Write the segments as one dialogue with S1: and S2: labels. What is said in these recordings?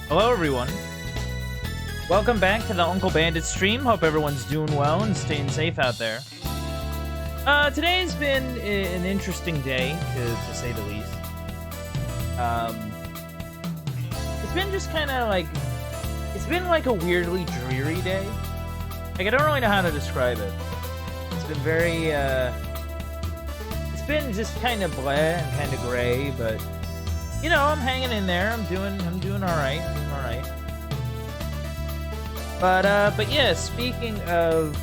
S1: Hello, everyone. Welcome back to the Uncle Bandit stream. Hope everyone's doing well and staying safe out there. Today's been an interesting day, to say the least. It's been just kind of like... It's been like a weirdly dreary day. Like, I don't really know how to describe it. It's been very, It's been just kind of bleh and kind of gray, but... You know, I'm hanging in there. I'm doing all right. But yeah, speaking of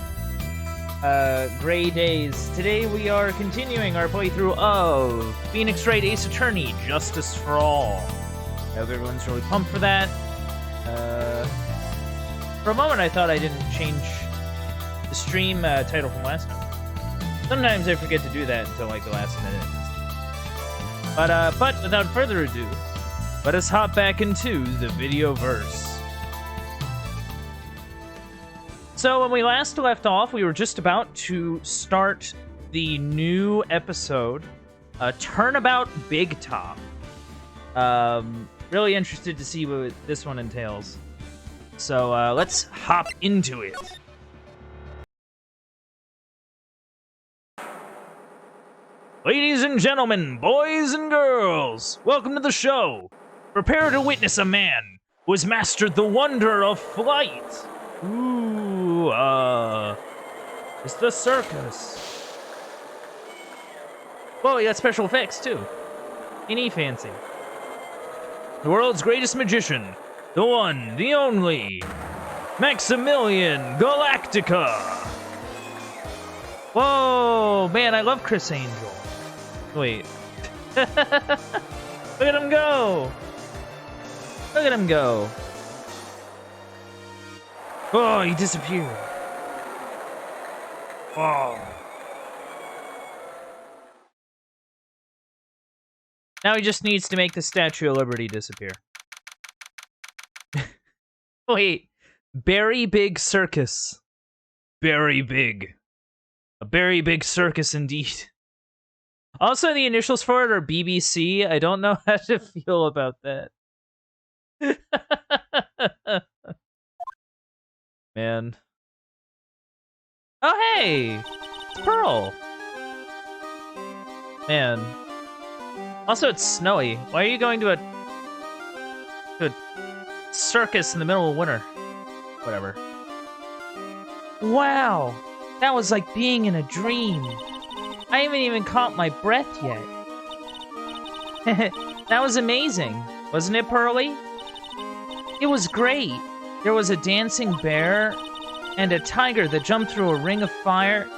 S1: gray days, today we are continuing our playthrough of Phoenix Wright Ace Attorney: Justice for All. I hope everyone's really pumped for that. For a moment, I thought I didn't change the stream title from last time. Sometimes I forget to do that until like the last minute. But without further ado, let us hop back into the video verse. So when we last left off, we were just about to start the new episode, Turnabout Big Top. Really interested to see what this one entails. So let's hop into it. Ladies and gentlemen, boys and girls, welcome to the show. Prepare to witness a man who has mastered the wonder of flight. Ooh, it's the circus. Whoa, you got special effects, too. Any fancy. The world's greatest magician, the one, the only, Maximilian Galactica. Whoa, man, I love Chris Angel. Wait. Look at him go! Look at him go! Oh, he disappeared. Oh. Now he just needs to make the Statue of Liberty disappear. Wait. Very big circus. Very big. A very big circus indeed. Also, the initials for it are BBC. I don't know how to feel about that. Man. Oh, hey! It's Pearl! Man. Also, it's snowy. Why are you going to a circus in the middle of winter? Whatever. Wow! That was like being in a dream. I haven't even caught my breath yet. That was amazing, wasn't it, Pearly? It was great. There was a dancing bear, and a tiger that jumped through a ring of fire,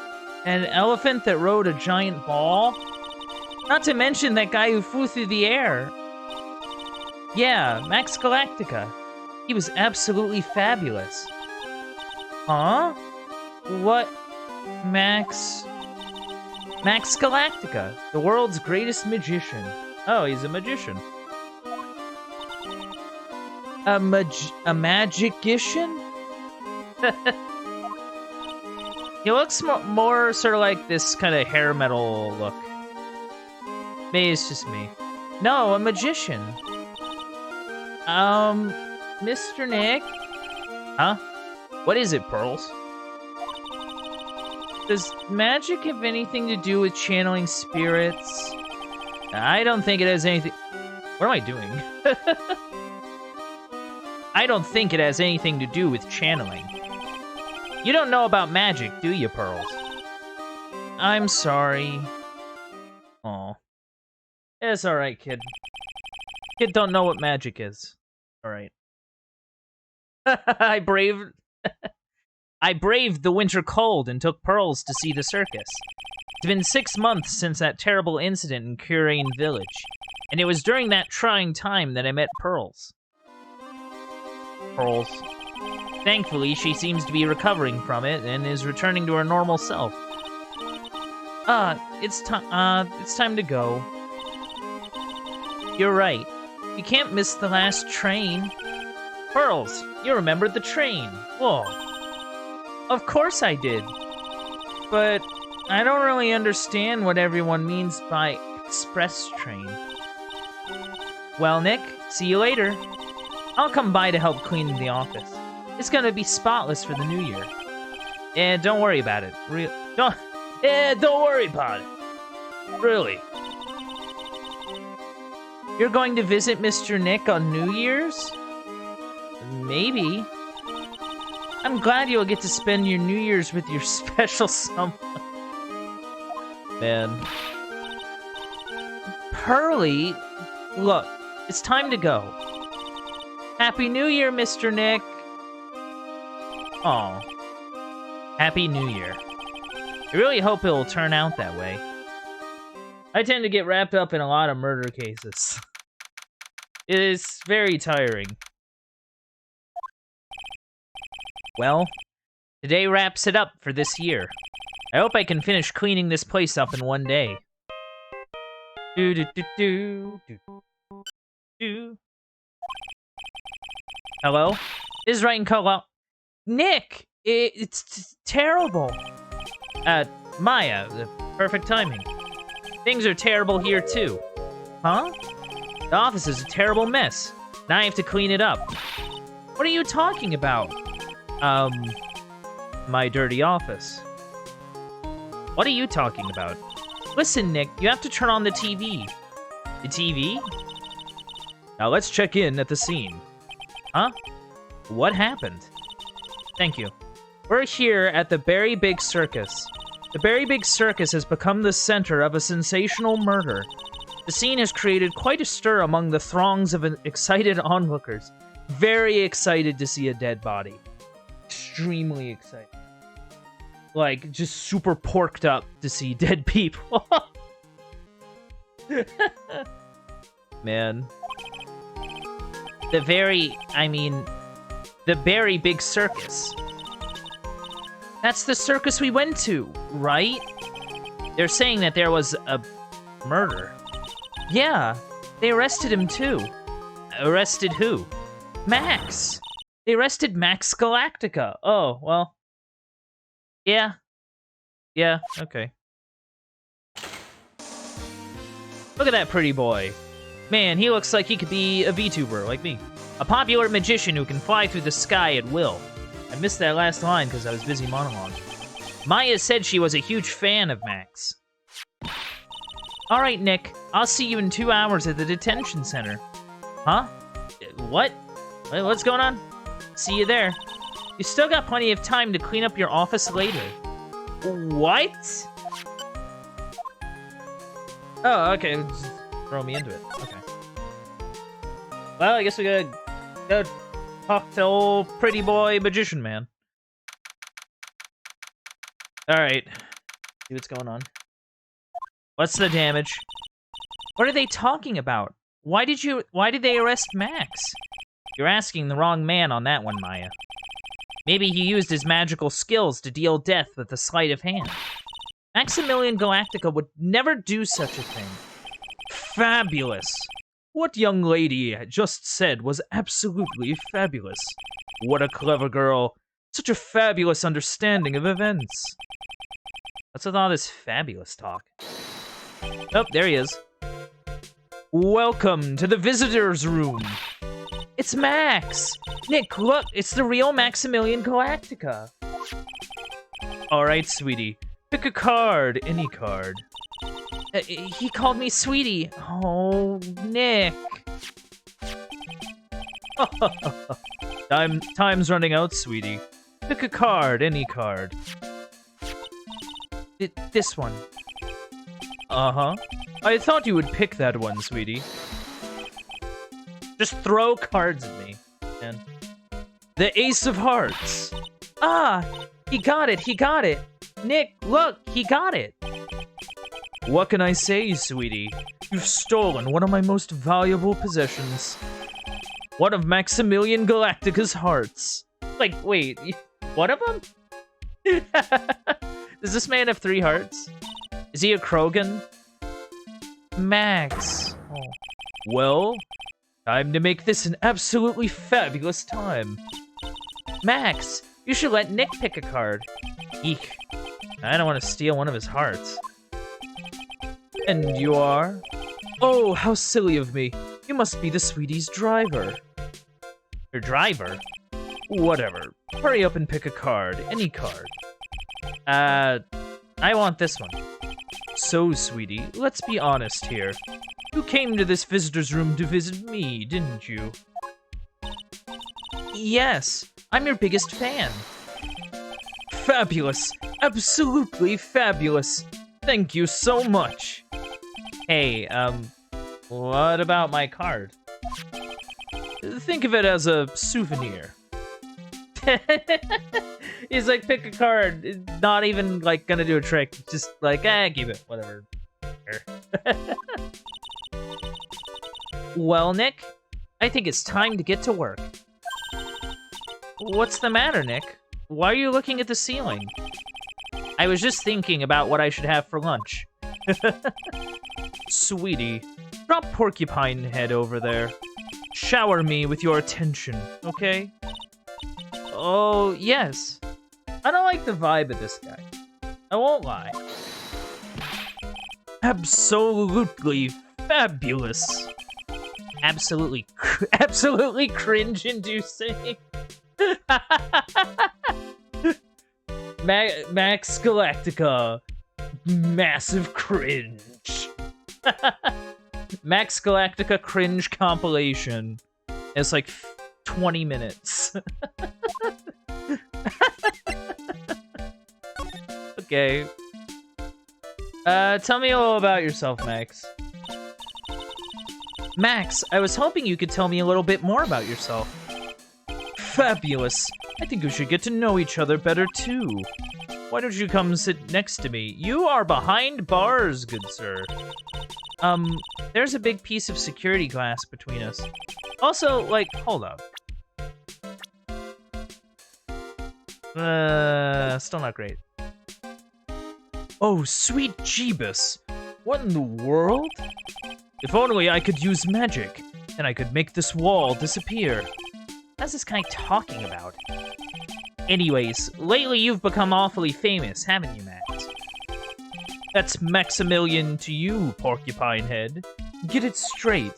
S1: and an elephant that rode a giant ball. Not to mention that guy who flew through the air. Yeah, Max Galactica. He was absolutely fabulous. Huh? What? Max Galactica, the world's greatest magician. Oh, he's a magician. A magician? He looks more sort of like this kind of hair metal look. Maybe it's just me. No, a magician. Mr. Nick? Huh? What is it, Pearls? Does magic have anything to do with channeling spirits? I don't think it has anything... What am I doing? I don't think it has anything to do with channeling. You don't know about magic, do you, Pearls? I'm sorry. Aw. It's alright, kid. Kid don't know what magic is. Alright. I braved the winter cold and took Pearls to see the circus. It's been 6 months since that terrible incident in Curane Village, and it was during that trying time that I met Pearls. Thankfully, she seems to be recovering from it and is returning to her normal self. It's time to go. You're right. You can't miss the last train. Pearls, you remembered the train. Whoa. Of course I did. But I don't really understand what everyone means by express train. Well, Nick, see you later. I'll come by to help clean the office. It's gonna be spotless for the new year. And don't worry about it. Don't worry about it. Really. You're going to visit Mr. Nick on New Year's? Maybe. I'm glad you'll get to spend your New Year's with your special someone. Man. Pearly, look, it's time to go. Happy New Year, Mr. Nick. Aw. Happy New Year. I really hope it will turn out that way. I tend to get wrapped up in a lot of murder cases. It is very tiring. Well, today wraps it up for this year. I hope I can finish cleaning this place up in one day. Hello? This is Wright and Colo. Nick! It's terrible. Maya, the perfect timing. Things are terrible here, too. Huh? The office is a terrible mess. Now I have to clean it up. What are you talking about? My dirty office. What are you talking about? Listen, Nick, you have to turn on the TV. The TV? Now let's check in at the scene. Huh? What happened? Thank you. We're here at the Berry Big Circus. The Berry Big Circus has become the center of a sensational murder. The scene has created quite a stir among the throngs of excited onlookers. Very excited to see a dead body. Extremely excited. Like, just super porked up to see dead people. Man. The Berry Big Circus. That's the circus we went to, right? They're saying that there was a murder. Yeah, they arrested him too. Arrested who? Max. They arrested Max Galactica. Oh, well. Yeah. Yeah, okay. Look at that pretty boy. Man, he looks like he could be a VTuber like me. A popular magician who can fly through the sky at will. I missed that last line because I was busy monologuing. Maya said she was a huge fan of Max. Alright, Nick. I'll see you in 2 hours at the detention center. Huh? What? What's going on? See you there. You still got plenty of time to clean up your office later. What? Oh, okay. Just throw me into it. Okay. Well, I guess we gotta go talk to old pretty boy magician man. Alright. See what's going on. What's the damage? What are they talking about? Why did they arrest Max? You're asking the wrong man on that one, Maya. Maybe he used his magical skills to deal death with a sleight of hand. Maximilian Galactica would never do such a thing. Fabulous! What young lady just said was absolutely fabulous. What a clever girl. Such a fabulous understanding of events. What's with all this fabulous talk? Oh, there he is. Welcome to the visitor's room. It's Max! Nick, look, it's the real Maximilian Galactica. Alright, sweetie. Pick a card, any card. He called me sweetie. Oh, Nick. Time's running out, sweetie. Pick a card, any card. This one. Uh-huh. I thought you would pick that one, sweetie. Just throw cards at me. And the Ace of Hearts. Ah! He got it, he got it. Nick, look, he got it. What can I say, sweetie? You've stolen one of my most valuable possessions. One of Maximilian Galactica's hearts. Like, wait, one of them? Does this man have 3 hearts? Is he a Krogan? Max. Oh. Well, time to make this an absolutely fabulous time. Max, you should let Nick pick a card. Eek. I don't want to steal one of his hearts. And you are? Oh, how silly of me. You must be the sweetie's driver. Your driver? Whatever. Hurry up and pick a card. Any card. I want this one. So, sweetie, let's be honest here. You came to this visitor's room to visit me, didn't you? Yes, I'm your biggest fan. Fabulous. Absolutely fabulous. Thank you so much. Hey, what about my card? Think of it as a souvenir. He's like, pick a card. Not even, like, gonna do a trick. Just like, keep it. Whatever. Well, Nick, I think it's time to get to work. What's the matter, Nick? Why are you looking at the ceiling? I was just thinking about what I should have for lunch. Sweetie, drop Porcupine Head over there. Shower me with your attention, okay? Oh, yes. I don't like the vibe of this guy. I won't lie. Absolutely fabulous. Absolutely cringe-inducing. Max Galactica. Massive cringe. Max Galactica cringe compilation. It's like 20 minutes. Okay. Tell me a little about yourself, Max. Max, I was hoping you could tell me a little bit more about yourself. Fabulous. I think we should get to know each other better, too. Why don't you come sit next to me? You are behind bars, good sir. There's a big piece of security glass between us. Also, like, hold up. Still not great. Oh, sweet Jeebus. What in the world? If only I could use magic, and I could make this wall disappear. What's this guy talking about? Anyways, lately you've become awfully famous, haven't you, Max? That's Maximilian to you, Porcupine Head. Get it straight.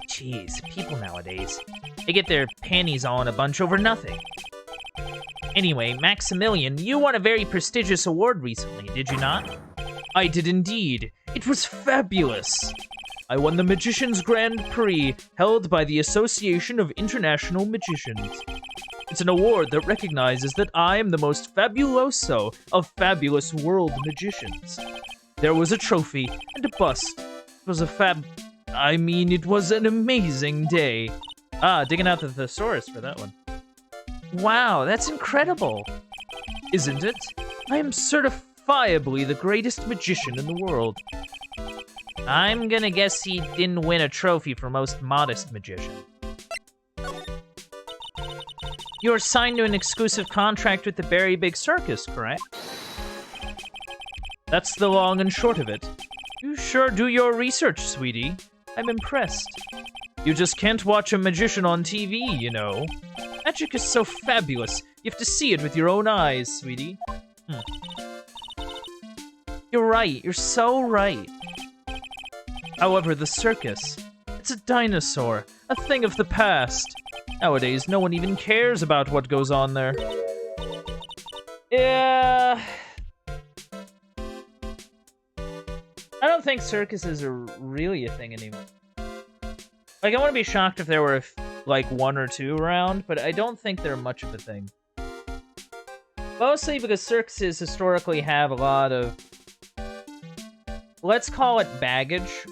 S1: Jeez, people nowadays. They get their panties all in a bunch over nothing. Anyway, Maximilian, you won a very prestigious award recently, did you not? I did indeed. It was fabulous. I won the Magician's Grand Prix, held by the Association of International Magicians. It's an award that recognizes that I am the most fabuloso of fabulous world magicians. There was a trophy and a bust. It was it was an amazing day. Digging out the thesaurus for that one. Wow, that's incredible. Isn't it? I am certifiably the greatest magician in the world. I'm gonna guess he didn't win a trophy for most modest magician. You're signed to an exclusive contract with the Very Big Circus, correct? That's the long and short of it. You sure do your research, sweetie. I'm impressed. You just can't watch a magician on TV, you know. Magic is so fabulous. You have to see it with your own eyes, sweetie. You're right. You're so right. However, the circus, it's a dinosaur, a thing of the past. Nowadays, no one even cares about what goes on there. Yeah. I don't think circuses are really a thing anymore. Like, I wouldn't be shocked if there were, like, one or two around, but I don't think they're much of a thing. Mostly because circuses historically have a lot of, let's call it baggage.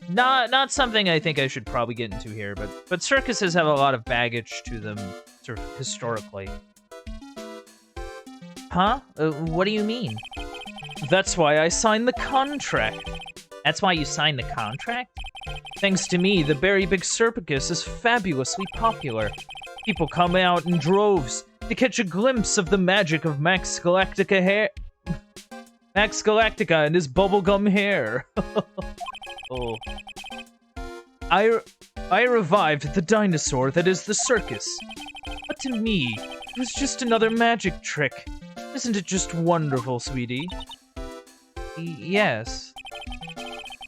S1: Not something I think I should probably get into here, but circuses have a lot of baggage to them, sort of historically. Huh? What do you mean? That's why I signed the contract. That's why you signed the contract? Thanks to me, the Very Big Circus is fabulously popular. People come out in droves to catch a glimpse of the magic of Max Galactica hair. Max Galactica and his bubblegum hair. Oh. I revived the dinosaur that is the circus. But to me, it was just another magic trick. Isn't it just wonderful, sweetie? Yes.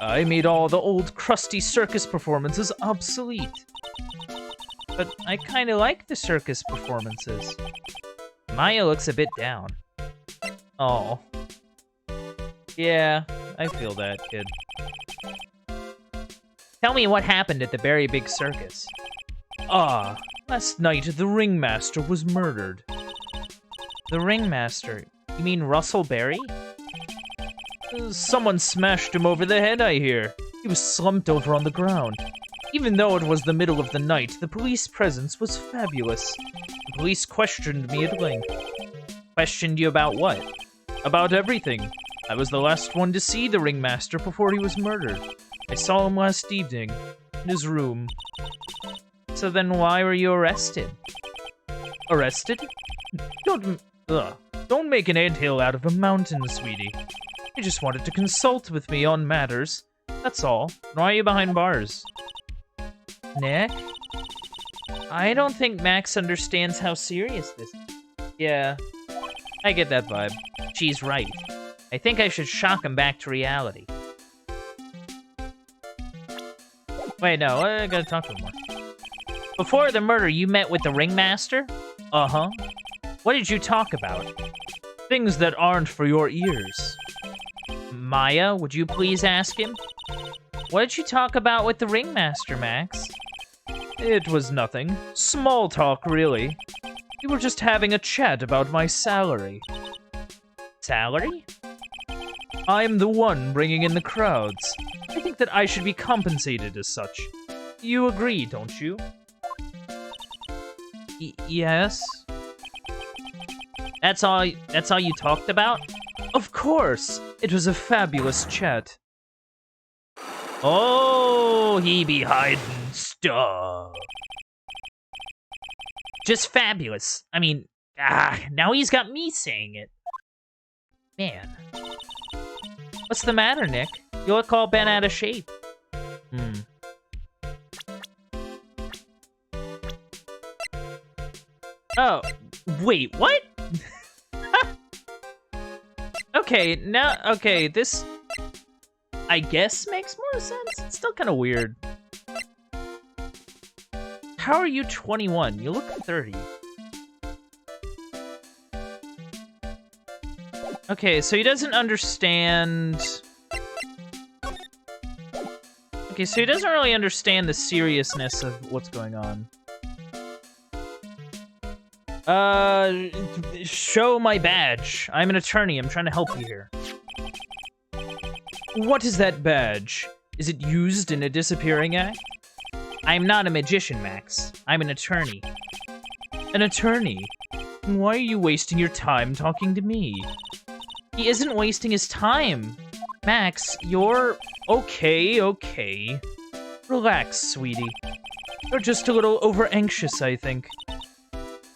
S1: I made all the old crusty circus performances obsolete. But I kinda like the circus performances. Maya looks a bit down. Oh. Yeah, I feel that, kid. Tell me what happened at the very big circus. Last night the ringmaster was murdered. The ringmaster? You mean Russell Berry? Someone smashed him over the head, I hear. He was slumped over on the ground. Even though it was the middle of the night, the police presence was fabulous. The police questioned me at length. Questioned you about what? About everything. I was the last one to see the ringmaster before he was murdered. I saw him last evening, in his room. So then why were you arrested? Arrested? Don't make an anthill out of a mountain, sweetie. You just wanted to consult with me on matters. That's all. Why are you behind bars? Nick? I don't think Max understands how serious this is. Yeah, I get that vibe. She's right. I think I should shock him back to reality. Wait, no, I gotta talk to him more. Before the murder, you met with the ringmaster? Uh-huh. What did you talk about? Things that aren't for your ears. Maya, would you please ask him? What did you talk about with the ringmaster, Max? It was nothing. Small talk, really. We were just having a chat about my salary. Salary? I'm the one bringing in the crowds. I think that I should be compensated as such. You agree, don't you? Yes. That's all you talked about? Of course! It was a fabulous chat. Oh, he be hiding stuff. Just fabulous. I mean, now he's got me saying it. Man. What's the matter, Nick? You look all bent out of shape. Oh, wait, what? Okay, this, I guess, makes more sense. It's still kind of weird. How are you 21? You look 30. Okay, so he doesn't understand... Okay, so he doesn't really understand the seriousness of what's going on. Show my badge. I'm an attorney. I'm trying to help you here. What is that badge? Is it used in a disappearing act? I'm not a magician, Max. I'm an attorney. An attorney? Why are you wasting your time talking to me? He isn't wasting his time. Max, you're... Okay. Relax, sweetie. You're just a little over-anxious, I think.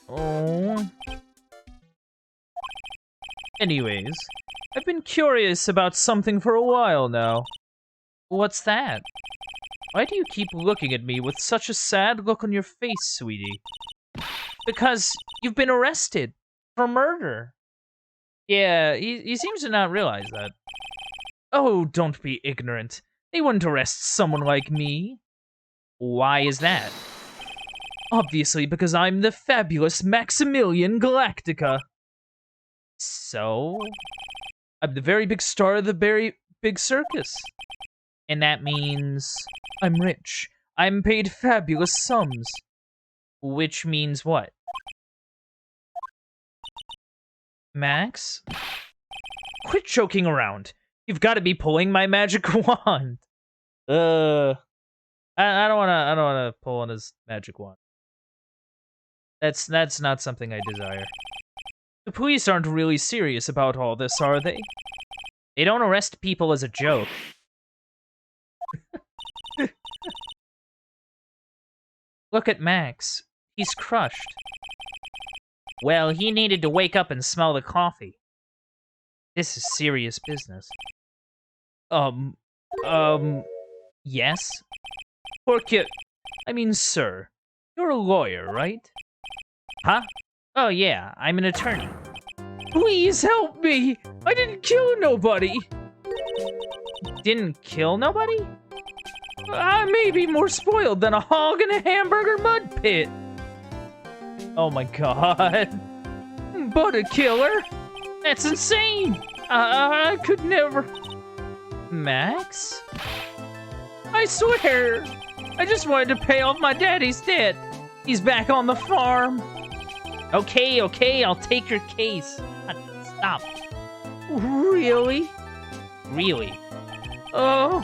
S1: Oh. Anyways, I've been curious about something for a while now. What's that? Why do you keep looking at me with such a sad look on your face, sweetie? Because you've been arrested for murder. Yeah, he seems to not realize that. Oh, don't be ignorant. They wouldn't arrest someone like me. Why is that? Obviously, because I'm the fabulous Maximilian Galactica. So? I'm the very big star of the very big circus. And that means I'm rich. I'm paid fabulous sums. Which means what? Max? Quit joking around. You've got to be pulling my magic wand. I don't wanna pull on his magic wand. That's not something I desire. The police aren't really serious about all this, are they? They don't arrest people as a joke. Look at Max. He's crushed. Well, he needed to wake up and smell the coffee. This is serious business. Yes? Porque... I mean, sir, you're a lawyer, right? Huh? Oh, yeah, I'm an attorney. Please help me! I didn't kill nobody! didn't kill nobody? I may be more spoiled than a hog in a hamburger mud pit. Oh my god. But a killer? That's insane! I could never... Max? I swear! I just wanted to pay off my daddy's debt. He's back on the farm. Okay, I'll take your case. Stop. Really? Really? Oh,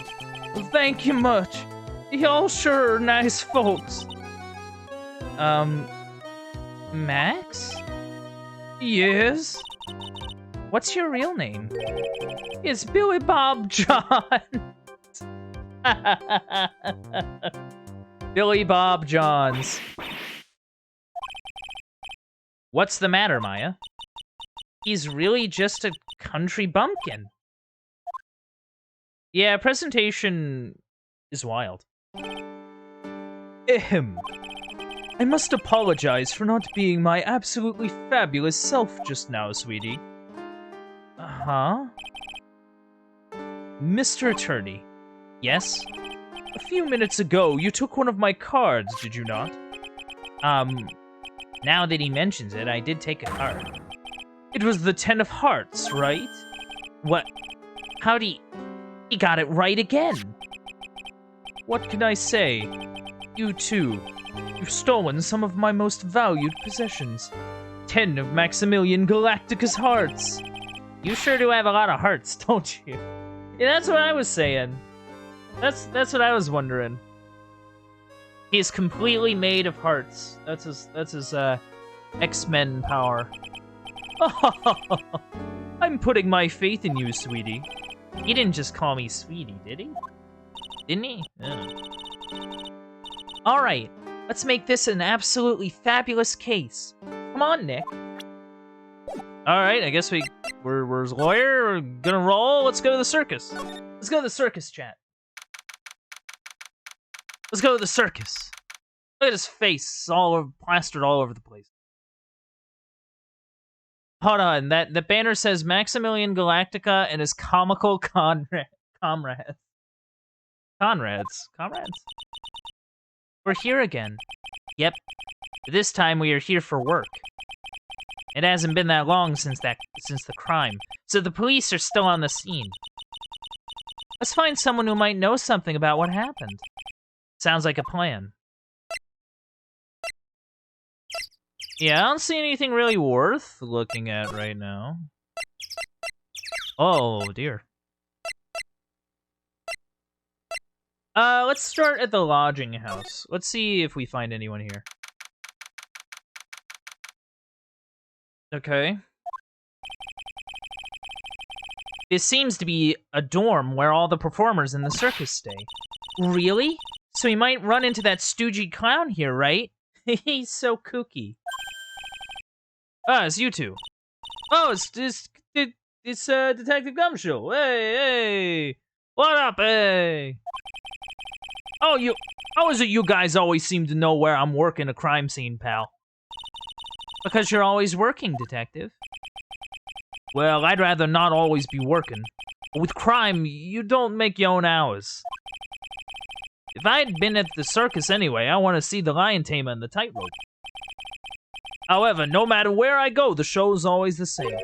S1: thank you much. Y'all sure are nice folks. Max? Yes? What's your real name? It's Billy Bob John. Billy Bob Johns. What's the matter, Maya? He's really just a country bumpkin. Yeah, presentation is wild. Ahem. I must apologize for not being my absolutely fabulous self just now, sweetie. Uh-huh? Mr. Attorney. Yes? A few minutes ago, you took one of my cards, did you not? Now that he mentions it, I did take a card. It was the 10 of Hearts, right? What? How'd he got it right again. What can I say? You too. You've stolen some of my most valued possessions. 10 of Maximilian Galactica's hearts. You sure do have a lot of hearts, don't you? Yeah, that's what I was saying. That's what I was wondering. He's completely made of hearts. That's his X-Men power. I'm putting my faith in you, sweetie. He didn't just call me sweetie, did he? Didn't he? Yeah. Alright, let's make this an absolutely fabulous case. Come on, Nick. Alright, I guess we're a lawyer, we're gonna roll, let's go to the circus. Let's go to the circus, chat. Let's go to the circus. Look at his face, plastered all over the place. Hold on, the banner says Maximilian Galactica and his comical comrades. Comrades? We're here again. Yep. But this time we are here for work. It hasn't been that long since the crime, so the police are still on the scene. Let's find someone who might know something about what happened. Sounds like a plan. Yeah, I don't see anything really worth looking at right now. Oh, dear. Let's start at the lodging house. Let's see if we find anyone here. Okay. This seems to be a dorm where all the performers in the circus stay. Really? So we might run into that stoogey clown here, right? He's so kooky. It's you two. Oh, it's Detective Gumshoe. Hey. What up, hey? Oh, how is it you guys always seem to know where I'm working a crime scene, pal? Because you're always working, Detective. Well, I'd rather not always be working. But with crime, you don't make your own hours. If I'd been at the circus anyway, I want to see the lion tamer and the tightrope. However, no matter where I go, the show's always the same.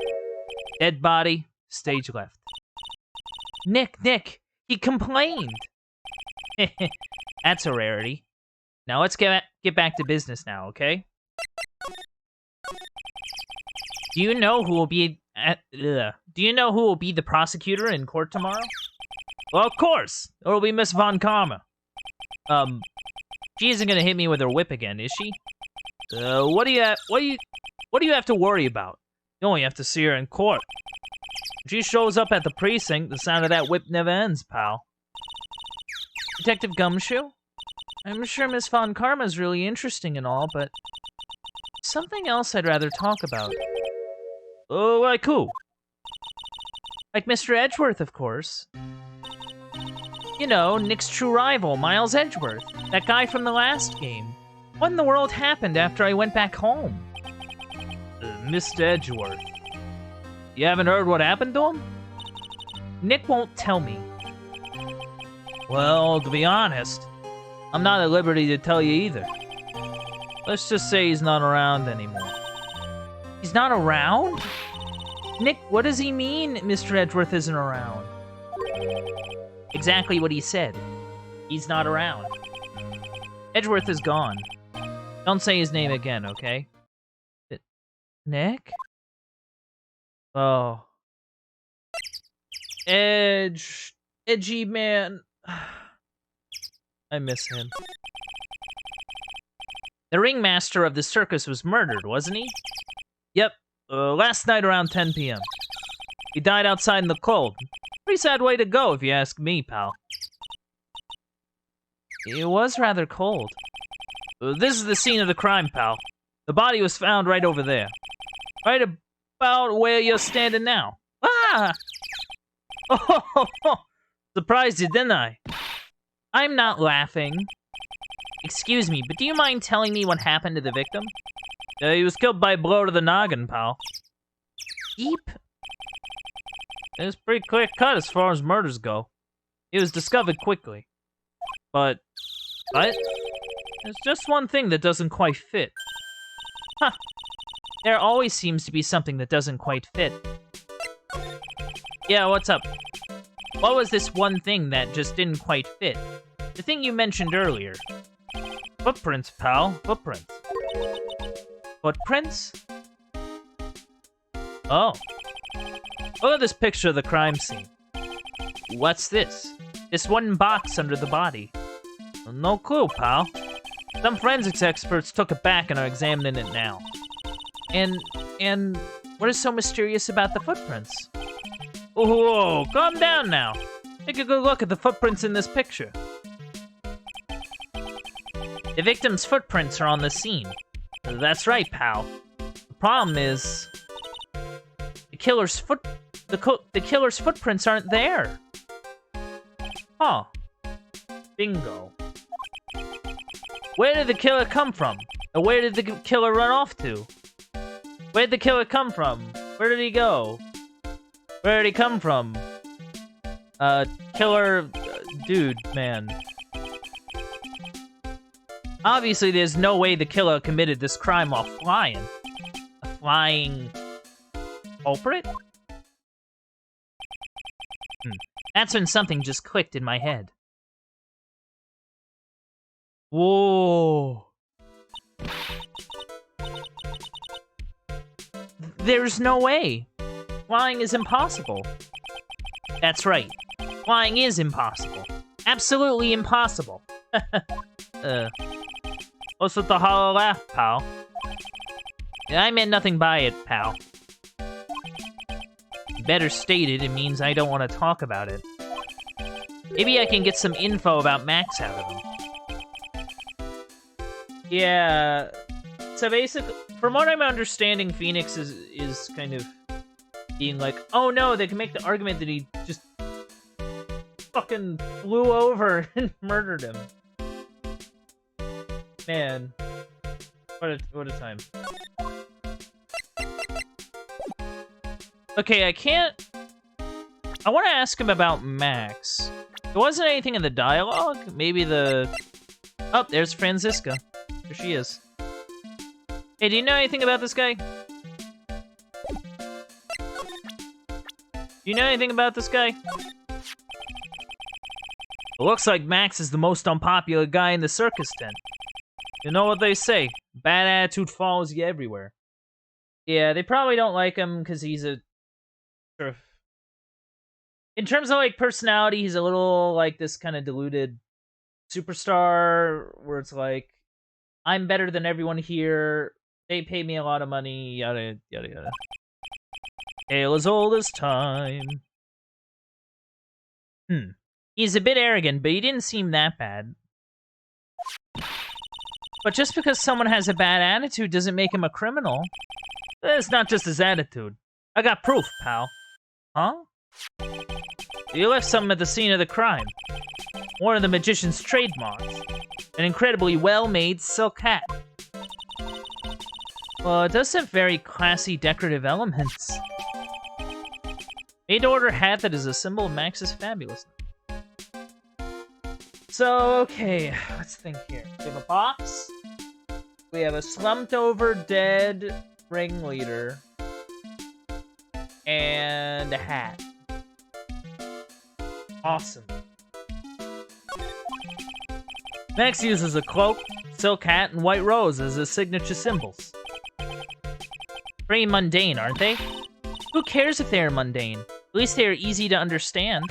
S1: Dead body, stage left. Nick, he complained. That's a rarity. Now let's get back to business now, okay? Do you know who will be the prosecutor in court tomorrow? Well, of course. It'll be Miss Von Karma. She isn't gonna hit me with her whip again, is she? What do you have to worry about? You only have to see her in court. When she shows up at the precinct, the sound of that whip never ends, pal. Detective Gumshoe? I'm sure Miss Von Karma's really interesting and all, but something else I'd rather talk about. Oh, like who? Like Mr. Edgeworth, of course. You know, Nick's true rival, Miles Edgeworth. That guy from the last game. What in the world happened after I went back home? Mr. Edgeworth. You haven't heard what happened to him? Nick won't tell me. Well, to be honest, I'm not at liberty to tell you either. Let's just say he's not around anymore. He's not around? Nick, what does he mean Mr. Edgeworth isn't around? Exactly what he said. He's not around. Edgeworth is gone. Don't say his name again, okay? Nick? Oh. Edgy man. I miss him. The ringmaster of the circus was murdered, wasn't he? Yep, last night around 10 p.m. He died outside in the cold. Pretty sad way to go, if you ask me, pal. It was rather cold. This is the scene of the crime, pal. The body was found right over there. Right about where you're standing now. Ah! Oh, surprised you, didn't I? I'm not laughing. Excuse me, but do you mind telling me what happened to the victim? He was killed by a blow to the noggin, pal. Eep. It was pretty clear cut as far as murders go. It was discovered quickly. But there's just one thing that doesn't quite fit. Huh. There always seems to be something that doesn't quite fit. Yeah, what's up? What was this one thing that just didn't quite fit? The thing you mentioned earlier. Footprints, pal. Footprints. Footprints? Oh. Look at this picture of the crime scene. What's this? This one box under the body. No clue, pal. Some forensics experts took it back and are examining it now. And what is so mysterious about the footprints? Whoa, calm down now. Take a good look at the footprints in this picture. The victim's footprints are on the scene. That's right, pal. The problem is the killer's footprints aren't there. Huh. Bingo. Where did the killer come from? Or where did the killer run off to? Where did the killer come from? Where did he go? Where did he come from? Killer... dude, man. Obviously, there's no way the killer committed this crime while flying. A flying... culprit? That's when something just clicked in my head. Whoa. There's no way. Flying is impossible. That's right. Flying is impossible. Absolutely impossible. What's with the hollow laugh, pal? I meant nothing by it, pal. Better stated, it means I don't want to talk about it. Maybe I can get some info about Max out of him. Yeah, so basically, from what I'm understanding, Phoenix is kind of being like, oh no, they can make the argument that he just fucking flew over and murdered him. Man, what a time. Okay, I want to ask him about Max. There wasn't anything in the dialogue. Maybe the... Oh, there's Franziska. There she is. Hey, do you know anything about this guy? Do you know anything about this guy? It looks like Max is the most unpopular guy in the circus tent. You know what they say, bad attitude follows you everywhere. Yeah, they probably don't like him because he's a sort of... In terms of, like, personality, he's a little, like, this kind of deluded superstar where it's like, I'm better than everyone here, they pay me a lot of money, yada, yada, yada. Tale as old as time. He's a bit arrogant, but he didn't seem that bad. But just because someone has a bad attitude doesn't make him a criminal. It's not just his attitude. I got proof, pal. Huh? You left something at the scene of the crime. One of the magician's trademarks. An incredibly well-made silk hat. Well, it does have very classy decorative elements. Made to order hat that is a symbol of Max's fabulousness. So, okay, let's think here. We have a box. We have a slumped over dead ringleader. And a hat. Awesome. Max uses a cloak, silk hat, and white rose as his signature symbols. Pretty mundane, aren't they? Who cares if they are mundane? At least they are easy to understand.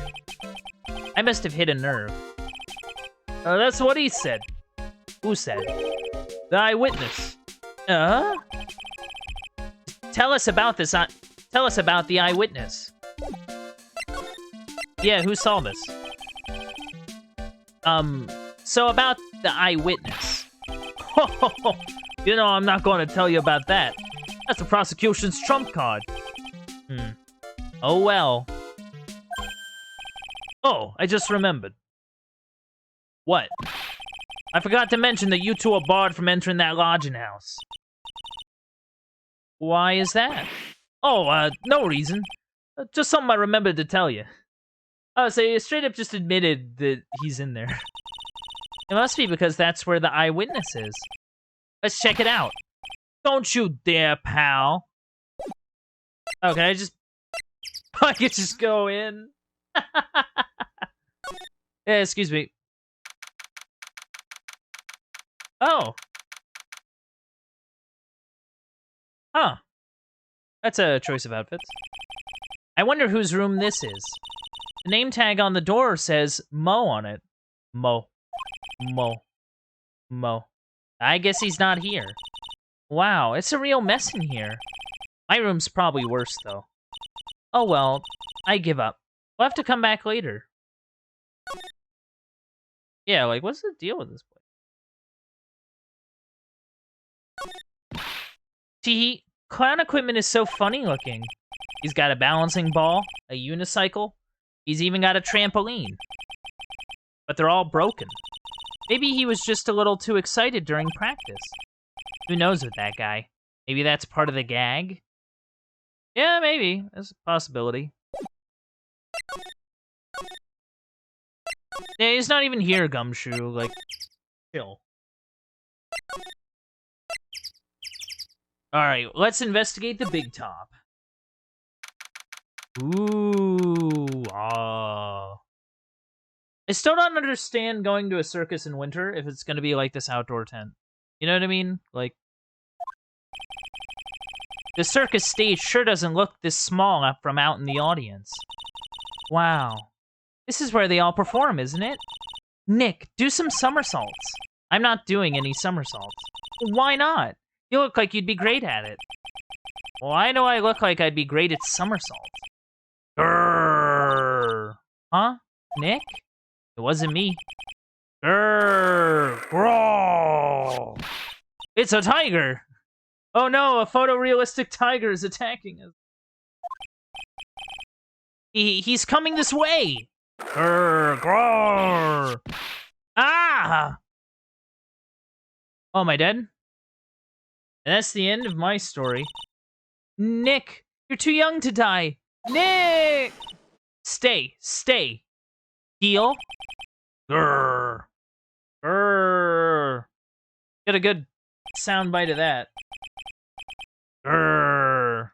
S1: I must have hit a nerve. That's what he said. Who said? The eyewitness. Tell us about this. Tell us about the eyewitness. Yeah, who saw this? So about the eyewitness. You know, I'm not going to tell you about that. That's the prosecution's trump card. Oh well. Oh, I just remembered. What? I forgot to mention that you two are barred from entering that lodging house. Why is that? Oh, no reason. Just something I remembered to tell you. Oh, so you straight up just admitted that he's in there. It must be because that's where the eyewitness is. Let's check it out. Don't you dare, pal. Oh, can I just... I could just go in? Yeah, excuse me. Oh. Huh. That's a choice of outfits. I wonder whose room this is. The name tag on the door says Mo on it. Mo. Mo. Mo. I guess he's not here. Wow, it's a real mess in here. My room's probably worse, though. Oh well, I give up. We'll have to come back later. Yeah, like, what's the deal with this place? Tee, clown equipment is so funny looking. He's got a balancing ball, a unicycle. He's even got a trampoline. But they're all broken. Maybe he was just a little too excited during practice. Who knows with that guy? Maybe that's part of the gag? Yeah, maybe. That's a possibility. Yeah, he's not even here, Gumshoe. Like, chill. Alright, let's investigate the big top. Ooh, I still don't understand going to a circus in winter if it's gonna be like this outdoor tent. You know what I mean? Like, the circus stage sure doesn't look this small up from out in the audience. Wow. This is where they all perform, isn't it? Nick, do some somersaults. I'm not doing any somersaults. Why not? You look like you'd be great at it. Why do I look like I'd be great at somersaults? Grrr. Huh? Nick? It wasn't me. Grrr. Growl. It's a tiger! Oh no, a photorealistic tiger is attacking us. He's coming this way! Grrr. Grrr. Ah! Oh, am I dead? And that's the end of my story. Nick, you're too young to die. Nick! Stay, stay. Heal. Grrr. Grrr. Get a good soundbite of that. Grrr.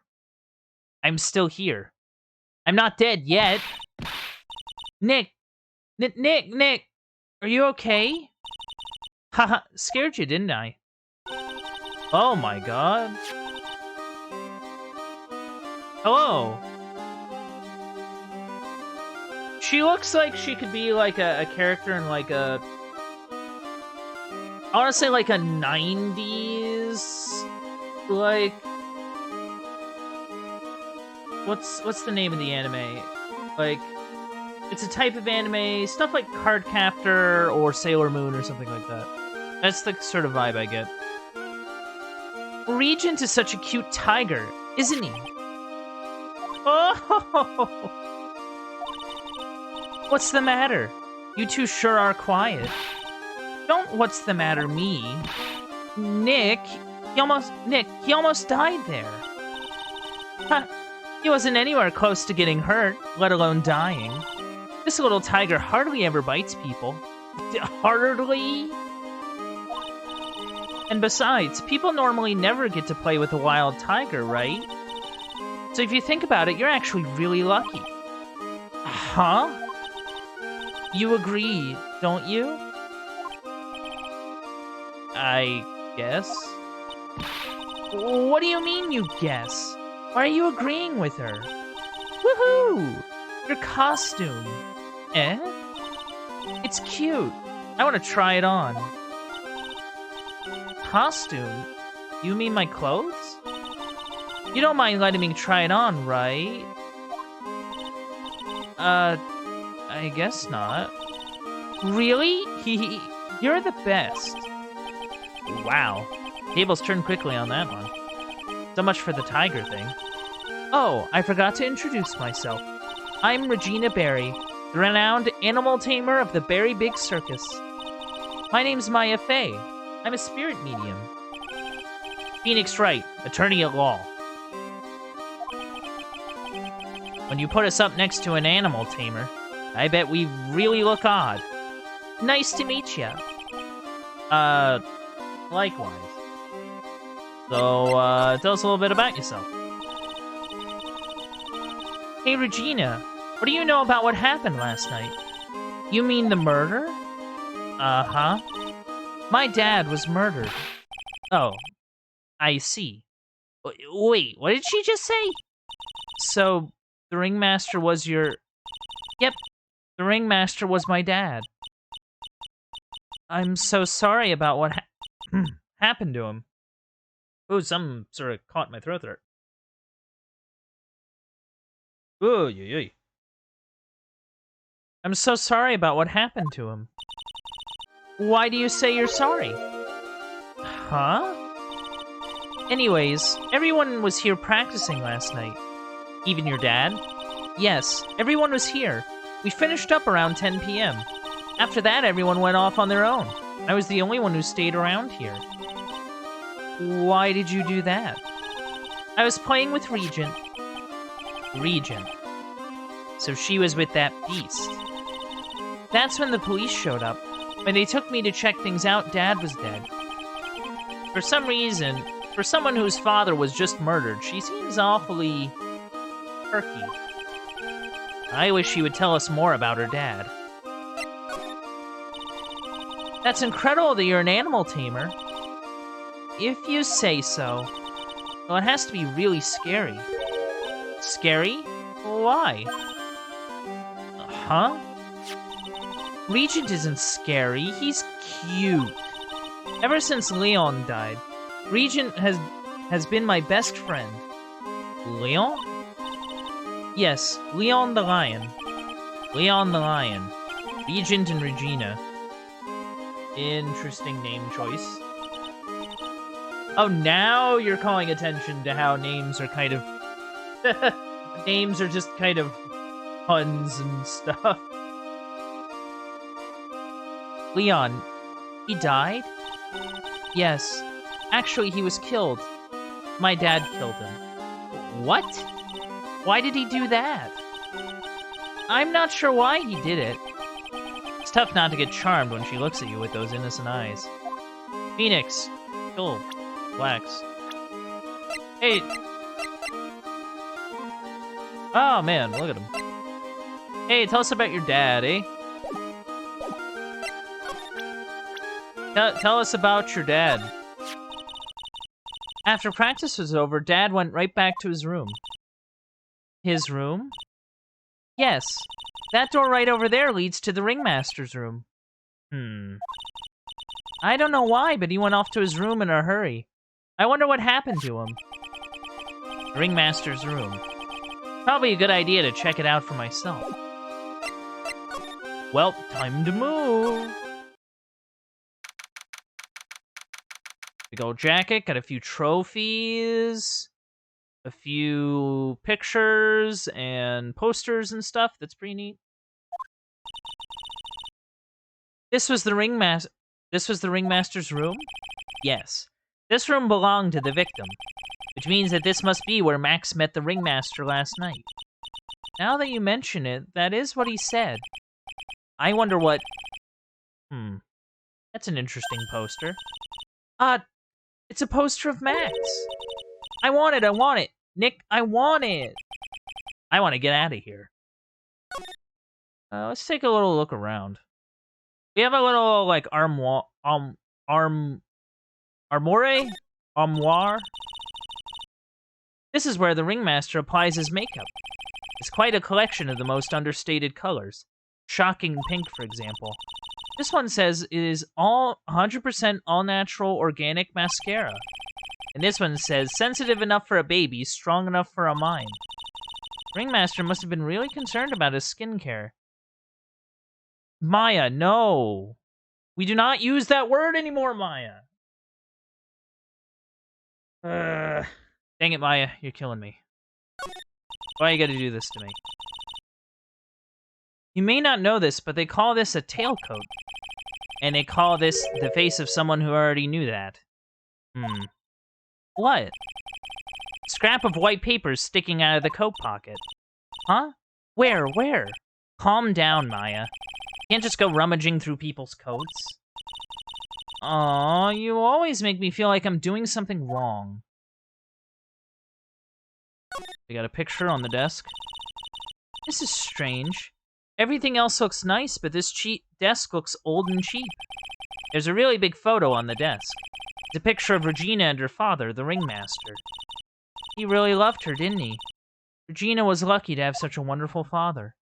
S1: I'm still here. I'm not dead yet. Nick. Nick. Are you okay? Haha, scared you, didn't I? Oh my god. Hello. She looks like she could be like a character in like a... I want to say like a 90s... Like... What's the name of the anime? Like... It's a type of anime, stuff like Cardcaptor or Sailor Moon or something like that. That's the sort of vibe I get. Regent is such a cute tiger, isn't he? Oh! What's the matter? You two sure are quiet. Don't what's the matter me. Nick, he almost died there. Huh, he wasn't anywhere close to getting hurt, let alone dying. This little tiger hardly ever bites people. Hardly. And besides, people normally never get to play with a wild tiger, right? So if you think about it, you're actually really lucky. Huh? You agree, don't you? I guess. What do you mean, you guess? Why are you agreeing with her? Woohoo! Your costume. Eh? It's cute. I want to try it on. Costume? You mean my clothes? You don't mind letting me try it on, right? I guess not. Really? You're the best. Wow. Tables turned quickly on that one. So much for the tiger thing. Oh, I forgot to introduce myself. I'm Regina Berry, the renowned animal tamer of the Berry Big Circus. My name's Maya Fey. I'm a spirit medium. Phoenix Wright, attorney at law. When you put us up next to an animal tamer, I bet we really look odd. Nice to meet ya. Likewise. So, tell us a little bit about yourself. Hey, Regina, what do you know about what happened last night? You mean the murder? Uh-huh. My dad was murdered. Oh, I see. Wait, what did she just say? So, the ringmaster was your... Yep, the ringmaster was my dad. I'm so sorry about what happened to him. Ooh, something sort of caught my throat there. Ooh, yay. I'm so sorry about what happened to him. Why do you say you're sorry? Huh? Anyways, everyone was here practicing last night. Even your dad? Yes, everyone was here. We finished up around 10 p.m. After that, everyone went off on their own. I was the only one who stayed around here. Why did you do that? I was playing with Regent. So she was with that beast. That's when the police showed up. When they took me to check things out, Dad was dead. For some reason, for someone whose father was just murdered, she seems awfully... perky. I wish she would tell us more about her dad. That's incredible that you're an animal tamer. If you say so. Well, it has to be really scary. Scary? Why? Huh? Regent isn't scary, he's cute. Ever since Leon died, Regent has been my best friend. Leon? Yes, Leon the Lion. Leon the Lion. Regent and Regina. Interesting name choice. Oh, now you're calling attention to how names are kind of... names are just kind of puns and stuff. Leon, he died? Yes. Actually, he was killed. My dad killed him. What? Why did he do that? I'm not sure why he did it. It's tough not to get charmed when she looks at you with those innocent eyes. Phoenix, chill, relax. Hey. Oh man, look at him. Hey, tell us about your dad, eh? Tell us about your dad. After practice was over, Dad went right back to his room. His room? Yes. That door right over there leads to the ringmaster's room. I don't know why, but he went off to his room in a hurry. I wonder what happened to him. The ringmaster's room. Probably a good idea to check it out for myself. Well, time to move. Big old jacket, got a few trophies, a few pictures and posters and stuff. That's pretty neat. This was the ringmaster's room? Yes. This room belonged to the victim, which means that this must be where Max met the ringmaster last night. Now that you mention it, that is what he said. I wonder what... That's an interesting poster. It's a poster of Max. I want it, I want it. Nick, I want it. I want to get out of here. Let's take a little look around. We have a little, like, armoire? This is where the ringmaster applies his makeup. It's quite a collection of the most understated colors. Shocking pink, for example. This one says it is all 100% all-natural organic mascara. And this one says, sensitive enough for a baby, strong enough for a mind. Ringmaster must have been really concerned about his skincare. Maya, no. We do not use that word anymore, Maya. Dang it, Maya. You're killing me. Why you gotta do this to me? You may not know this, but they call this a tailcoat. And they call this the face of someone who already knew that. What? Scrap of white paper sticking out of the coat pocket. Huh? Where? Calm down, Maya. Can't just go rummaging through people's coats. Aw, you always make me feel like I'm doing something wrong. We got a picture on the desk. This is strange. Everything else looks nice, but this desk looks old and cheap. There's a really big photo on the desk. It's a picture of Regina and her father, the ringmaster. He really loved her, didn't he? Regina was lucky to have such a wonderful father.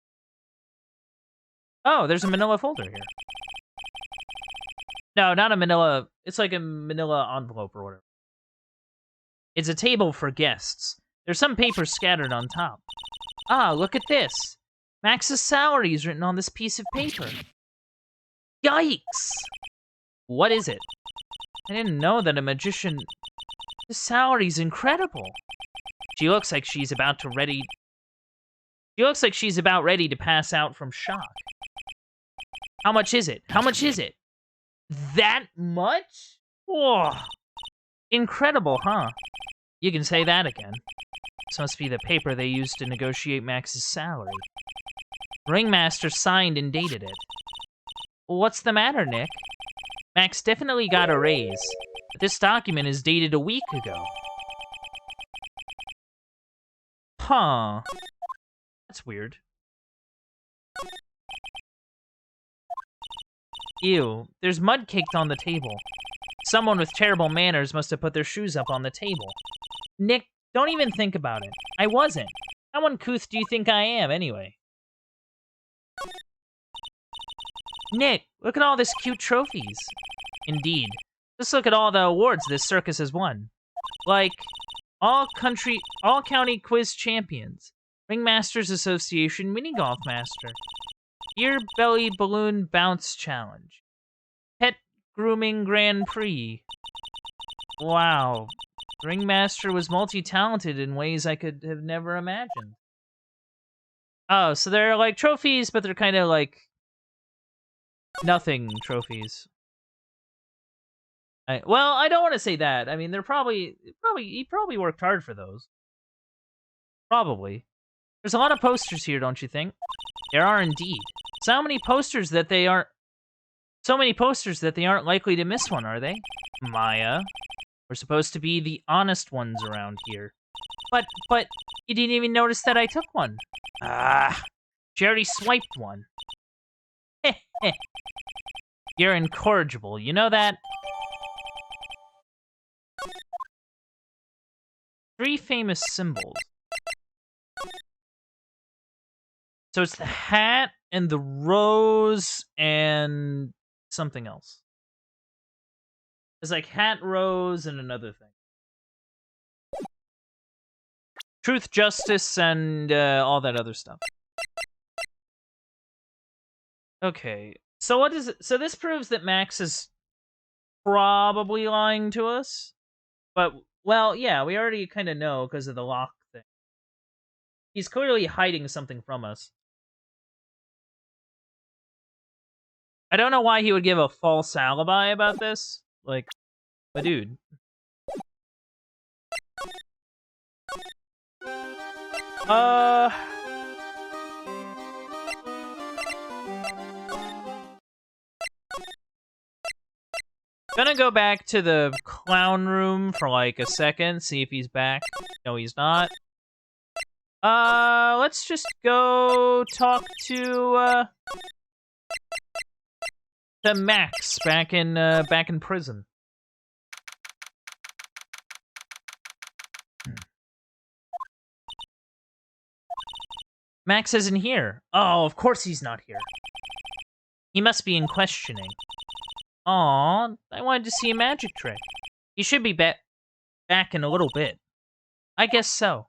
S1: Oh, there's a manila folder here. No, not a manila. It's like a manila envelope or whatever. It's a table for guests. There's some paper scattered on top. Ah, look at this. Max's salary is written on this piece of paper. Yikes! What is it? I didn't know that a magician... His salary's incredible. She looks like she's about ready to pass out from shock. How much is it? How much is it? That much? Whoa. Incredible, huh? You can say that again. This must be the paper they used to negotiate Max's salary. Ringmaster signed and dated it. What's the matter, Nick? Max definitely got a raise, but this document is dated a week ago. Huh. That's weird. Ew, there's mud caked on the table. Someone with terrible manners must have put their shoes up on the table. Nick, don't even think about it. I wasn't. How uncouth do you think I am, anyway? Nick, look at all this cute trophies. Indeed. Just look at all the awards this circus has won. Like, all county quiz champions, Ringmasters Association mini golf master, Ear Belly Balloon Bounce Challenge, Pet Grooming Grand Prix. Wow. Ringmaster was multi-talented in ways I could have never imagined. Oh, so they're like trophies, but they're kind of like nothing trophies. Well, I don't want to say that. I mean, he probably worked hard for those. Probably. There's a lot of posters here, don't you think? There are indeed. So many posters that they aren't likely to miss one, are they? Maya, we're supposed to be the honest ones around here. But you didn't even notice that I took one. Ah, she already swiped one. Heh. You're incorrigible, you know that? 3 famous symbols. So it's the hat and the rose and something else. It's like hat, rose, and another thing. Truth, justice, and all that other stuff. Okay, so what is it? So this proves that Max is probably lying to us. But, well, yeah, we already kind of know because of the lock thing. He's clearly hiding something from us. I don't know why he would give a false alibi about this. Like, but dude. Gonna go back to the clown room for like a second, see if he's back. No, he's not. Let's just go talk to Max back in prison. Max isn't here. Oh, of course he's not here. He must be in questioning. Aw, I wanted to see a magic trick. He should be back in a little bit. I guess so.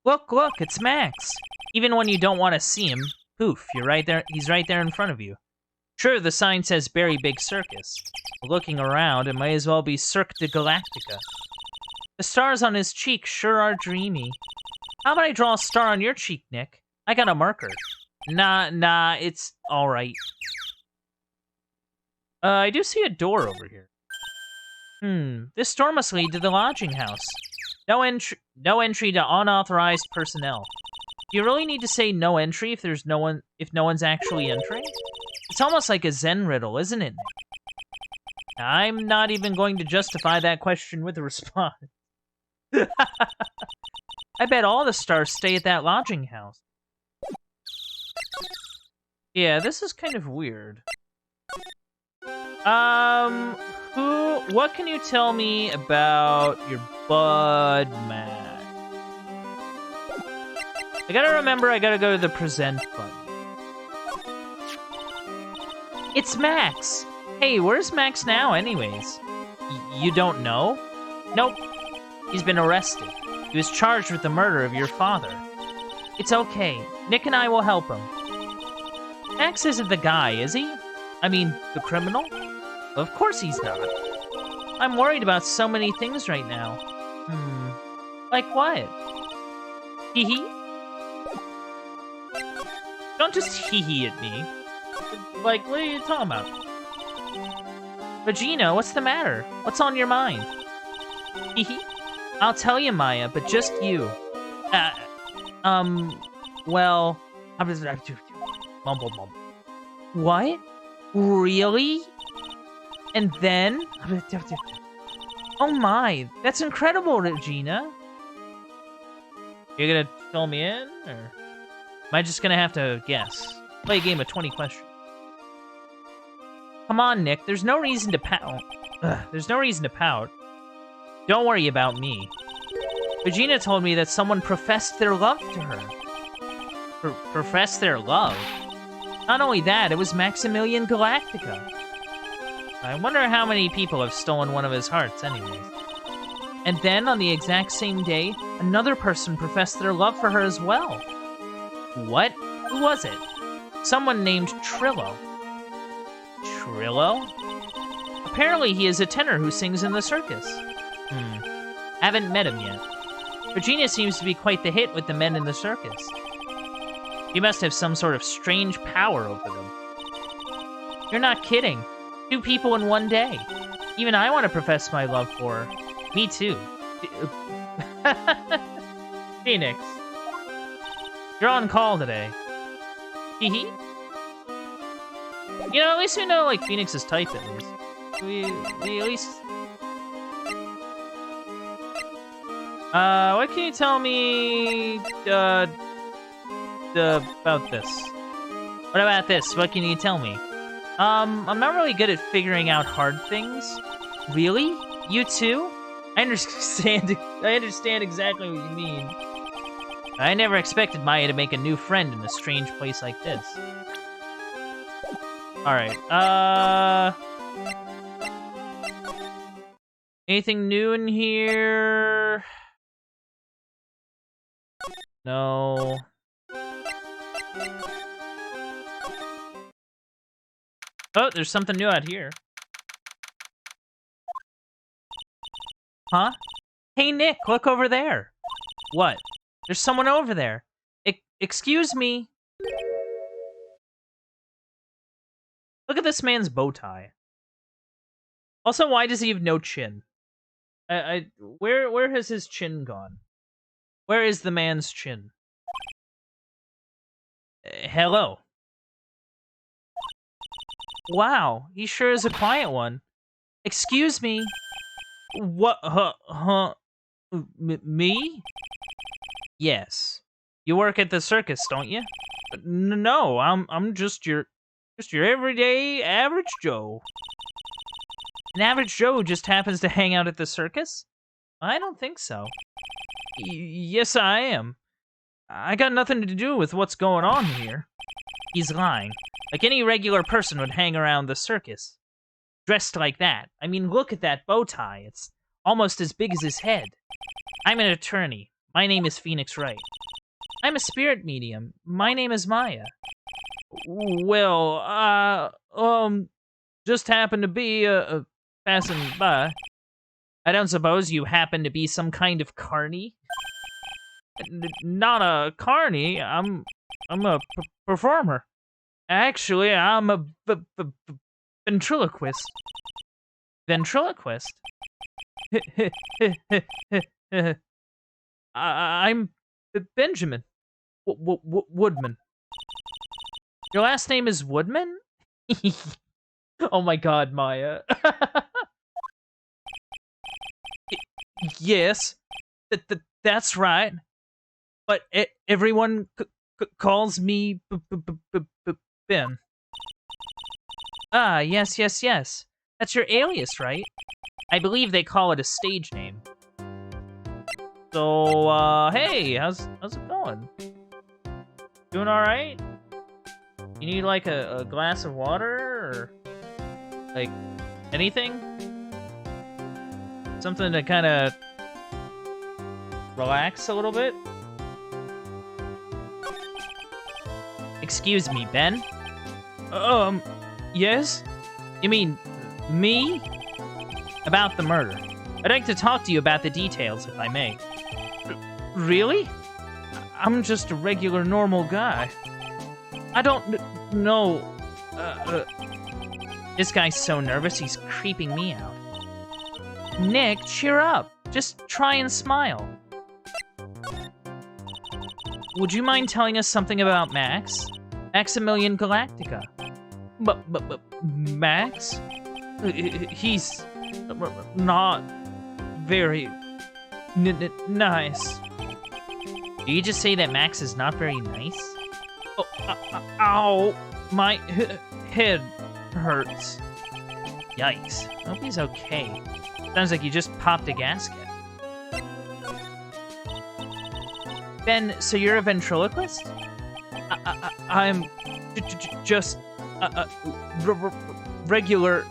S1: Look, it's Max. Even when you don't want to see him, poof, you're right there. He's right there in front of you. Sure, the sign says Berry Big Circus. Looking around, it might as well be Cirque de Galactica. The stars on his cheek sure are dreamy. How about I draw a star on your cheek, Nick? I got a marker. Nah, it's alright. I do see a door over here. This door must lead to the lodging house. No entry to unauthorized personnel. Do you really need to say no entry if no one's actually entering? It's almost like a Zen riddle, isn't it, Nick? I'm not even going to justify that question with a response. I bet all the stars stay at that lodging house. Yeah, this is kind of weird. What can you tell me about your bud, Mac? I gotta remember I gotta go to the present button. It's Max! Hey, where's Max now, anyways? You don't know? Nope. He's been arrested. He was charged with the murder of your father. It's okay. Nick and I will help him. Max isn't the guy, is he? I mean, the criminal? Of course he's not. I'm worried about so many things right now. Like what? Hee-hee? Don't just hee-hee at me. Like, what are you talking about? Regina, what's the matter? What's on your mind? Hee-hee? I'll tell you, Maya, but just you. Well... Mumble. What? Really? And then? Oh my, that's incredible, Regina. You're gonna fill me in, or am I just gonna have to guess? Play a game of 20 questions. Come on, Nick, there's no reason to pout. There's no reason to pout. Don't worry about me. Regina told me that someone professed their love to her. Professed their love? Not only that, it was Maximilian Galactica. I wonder how many people have stolen one of his hearts, anyways. And then, on the exact same day, another person professed their love for her as well. What? Who was it? Someone named Trillo. Trillo? Apparently he is a tenor who sings in the circus. Haven't met him yet. Regina seems to be quite the hit with the men in the circus. She must have some sort of strange power over them. You're not kidding. 2 people in one day. Even I want to profess my love for her. Me too. Phoenix. You're on call today. Hee-hee. You know, at least we know, like, Phoenix's type, at least. We at least... what can you tell me, about this? What about this? What can you tell me? I'm not really good at figuring out hard things. Really? You too? I understand exactly what you mean. I never expected Maya to make a new friend in a strange place like this. Alright, anything new in here? No. Oh, there's something new out here. Huh? Hey, Nick, look over there. What? There's someone over there. Excuse me. Look at this man's bow tie. Also, why does he have no chin? Where has his chin gone? Where is the man's chin? Hello. Wow, he sure is a quiet one. Excuse me. What? Me? Yes. You work at the circus, don't you? No, I'm just your everyday average Joe. An average Joe just happens to hang out at the circus? I don't think so. Yes, I am. I got nothing to do with what's going on here. He's lying. Like any regular person would hang around the circus. Dressed like that. I mean, look at that bow tie. It's almost as big as his head. I'm an attorney. My name is Phoenix Wright. I'm a spirit medium. My name is Maya. Well, just happened to be, passing by. I don't suppose you happen to be some kind of carny? Not a carny. I'm a performer. Actually, I'm a ventriloquist. Ventriloquist? I'm Benjamin. Woodman. Your last name is Woodman? Oh my god, Maya. Yes, that's right. But everyone calls me Ben. Ah, yes. That's your alias, right? I believe they call it a stage name. So, hey, how's it going? Doing all right? You need like a glass of water or like anything? Something to kind of relax a little bit? Excuse me, Ben? Yes? You mean me? About the murder. I'd like to talk to you about the details, if I may. Really? I'm just a regular, normal guy. I don't know. This guy's so nervous, he's creeping me out. Nick, cheer up. Just try and smile. Would you mind telling us something about Max? Maximilian Galactica. But Max? He's not very nice. Did you just say that Max is not very nice? Oh, ow! My head hurts. Yikes. I hope he's okay. Sounds like you just popped a gasket. Ben, so you're a ventriloquist? I'm just a regular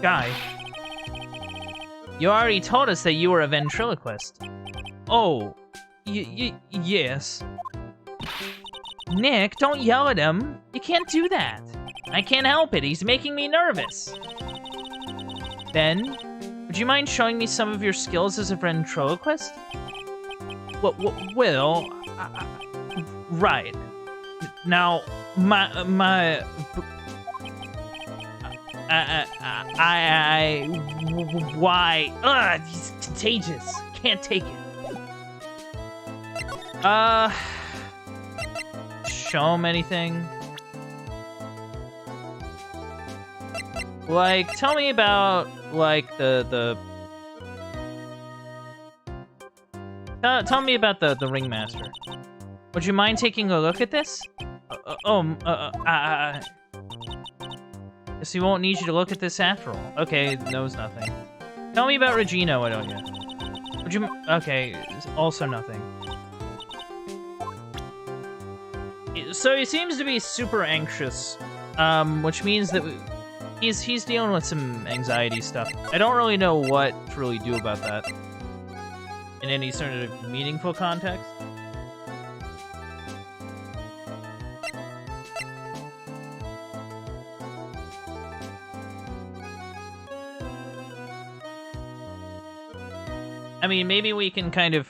S1: guy. You already told us that you were a ventriloquist. Oh, yes. Nick, don't yell at him. You can't do that. I can't help it. He's making me nervous. Ben, would you mind showing me some of your skills as a ventriloquist? Well, right. Now, why? Ugh, he's contagious. Can't take it. Show him anything? Like, tell me about, like, tell me about the ringmaster. Would you mind taking a look at this? Guess he won't need you to look at this after all. Okay, knows nothing. Tell me about Regina, why don't you? Would you... Okay, also nothing. So he seems to be super anxious, which means that he's dealing with some anxiety stuff. I don't really know what to really do about that in any sort of meaningful context. I mean, maybe we can kind of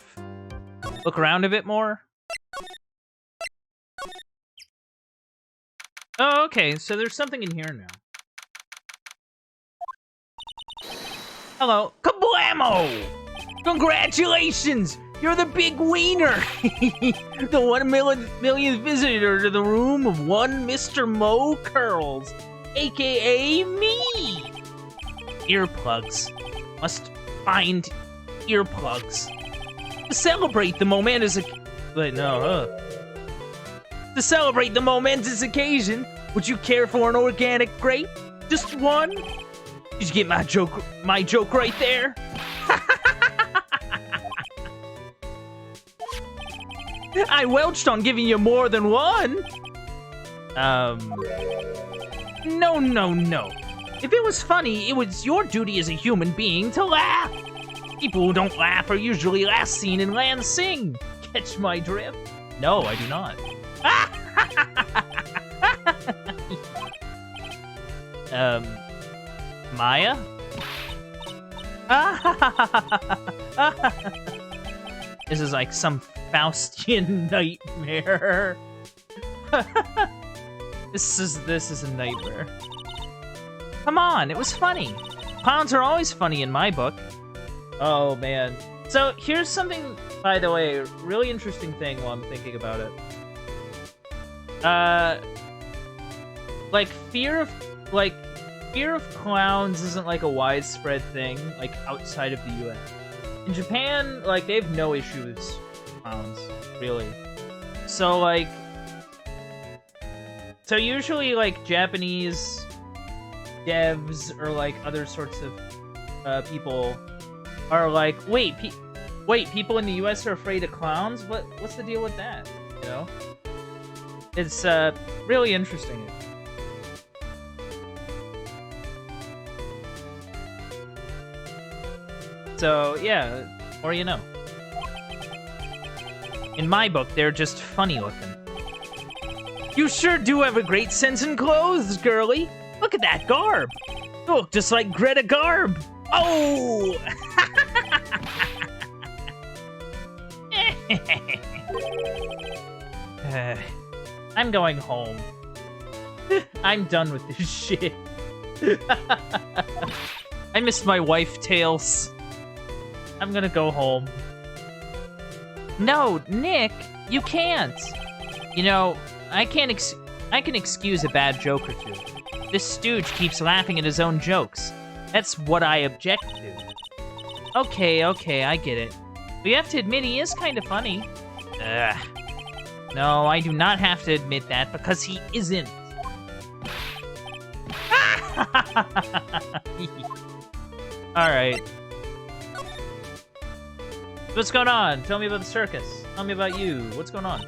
S1: look around a bit more. Oh, okay, so there's something in here now. Hello. Kablamo! Congratulations! You're the big wiener! The 1 millionth visitor to the room of one Mr. Mo Curls, aka me! Earplugs. Must find earplugs. To celebrate the momentous To celebrate the momentous occasion, would you care for an organic grape? Just one? Did you get my joke right there? I welched on giving you more than one. No. If it was funny, it was your duty as a human being to laugh. People who don't laugh are usually last seen in Lansing. Catch my drift? No, I do not. Maya? This is like some Faustian nightmare. This is a nightmare. Come on, it was funny. Clowns are always funny in my book. Oh man. So here's something, by the way, really interesting thing while I'm thinking about it. Fear of clowns isn't like a widespread thing, like outside of the US. In Japan, like, they have no issues with clowns, really. So usually, like, Japanese devs or, like, other sorts of people are like, wait, people in the US are afraid of clowns? What's the deal with that, you know? It's, really interesting. So, yeah, or you know. In my book, they're just funny looking. You sure do have a great sense in clothes, girly. Look at that garb. You look just like Greta Garb. Oh! I'm going home. I'm done with this shit. I missed my wife, Tails. I'm gonna go home. No, Nick, you can't. You know, I can excuse a bad joke or two. This stooge keeps laughing at his own jokes. That's what I object to. Okay, I get it. But you have to admit he is kind of funny. Ugh. No, I do not have to admit that because he isn't. Alright. What's going on? Tell me about the circus. Tell me about you. What's going on?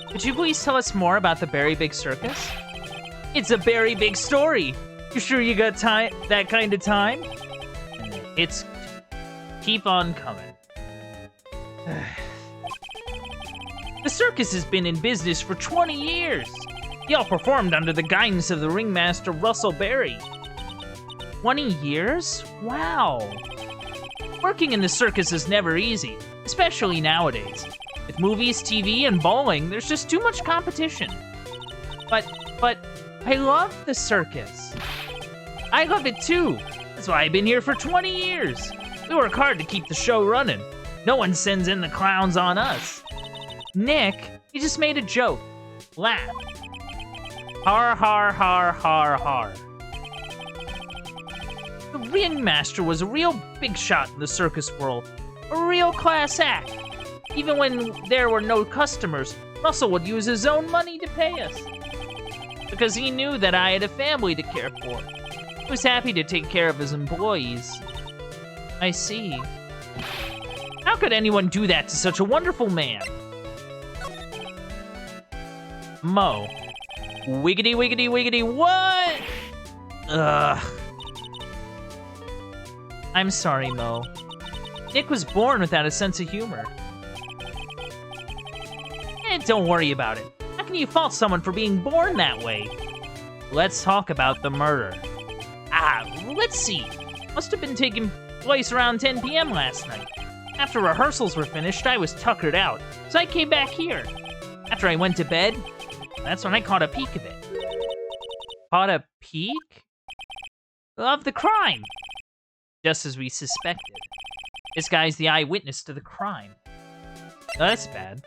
S1: Could you please tell us more about the Berry Big Circus? It's a very big story. You sure you got time? That kind of time? It's... Keep on coming. The circus has been in business for 20 years. Y'all performed under the guidance of the ringmaster Russell Berry. 20 years? Wow. Working in the circus is never easy, especially nowadays. With movies, TV, and bowling, there's just too much competition. But I love the circus. I love it too. That's why I've been here for 20 years. We work hard to keep the show running. No one sends in the clowns on us. Nick, you just made a joke. Laugh. Har, har, har, har, har. The ringmaster was a real big shot in the circus world. A real class act. Even when there were no customers, Russell would use his own money to pay us. Because he knew that I had a family to care for. He was happy to take care of his employees. I see. How could anyone do that to such a wonderful man? Mo. Wiggity, wiggity, wiggity, what? Ugh. I'm sorry, Mo. Nick was born without a sense of humor. Don't worry about it. How can you fault someone for being born that way? Let's talk about the murder. Let's see. Must have been taking place around 10 p.m. last night. After rehearsals were finished, I was tuckered out, so I came back here. After I went to bed, that's when I caught a peek of it. Caught a peek? Of the crime. Just as we suspected. This guy's the eyewitness to the crime. Oh, that's bad.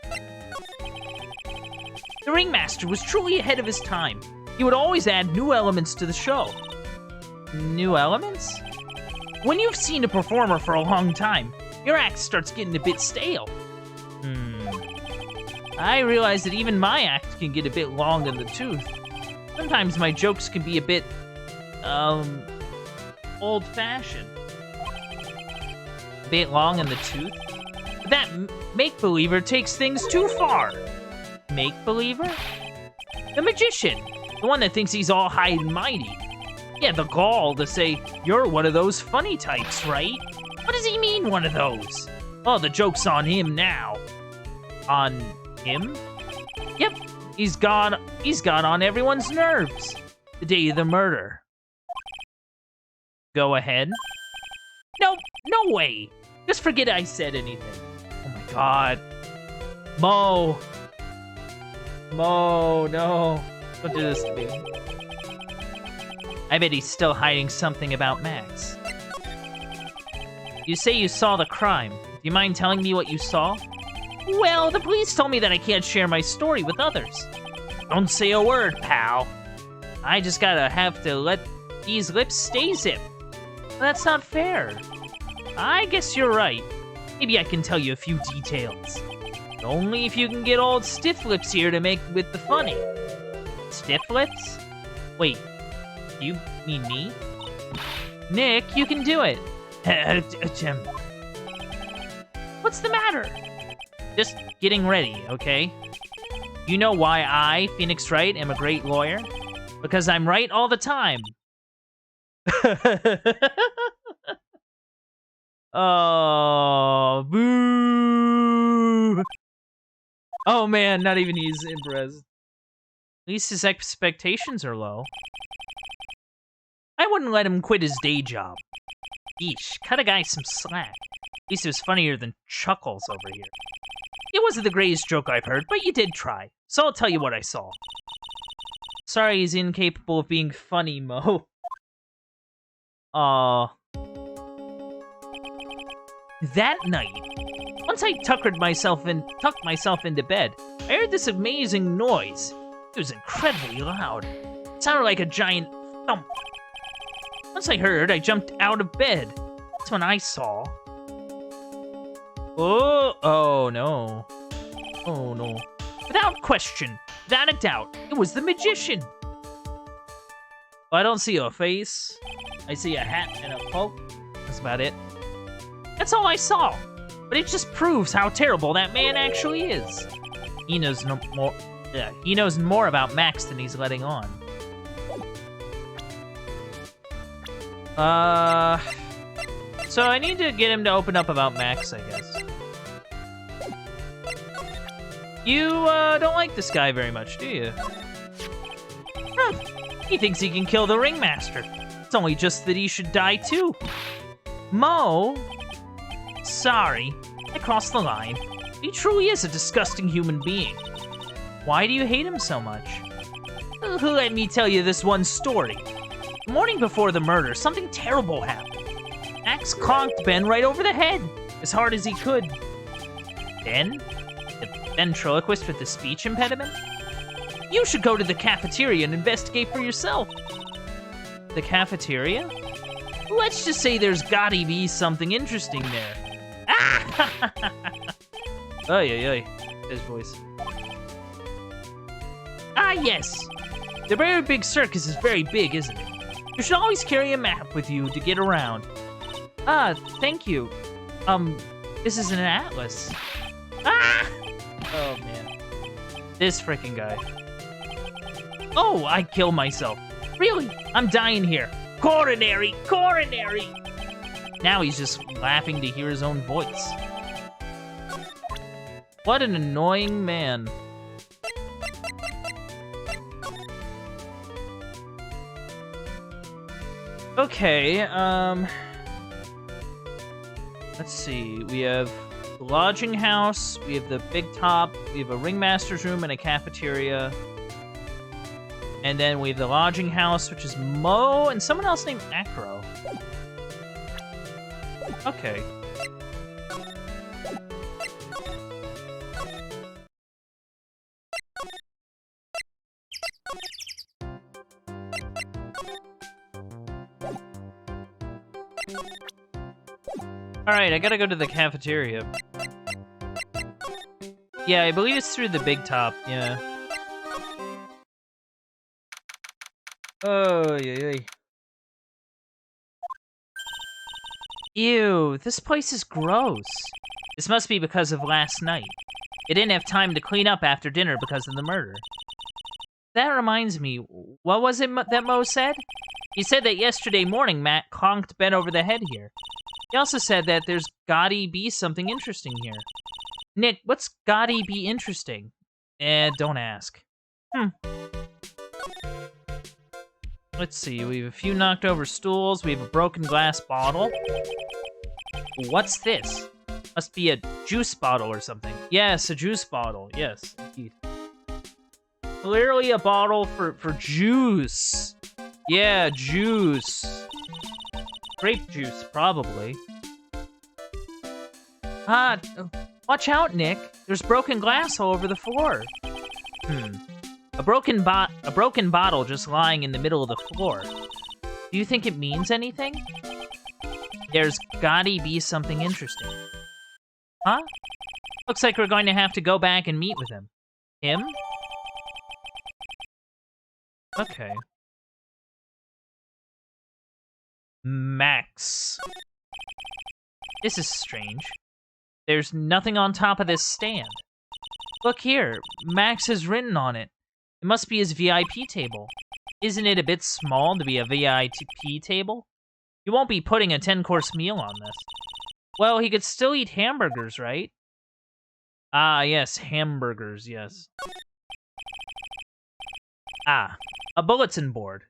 S1: The ringmaster was truly ahead of his time. He would always add new elements to the show. New elements? When you've seen a performer for a long time, your act starts getting a bit stale. I realize that even my act can get a bit long in the tooth. Sometimes my jokes can be a bit, old-fashioned. A bit long in the tooth? But that make-believer takes things too far. Make-believer? The magician. The one that thinks he's all high and mighty. Yeah, the gall to say, you're one of those funny types, right? What does he mean, one of those? Oh, the joke's on him now. On him? Yep, he's got on everyone's nerves. The day of the murder. Go ahead. No way. Just forget I said anything. Oh my god. Mo, no. Don't do this to me. I bet he's still hiding something about Max. You say you saw the crime. Do you mind telling me what you saw? Well, the police told me that I can't share my story with others. Don't say a word, pal. I just have to let these lips stay zipped. That's not fair. I guess you're right. Maybe I can tell you a few details. Only if you can get old Stiff Lips here to make with the funny. Stiff Lips? Wait, you mean me? Nick, you can do it. What's the matter? Just getting ready, okay? You know why I, Phoenix Wright, am a great lawyer? Because I'm right all the time. Oh, boo! Oh man, not even he's impressed. At least his expectations are low. I wouldn't let him quit his day job. Yeesh, cut a guy some slack. At least it was funnier than Chuckles over here. It wasn't the greatest joke I've heard, but you did try. So I'll tell you what I saw. Sorry he's incapable of being funny, Mo. That night, once I tucked myself into bed, I heard this amazing noise. It was incredibly loud. It sounded like a giant thump. Once I heard, I jumped out of bed. That's when I saw. Oh no. Oh no. Without question, without a doubt, it was the magician. I don't see a face. I see a hat and a cloak. That's about it. That's all I saw. But it just proves how terrible that man actually is. He knows he knows more about Max than he's letting on. So I need to get him to open up about Max, I guess. You, don't like this guy very much, do you? Huh. He thinks he can kill the ringmaster. It's only just that he should die too. Mo? Sorry, I crossed the line. He truly is a disgusting human being. Why do you hate him so much? Let me tell you this one story. The morning before the murder, something terrible happened. Max conked Ben right over the head, as hard as he could. Ben? The ventriloquist with the speech impediment? You should go to the cafeteria and investigate for yourself. The cafeteria? Let's just say there's gotta be something interesting there. Ah! Oy. His voice. Ah, yes. The very big circus is very big, isn't it? You should always carry a map with you to get around. Ah, thank you. This is an atlas. Ah! Oh, man. This freaking guy. Oh, I killed myself. Really? I'm dying here. Coronary! Now he's just laughing to hear his own voice. What an annoying man. Okay, let's see. We have the lodging house, we have the big top, we have a ringmaster's room and a cafeteria. And then we have the lodging house, which is Mo and someone else named Acro. Okay. Alright, I gotta go to the cafeteria. Yeah, I believe it's through the big top, yeah. Oh, yeah. Ew, this place is gross. This must be because of last night. They didn't have time to clean up after dinner because of the murder. That reminds me, what was it that Mo said? He said that yesterday morning Matt conked Ben over the head here. He also said that there's gotta be something interesting here. Nick, what's gotta be interesting? Don't ask. Let's see, we have a few knocked over stools, we have a broken glass bottle. What's this? Must be a juice bottle or something. Yes, a juice bottle, yes, indeed. Clearly a bottle for juice. Yeah, juice. Grape juice, probably. Watch out, Nick. There's broken glass all over the floor. A broken bottle just lying in the middle of the floor. Do you think it means anything? There's gotta be something interesting. Huh? Looks like we're going to have to go back and meet with him. Him? Okay. Max. This is strange. There's nothing on top of this stand. Look here, Max has written on it. It must be his VIP table. Isn't it a bit small to be a VIP table? You won't be putting a 10-course meal on this. Well, he could still eat hamburgers, right? Ah, yes, hamburgers, yes. Ah, a bulletin board.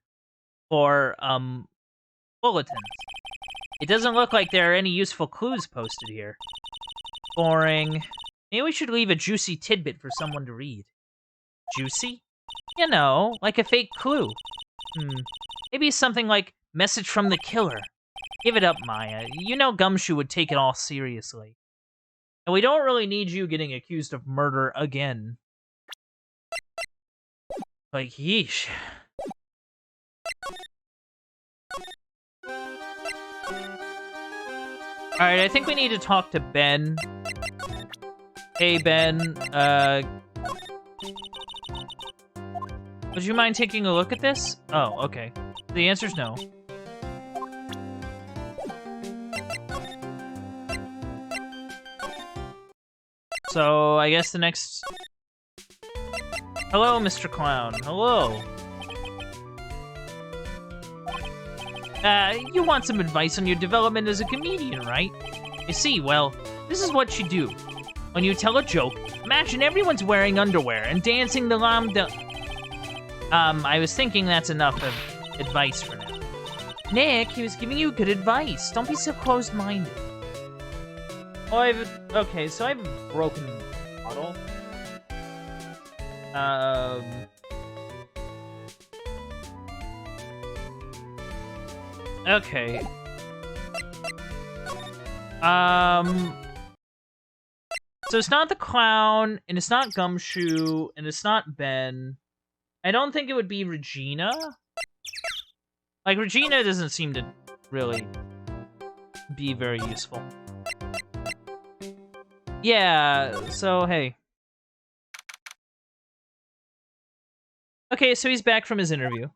S1: For, bulletins. It doesn't look like there are any useful clues posted here. Boring. Maybe we should leave a juicy tidbit for someone to read. Juicy? You know, like a fake clue. Maybe something like, message from the killer. Give it up, Maya. You know Gumshoe would take it all seriously. And we don't really need you getting accused of murder again. Like, yeesh. Alright, I think we need to talk to Ben. Hey, Ben, would you mind taking a look at this? Oh, okay. The answer's no. So, I guess the next... Hello, Mr. Clown. Hello. You want some advice on your development as a comedian, right? I see, well, this is what you do. When you tell a joke, imagine everyone's wearing underwear and dancing the lambda... I was thinking that's enough of advice for now. Nick, he was giving you good advice. Don't be so closed-minded. Oh, okay, so I have a broken bottle. Okay. So it's not the clown, and it's not Gumshoe, and it's not Ben. I don't think it would be Regina. Like, Regina doesn't seem to really be very useful. Yeah, so, hey. Okay, so he's back from his interview.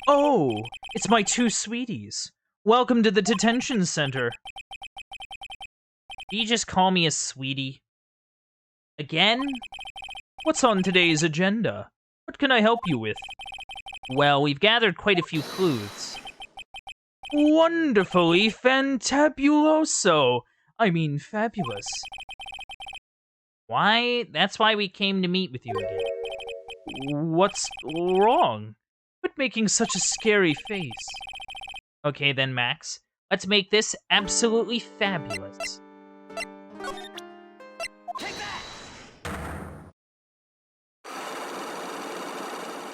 S1: Oh, it's my two sweeties. Welcome to the detention center. Did you just call me a sweetie? Again? What's on today's agenda? What can I help you with? Well, we've gathered quite a few clues. Wonderfully fantabuloso. I mean, fabulous. Why? That's why we came to meet with you again. What's wrong? Quit making such a scary face. Okay then, Max. Let's make this absolutely fabulous. Take that!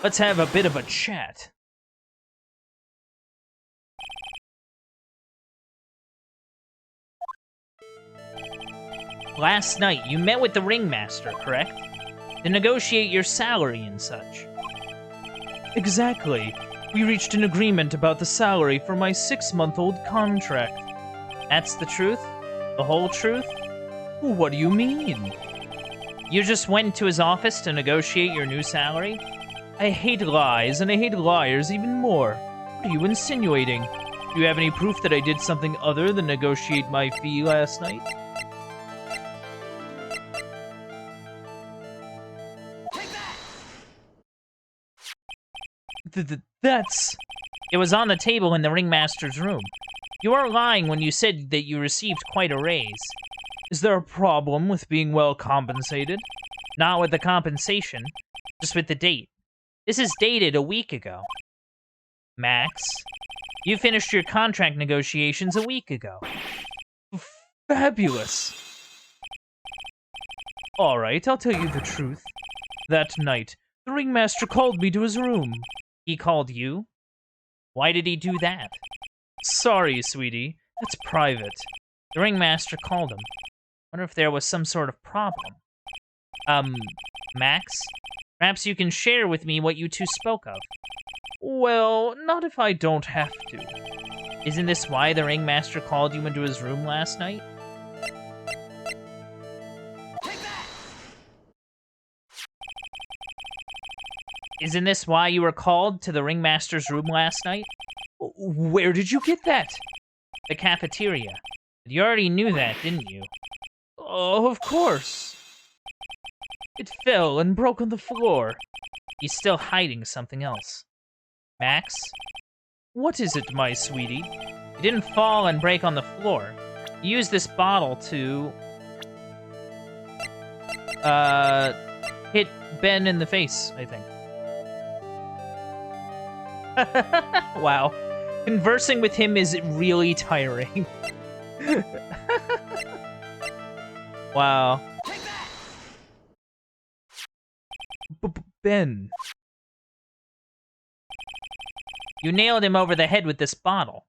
S1: Let's have a bit of a chat. Last night, you met with the ringmaster, correct? To negotiate your salary and such. Exactly. We reached an agreement about the salary for my 6-month-old contract. That's the truth? The whole truth? What do you mean? You just went to his office to negotiate your new salary? I hate lies, and I hate liars even more. What are you insinuating? Do you have any proof that I did something other than negotiate my fee last night? That's... It was on the table in the ringmaster's room. You weren't lying when you said that you received quite a raise. Is there a problem with being well compensated? Not with the compensation, just with the date. This is dated a week ago. Max, you finished your contract negotiations a week ago. Fabulous. All right, I'll tell you the truth. That night, the ringmaster called me to his room. He called you? Why did he do that? Sorry, sweetie. That's private. The ringmaster called him. Wonder if there was some sort of problem. Max? Perhaps you can share with me what you two spoke of. Well, not if I don't have to. Isn't this why the ringmaster called you into his room last night? Isn't this why you were called to the ringmaster's room last night? Where did you get that? The cafeteria. You already knew that, didn't you? Oh, of course. It fell and broke on the floor. He's still hiding something else. Max? What is it, my sweetie? It didn't fall and break on the floor. You used this bottle to... hit Ben in the face, I think. Wow. Conversing with him is really tiring. Wow. Ben. You nailed him over the head with this bottle,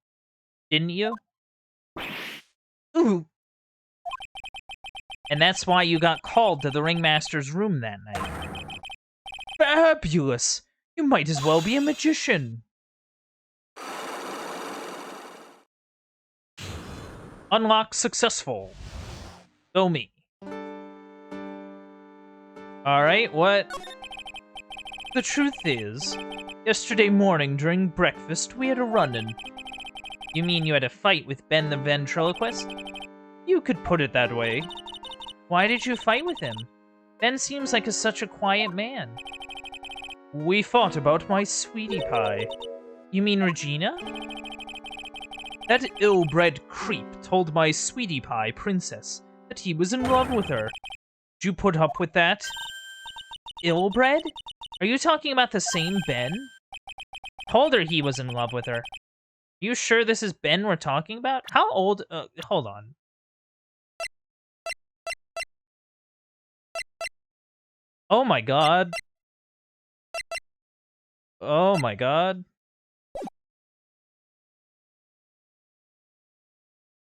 S1: didn't you? Ooh. And that's why you got called to the ringmaster's room that night. Fabulous! You might as well be a magician. Unlock successful. Go me. Alright, what? The truth is, yesterday morning during breakfast, we had a run-in. You mean you had a fight with Ben the ventriloquist? You could put it that way. Why did you fight with him? Ben seems like such a quiet man. We fought about my sweetie pie. You mean Regina? That ill-bred creep told my sweetie pie princess that he was in love with her. Did you put up with that? Ill-bred? Are you talking about the same Ben? Told her he was in love with her. Are you sure this is Ben we're talking about? How old? Hold on. Oh my god. Oh my god.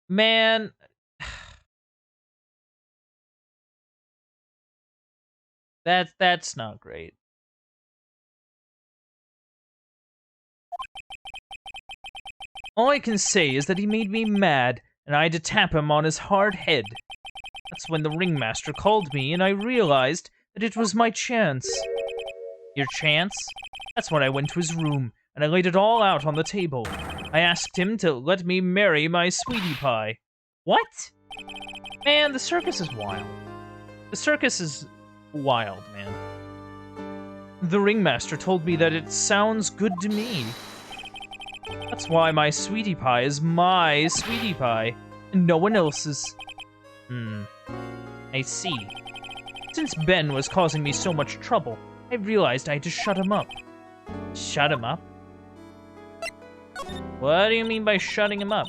S1: Man. That's not great. All I can say is that he made me mad, and I had to tap him on his hard head. That's when the ringmaster called me, and I realized that it was my chance. Your chance? That's when I went to his room, and I laid it all out on the table. I asked him to let me marry my sweetie pie. What? Man, the circus is wild. The circus is wild, man. The ringmaster told me that it sounds good to me. That's why my sweetie pie is my sweetie pie, and no one else's. I see. Since Ben was causing me so much trouble, I realized I had to shut him up. Shut him up? What do you mean by shutting him up?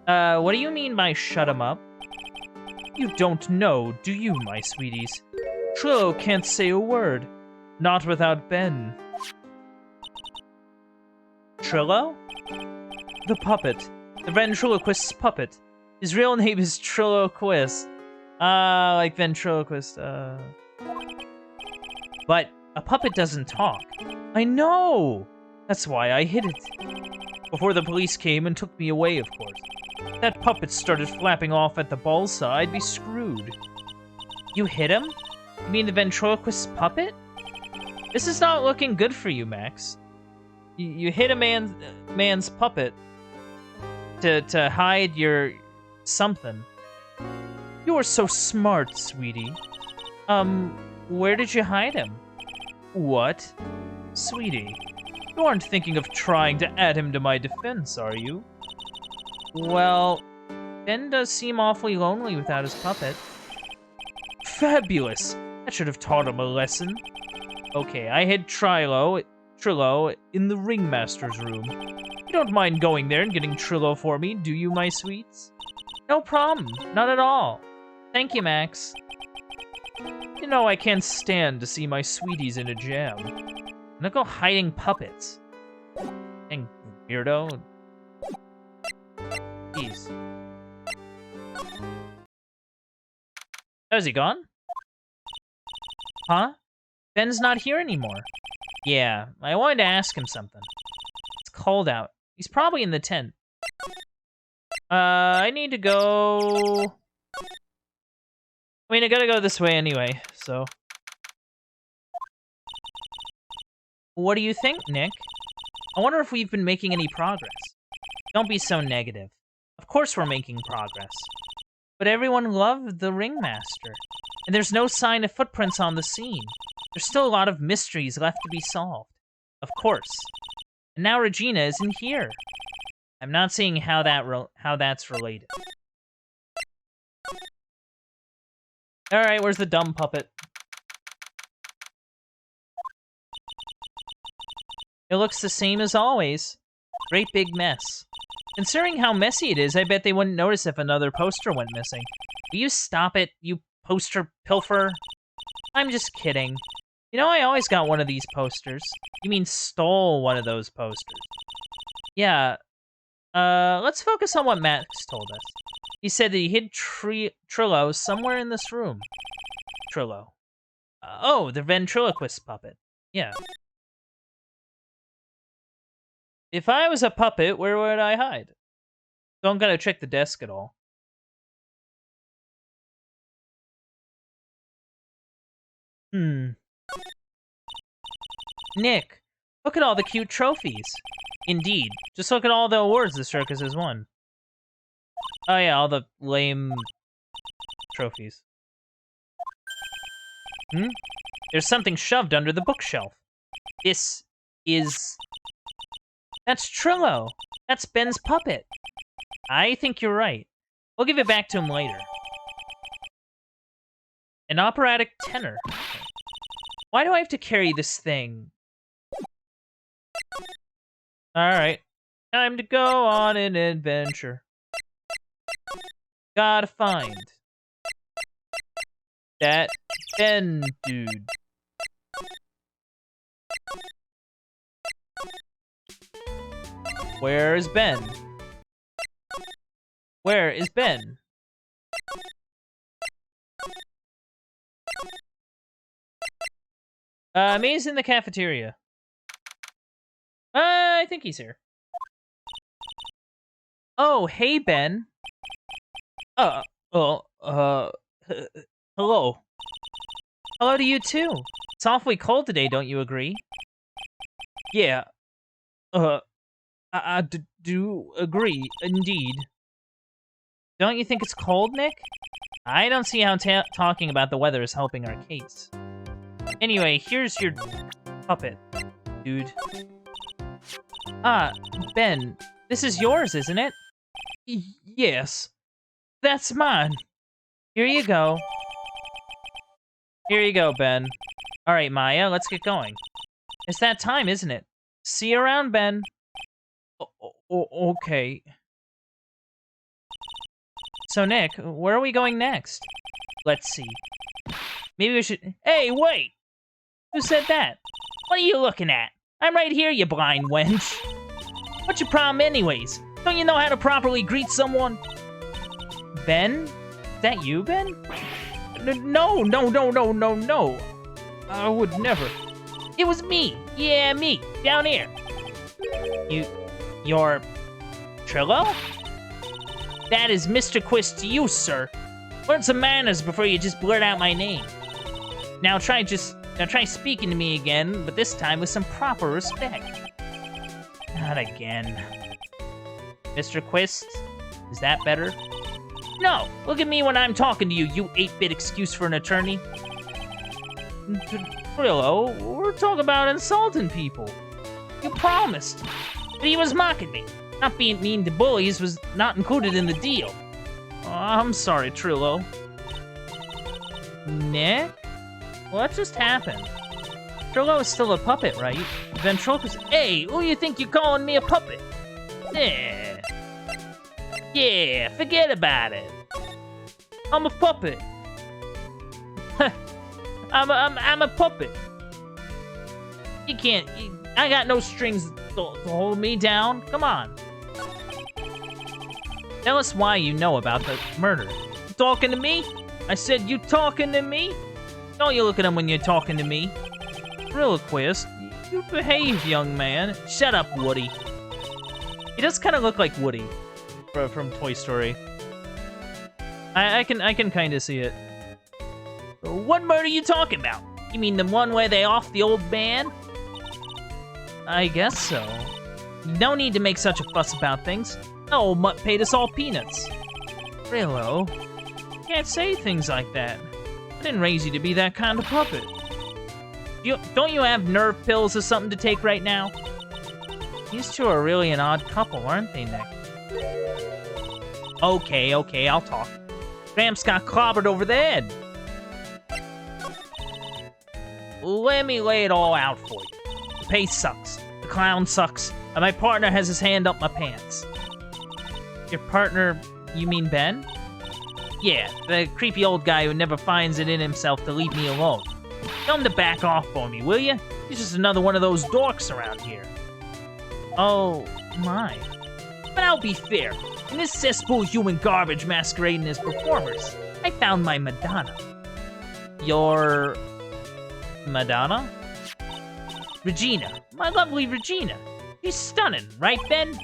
S1: What do you mean by shut him up? You don't know, do you, my sweeties? Trillo can't say a word. Not without Ben. Trillo? The puppet. The ventriloquist's puppet. His real name is Trilloquist. Like ventriloquist, But a puppet doesn't talk. I know! That's why I hid it. Before the police came and took me away, of course. If that puppet started flapping off at the balsa, I'd be screwed. You hit him? You mean the ventriloquist puppet? This is not looking good for you, Max. You hit a man's puppet to hide your something. You are so smart, sweetie. Where did you hide him? What? Sweetie, you aren't thinking of trying to add him to my defense, are you? Well, Ben does seem awfully lonely without his puppet. Fabulous! That should have taught him a lesson. Okay, I hid Trillo in the ringmaster's room. You don't mind going there and getting Trillo for me, do you, my sweets? No problem, not at all. Thank you, Max. You know I can't stand to see my sweeties in a jam. Look go hiding puppets. Dang weirdo. Jeez. Oh, is he gone? Huh? Ben's not here anymore. Yeah, I wanted to ask him something. It's cold out. He's probably in the tent. I need to go... I mean, I gotta go this way anyway, so... What do you think, Nick? I wonder if we've been making any progress. Don't be so negative. Of course we're making progress. But everyone loved the ringmaster. And there's no sign of footprints on the scene. There's still a lot of mysteries left to be solved. Of course. And now Regina isn't here. I'm not seeing how that's related. Alright, where's the dumb puppet? It looks the same as always. Great big mess. Considering how messy it is, I bet they wouldn't notice if another poster went missing. Will you stop it, you poster pilfer? I'm just kidding. You know, I always got one of these posters. You mean stole one of those posters. Yeah. Let's focus on what Max told us. He said that he hid Trillo somewhere in this room. Trillo. Oh, the ventriloquist puppet. Yeah. If I was a puppet, where would I hide? Don't gotta check the desk at all. Nick, look at all the cute trophies. Indeed. Just look at all the awards the circus has won. Oh yeah, all the lame trophies. There's something shoved under the bookshelf. This is... That's Trillo. That's Ben's puppet. I think you're right. We'll give it back to him later. An operatic tenor. Why do I have to carry this thing? Alright. Time to go on an adventure. Gotta find that Ben dude. Where is Ben? Where is Ben? Maybe he's in the cafeteria. I think he's here. Oh, hey, Ben. Hello. Hello to you, too. It's awfully cold today, don't you agree? Yeah. I do agree, indeed. Don't you think it's cold, Nick? I don't see how talking about the weather is helping our case. Anyway, here's your puppet, dude. Ah, Ben, this is yours, isn't it? Yes. That's mine. Here you go. Here you go, Ben. Alright, Maya, let's get going. It's that time, isn't it? See you around, Ben. Okay. So, Nick, where are we going next? Let's see. Maybe we should... Hey, wait! Who said that? What are you looking at? I'm right here, you blind wench. What's your problem anyways? Don't you know how to properly greet someone? Ben? Is that you, Ben? No. I would never. It was me. Yeah, me. Down here. You're... Trillo? That is Mr. Quist to you, sir. Learn some manners before you just blurt out my name. Now try speaking to me again, but this time with some proper respect. Not again. Mr. Quist, is that better? No, look at me when I'm talking to you, you 8-bit excuse for an attorney. Trillo, we're talking about insulting people. You promised. But he was mocking me. Not being mean to bullies was not included in the deal. Oh, I'm sorry, Trillo. Nick? What just happened? Trillo is still a puppet, right? Ventriloquist. Hey, who you think you're calling me a puppet? Yeah, forget about it. I'm a puppet. I'm a puppet. You can't. I got no strings to hold me down. Come on. Tell us why you know about the murder. You talking to me? I said you talking to me? Don't you look at him when you're talking to me. Ventriloquist, you behave, young man. Shut up, Woody. He does kind of look like Woody from Toy Story. I can kind of see it. What murder are you talking about? You mean the one where they off the old man? I guess so. No need to make such a fuss about things. The old mutt paid us all peanuts. Rillo, you can't say things like that. I didn't raise you to be that kind of puppet. Don't you have nerve pills or something to take right now? These two are really an odd couple, aren't they, Nick? Okay, I'll talk. Gramps got clobbered over the head. Let me lay it all out for you. The pay sucks. The clown sucks. And my partner has his hand up my pants. Your partner, you mean Ben? Yeah, the creepy old guy who never finds it in himself to leave me alone. Tell him to back off for me, will you? He's just another one of those dorks around here. Oh, my. But I'll be fair. In this cesspool of human garbage masquerading as performers, I found my Madonna. Your... Madonna? Regina. My lovely Regina. She's stunning, right, Ben?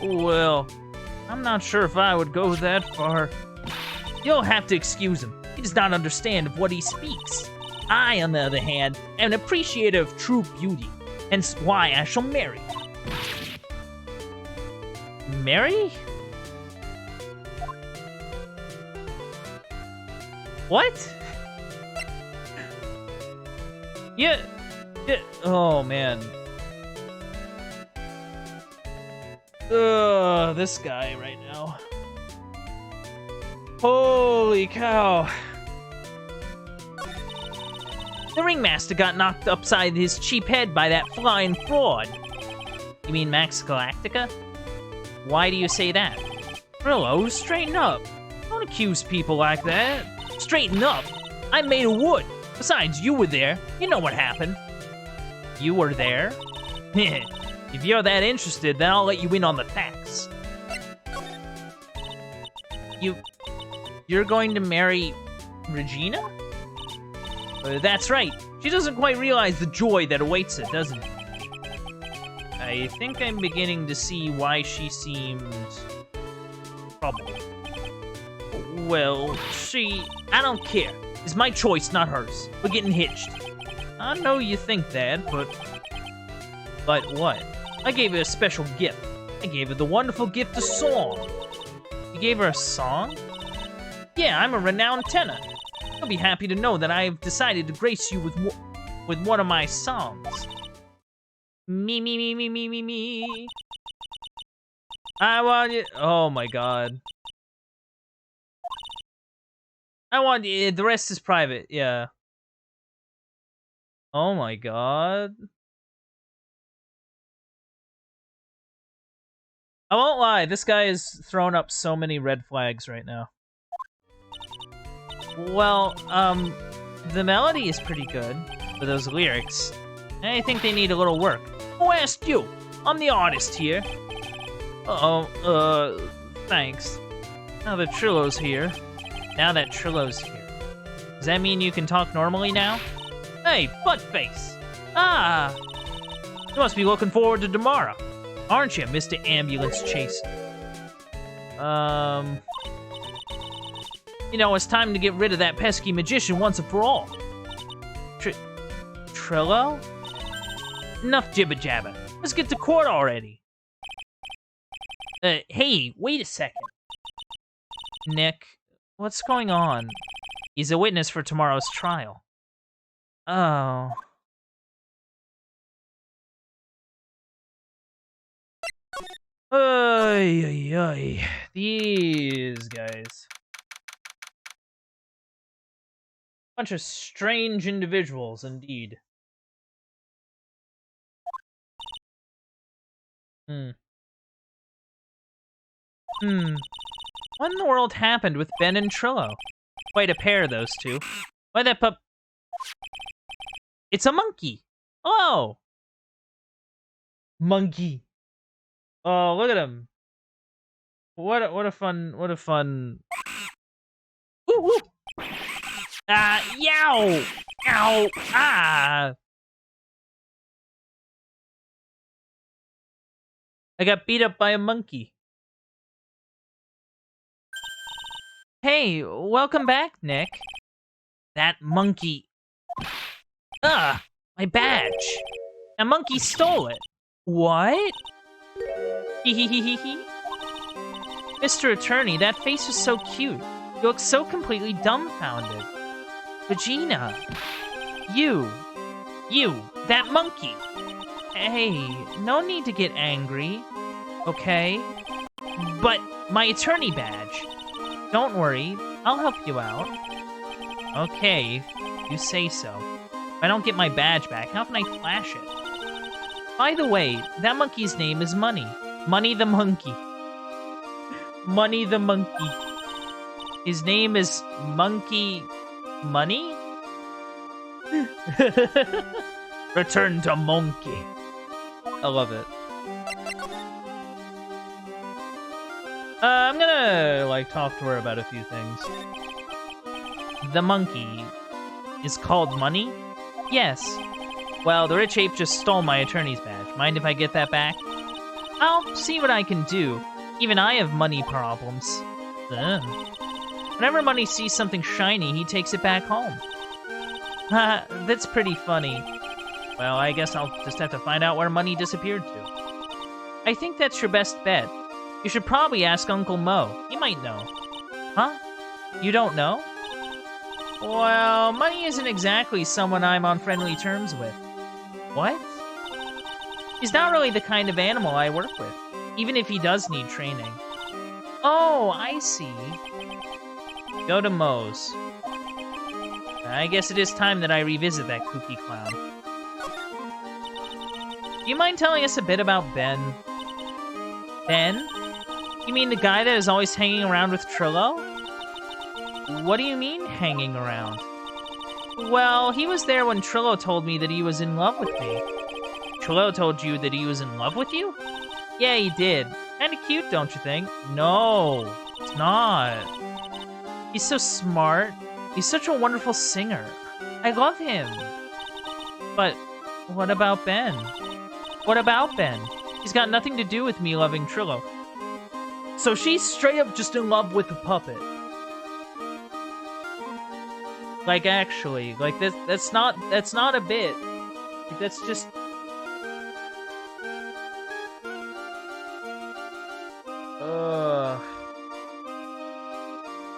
S1: Well, I'm not sure if I would go that far. You'll have to excuse him. He does not understand of what he speaks. I, on the other hand, am an appreciator of true beauty, hence why I shall marry. Marry? What? Yeah. Oh, man. This guy right now. Holy cow. The ringmaster got knocked upside his cheap head by that flying fraud. You mean Max Galactica? Why do you say that? Brillo, straighten up. Don't accuse people like that. Straighten up. I'm made of wood. Besides, you were there. You know what happened. You were there? If you're that interested, then I'll let you in on the facts. You're going to marry Regina? That's right. She doesn't quite realize the joy that awaits her, doesn't she? I think I'm beginning to see why she seemed troubled. Well, I don't care. It's my choice, not hers. We're getting hitched. I know you think that, but what? I gave her a special gift. I gave her the wonderful gift of song. You gave her a song? Yeah, I'm a renowned tenor. You'll be happy to know that I've decided to grace you with one of my songs. Me, me, me, me, me, me, me. I want you. Oh my god. I want you. The rest is private. Yeah. Oh my god. I won't lie. This guy is throwing up so many red flags right now. Well, the melody is pretty good, but those lyrics, I think they need a little work. Who asked you? I'm the artist here. Thanks. Now that Trillo's here. Does that mean you can talk normally now? Hey, buttface! Ah! You must be looking forward to tomorrow, aren't you, Mr. Ambulance Chaser? You know, it's time to get rid of that pesky magician once and for all. Trillo? Enough jibber-jabber. Let's get to court already. Hey, wait a second. Nick, what's going on? He's a witness for tomorrow's trial. Oh. Ay. These guys. Bunch of strange individuals, indeed. What in the world happened with Ben and Trillo? Quite a pair, those two. Why that pup... It's a monkey! Oh! Monkey. Oh, look at him. What a fun... Ooh, ooh. Yow! Ow! Ah! I got beat up by a monkey. Hey, welcome back, Nick. That monkey... my badge. A monkey stole it. What? Hehehehe. Mr. Attorney, that face was so cute. You look so completely dumbfounded. Regina. You, that monkey. Hey, no need to get angry, okay? But my attorney badge. Don't worry, I'll help you out. Okay, you say so. If I don't get my badge back, how can I flash it? By the way, that monkey's name is Money. Money the monkey. Money the monkey. His name is Monkey... Money? Return to monkey. I love it. I'm gonna, like, talk to her about a few things. The monkey is called Money? Yes. Well, the rich ape just stole my attorney's badge. Mind if I get that back? I'll see what I can do. Even I have money problems. Whenever Money sees something shiny, he takes it back home. Haha, that's pretty funny. Well, I guess I'll just have to find out where Money disappeared to. I think that's your best bet. You should probably ask Uncle Mo. He might know. Huh? You don't know? Well, Money isn't exactly someone I'm on friendly terms with. What? He's not really the kind of animal I work with, even if he does need training. Oh, I see. Go to Moe's. I guess it is time that I revisit that kooky clown. Do you mind telling us a bit about Ben? Ben? You mean the guy that is always hanging around with Trillo? What do you mean, hanging around? Well, he was there when Trillo told me that he was in love with me. Trillo told you that he was in love with you? Yeah, he did. Kinda cute, don't you think? No, it's not. He's so smart. He's such a wonderful singer. I love him. But what about Ben? What about Ben? He's got nothing to do with me loving Trillo. So she's straight up just in love with the puppet. Like, actually, like, that's not a bit. Like, that's just...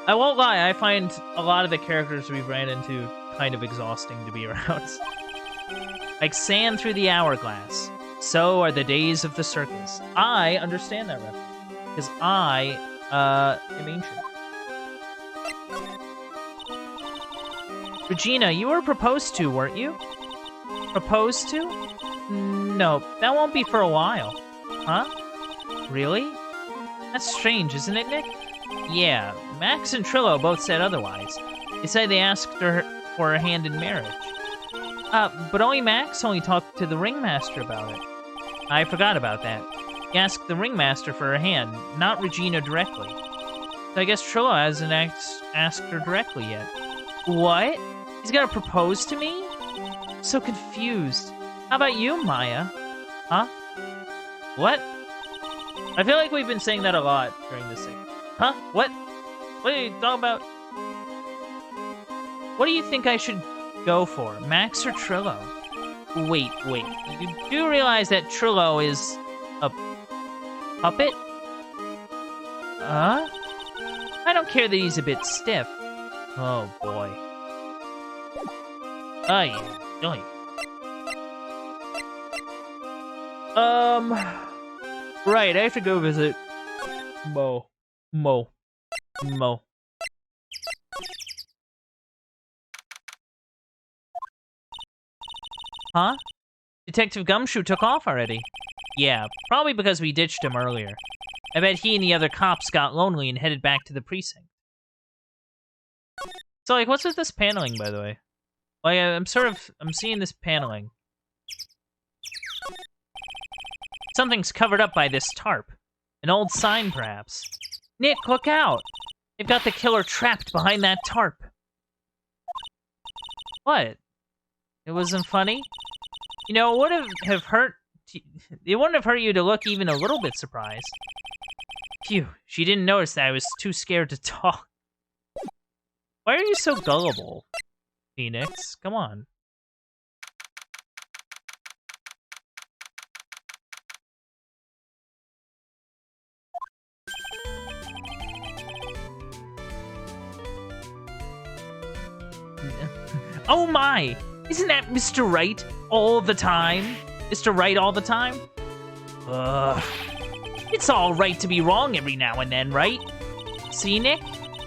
S1: I won't lie, I find a lot of the characters we've ran into kind of exhausting to be around. Like sand through the hourglass. So are the days of the circus. I understand that reference. Because I, am ancient. Regina, you were proposed to, weren't you? Proposed to? No, that won't be for a while. Huh? Really? That's strange, isn't it, Nick? Yeah, Max and Trillo both said otherwise. They said they asked her for her hand in marriage. But only Max talked to the ringmaster about it. I forgot about that. He asked the ringmaster for her hand, not Regina directly. So I guess Trillo hasn't asked her directly yet. What? He's gonna propose to me? I'm so confused. How about you, Maya? Huh? What? I feel like we've been saying that a lot during this segment. Huh? What? What are you talking about? What do you think I should go for, Max or Trillo? Wait. You do realize that Trillo is a puppet? Huh? I don't care that he's a bit stiff. Oh, boy. Ay. Right, I have to go visit Mo. Huh? Detective Gumshoe took off already. Yeah, probably because we ditched him earlier. I bet he and the other cops got lonely and headed back to the precinct. So, like, what's with this paneling, by the way? Like, I'm seeing this paneling. Something's covered up by this tarp. An old sign, perhaps. Nick, look out! They've got the killer trapped behind that tarp. What? It wasn't funny? You know, it wouldn't have hurt you to look even a little bit surprised. Phew, she didn't notice that I was too scared to talk. Why are you so gullible, Phoenix? Come on. Oh my! Isn't that Mr. Wright all the time? Mr. Wright all the time? Ugh. It's all right to be wrong every now and then, right? See, Nick?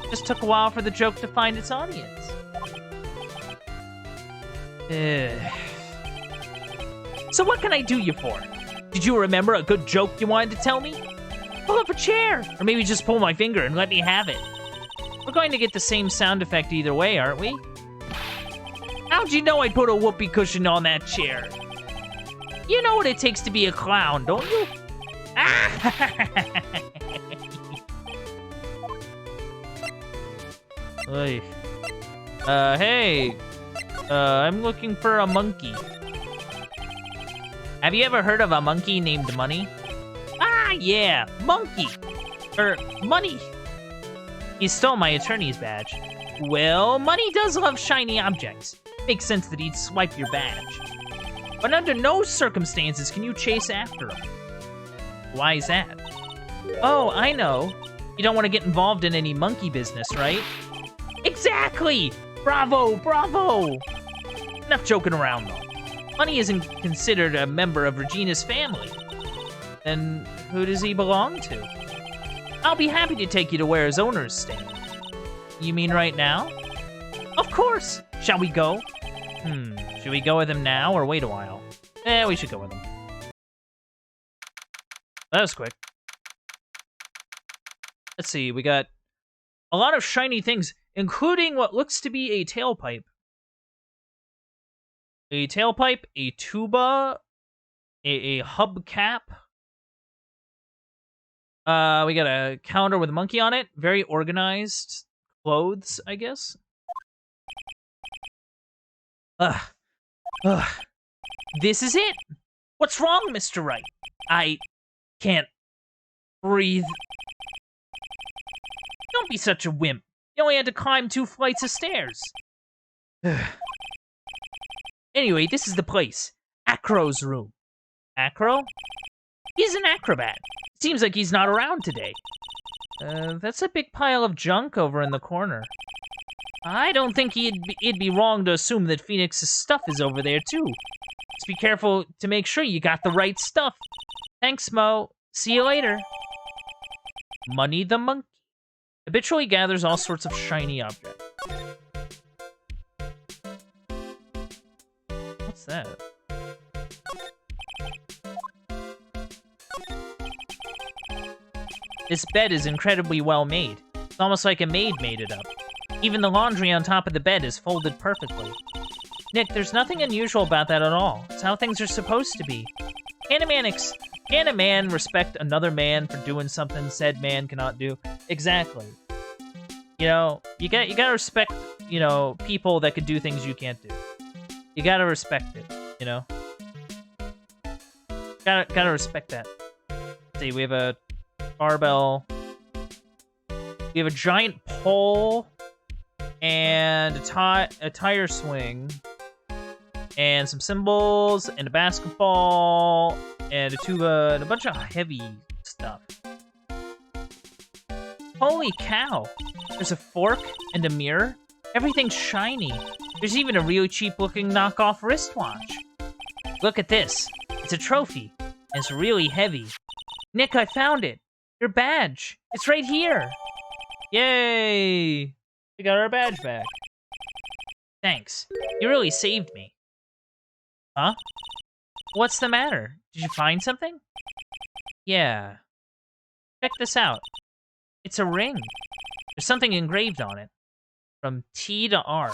S1: Just took a while for the joke to find its audience. So what can I do you for? Did you remember a good joke you wanted to tell me? Pull up a chair! Or maybe just pull my finger and let me have it. We're going to get the same sound effect either way, aren't we? How'd you know I'd put a whoopee cushion on that chair? You know what it takes to be a clown, don't you? Hey. Hey. I'm looking for a monkey. Have you ever heard of a monkey named Money? Ah, yeah, Monkey. Money. He stole my attorney's badge. Well, Money does love shiny objects. Makes sense that he'd swipe your badge. But under no circumstances can you chase after him. Why is that? Oh, I know. You don't want to get involved in any monkey business, right? Exactly! Bravo! Enough joking around, though. Money isn't considered a member of Regina's family. Then who does he belong to? I'll be happy to take you to where his owners stay. You mean right now? Of course! Shall we go? Should we go with him now or wait a while? We should go with him. That was quick. Let's see, we got a lot of shiny things, including what looks to be a tailpipe. A tailpipe, a tuba, a hubcap. We got a calendar with a monkey on it. Very organized clothes, I guess. This is it! What's wrong, Mr. Wright? I can't breathe. Don't be such a wimp. You only had to climb 2 flights of stairs. Anyway, this is the place. Acro's room. Acro? He's an acrobat. Seems like he's not around today. That's a big pile of junk over in the corner. I don't think it'd be wrong to assume that Phoenix's stuff is over there, too. Just be careful to make sure you got the right stuff. Thanks, Mo. See you later. Money the monkey. Habitually gathers all sorts of shiny objects. What's that? This bed is incredibly well made. It's almost like a maid made it up. Even the laundry on top of the bed is folded perfectly. Nick, there's nothing unusual about that at all. It's how things are supposed to be. Can a man respect another man for doing something said man cannot do? Exactly. You know, you gotta respect, you know, people that could do things you can't do. You gotta respect it, you know? Gotta respect that. Let's see, we have a barbell. We have a giant pole and a tire swing and some cymbals and a basketball and a tuba and a bunch of heavy stuff. Holy cow! There's a fork and a mirror. Everything's shiny. There's even a really cheap-looking knockoff wristwatch. Look at this. It's a trophy. And it's really heavy. Nick, I found it. Your badge. It's right here. Yay! We got our badge back. Thanks. You really saved me. Huh? What's the matter? Did you find something? Yeah. Check this out. It's a ring. There's something engraved on it. From T to R.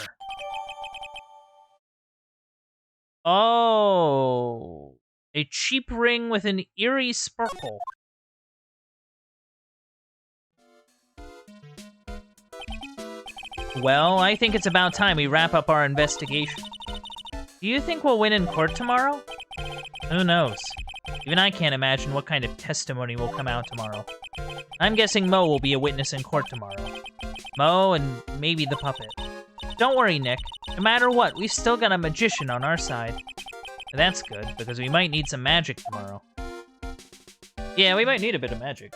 S1: Oh. A cheap ring with an eerie sparkle. Well, I think it's about time we wrap up our investigation. Do you think we'll win in court tomorrow? Who knows? Even I can't imagine what kind of testimony will come out tomorrow. I'm guessing Mo will be a witness in court tomorrow. Mo and maybe the puppet. Don't worry, Nick. No matter what, we've still got a magician on our side. That's good, because we might need some magic tomorrow. Yeah, we might need a bit of magic.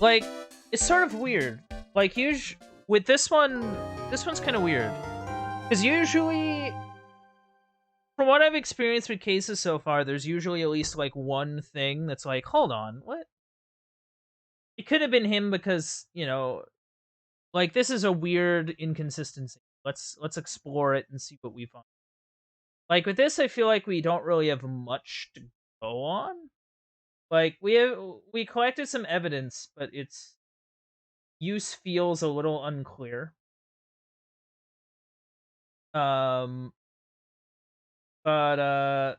S1: Like, it's sort of weird. Like, with this one's kind of weird. Because usually, from what I've experienced with cases so far, there's usually at least, like, one thing that's like, hold on, what? It could have been him because, you know, like, this is a weird inconsistency. Let's explore it and see what we find. Like, with this, I feel like we don't really have much to go on. Like, we collected some evidence, but its use feels a little unclear. But, I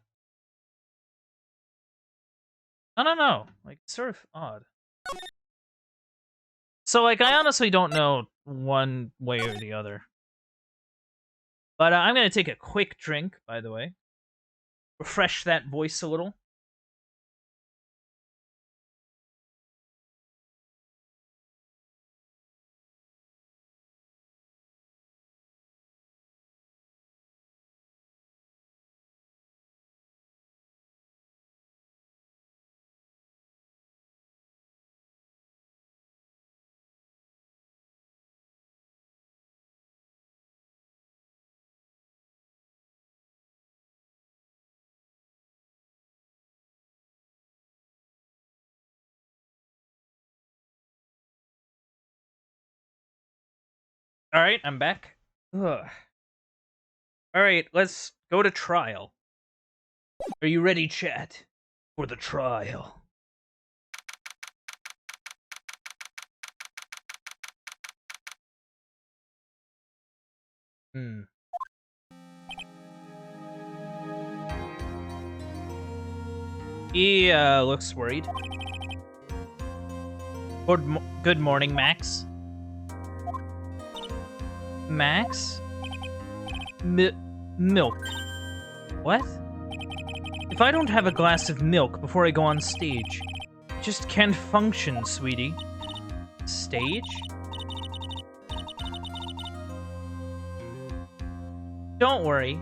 S1: don't know. Like, it's sort of odd. So, like, I honestly don't know one way or the other. But I'm gonna take a quick drink, by the way. Refresh that voice a little. Alright, I'm back. Ugh. Alright, let's go to trial. Are you ready, chat? For the trial. He, looks worried. Good morning, Max. Max? Milk. What? If I don't have a glass of milk before I go on stage, I just can't function, sweetie. Stage? Don't worry.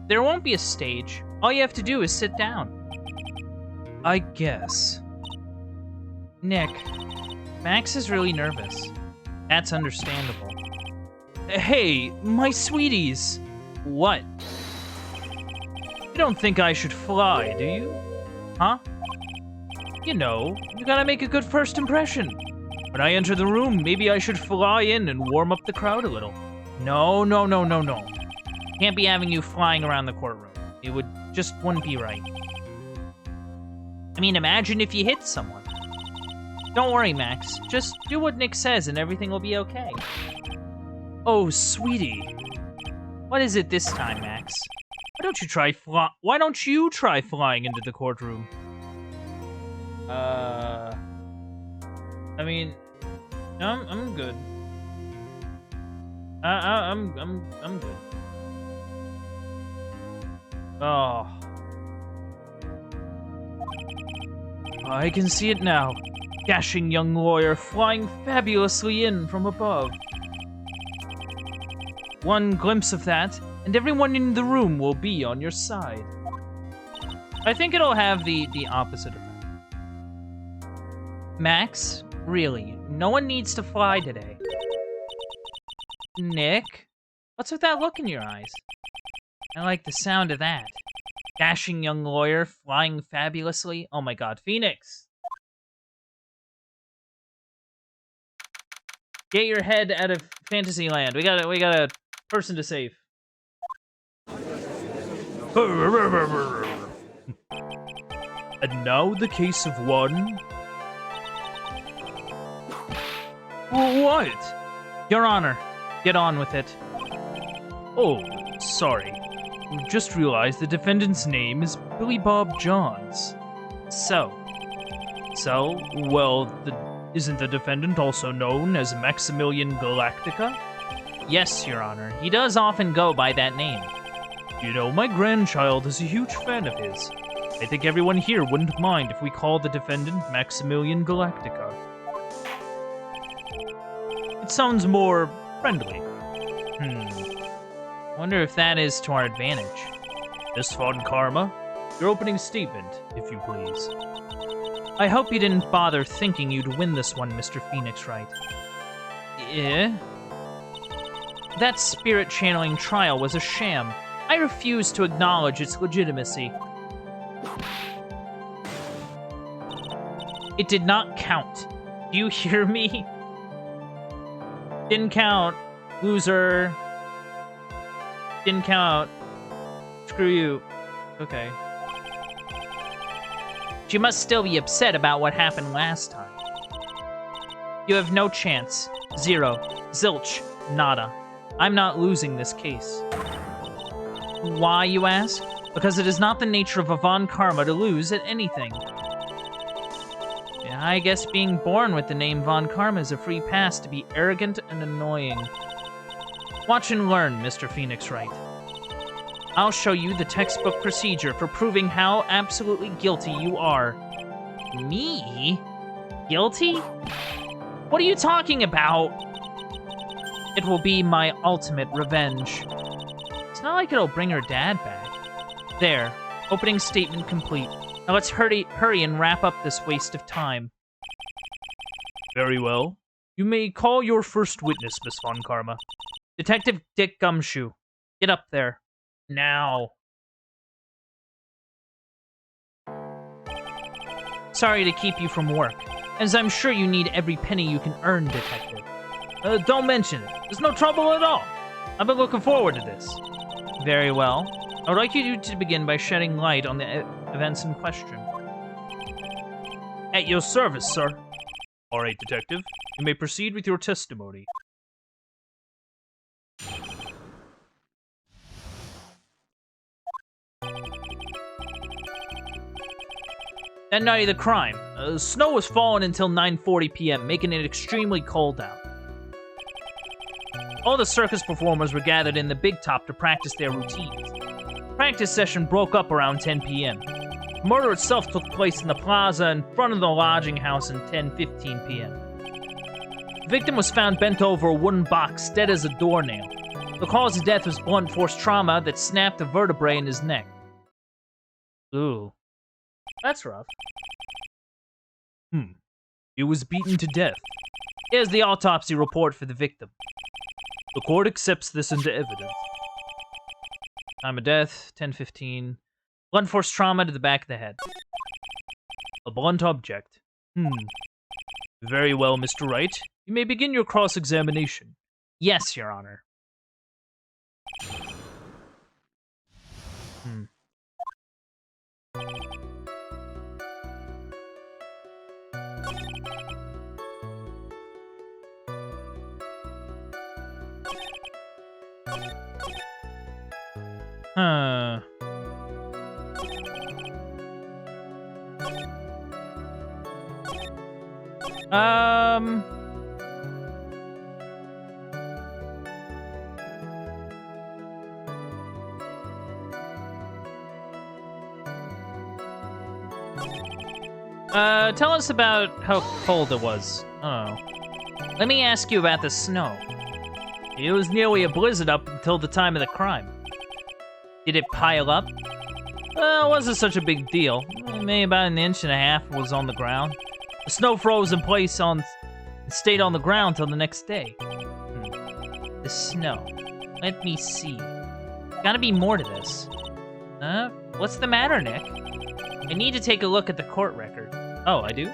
S1: There won't be a stage. All you have to do is sit down. I guess. Nick, Max is really nervous. That's understandable. Hey, my sweeties! What? You don't think I should fly, do you? Huh? You know, you gotta make a good first impression. When I enter the room, maybe I should fly in and warm up the crowd a little. No. Can't be having you flying around the courtroom. It wouldn't be right. I mean, imagine if you hit someone. Don't worry, Max. Just do what Nick says and everything will be okay. Oh, sweetie. What is it this time, Max? Why don't you try flying into the courtroom? I mean, I'm good. I'm good. Oh. I can see it now. Dashing young lawyer flying fabulously in from above. One glimpse of that, and everyone in the room will be on your side. I think it'll have the opposite effect. Max, really, no one needs to fly today. Nick, what's with that look in your eyes? I like the sound of that. Dashing young lawyer flying fabulously. Oh my god, Phoenix! Get your head out of Fantasyland. We got a person to save. And now the case of one. What? Your Honor, get on with it. Oh, sorry. Just realized the defendant's name is Billy Bob Johns. Isn't the defendant also known as Maximilian Galactica? Yes, Your Honor. He does often go by that name. You know, my grandchild is a huge fan of his. I think everyone here wouldn't mind if we call the defendant Maximilian Galactica. It sounds more friendly. Wonder if that is to our advantage. Miss Von Karma, your opening statement, if you please. I hope you didn't bother thinking you'd win this one, Mr. Phoenix Wright. That spirit channeling trial was a sham. I refuse to acknowledge its legitimacy. It did not count. Do you hear me? Didn't count. Loser. Didn't count. Screw you. Okay. You must still be upset about what happened last time. You have no chance. Zero. Zilch. Nada. I'm not losing this case. Why, you ask? Because it is not the nature of a Von Karma to lose at anything. Yeah, I guess being born with the name Von Karma is a free pass to be arrogant and annoying. Watch and learn, Mr. Phoenix Wright. I'll show you the textbook procedure for proving how absolutely guilty you are. Me? Guilty? What are you talking about? It will be my ultimate revenge. It's not like it'll bring her dad back. There. Opening statement complete. Now let's hurry and wrap up this waste of time. Very well. You may call your first witness, Miss Von Karma. Detective Dick Gumshoe. Get up there. Now. Sorry to keep you from work, as I'm sure you need every penny you can earn, Detective. Don't mention it. There's no trouble at all. I've been looking forward to this. Very well. I would like you to begin by shedding light on the events in question. At your service, sir. All right, Detective. You may proceed with your testimony. That night of the crime, snow was falling until 9:40 p.m., making it extremely cold out. All the circus performers were gathered in the big top to practice their routines. Practice session broke up around 10 p.m. The murder itself took place in the plaza in front of the lodging house at 10:15 p.m. The victim was found bent over a wooden box, dead as a doornail. The cause of death was blunt force trauma that snapped a vertebrae in his neck. Ooh. That's rough. He was beaten to death. Here's the autopsy report for the victim. The court accepts this into evidence. Time of death, 10:15. Blunt force trauma to the back of the head. A blunt object. Very well, Mr. Wright. You may begin your cross-examination. Yes, Your Honor. Huh. Tell us about how cold it was. Oh. Let me ask you about the snow. It was nearly a blizzard up until the time of the crime. Did it pile up? Well, it wasn't such a big deal. Maybe about an inch and a half was on the ground. The snow froze in place and stayed on the ground till the next day. The snow. Let me see. Gotta be more to this. What's the matter, Nick? I need to take a look at the court record. Oh, I do?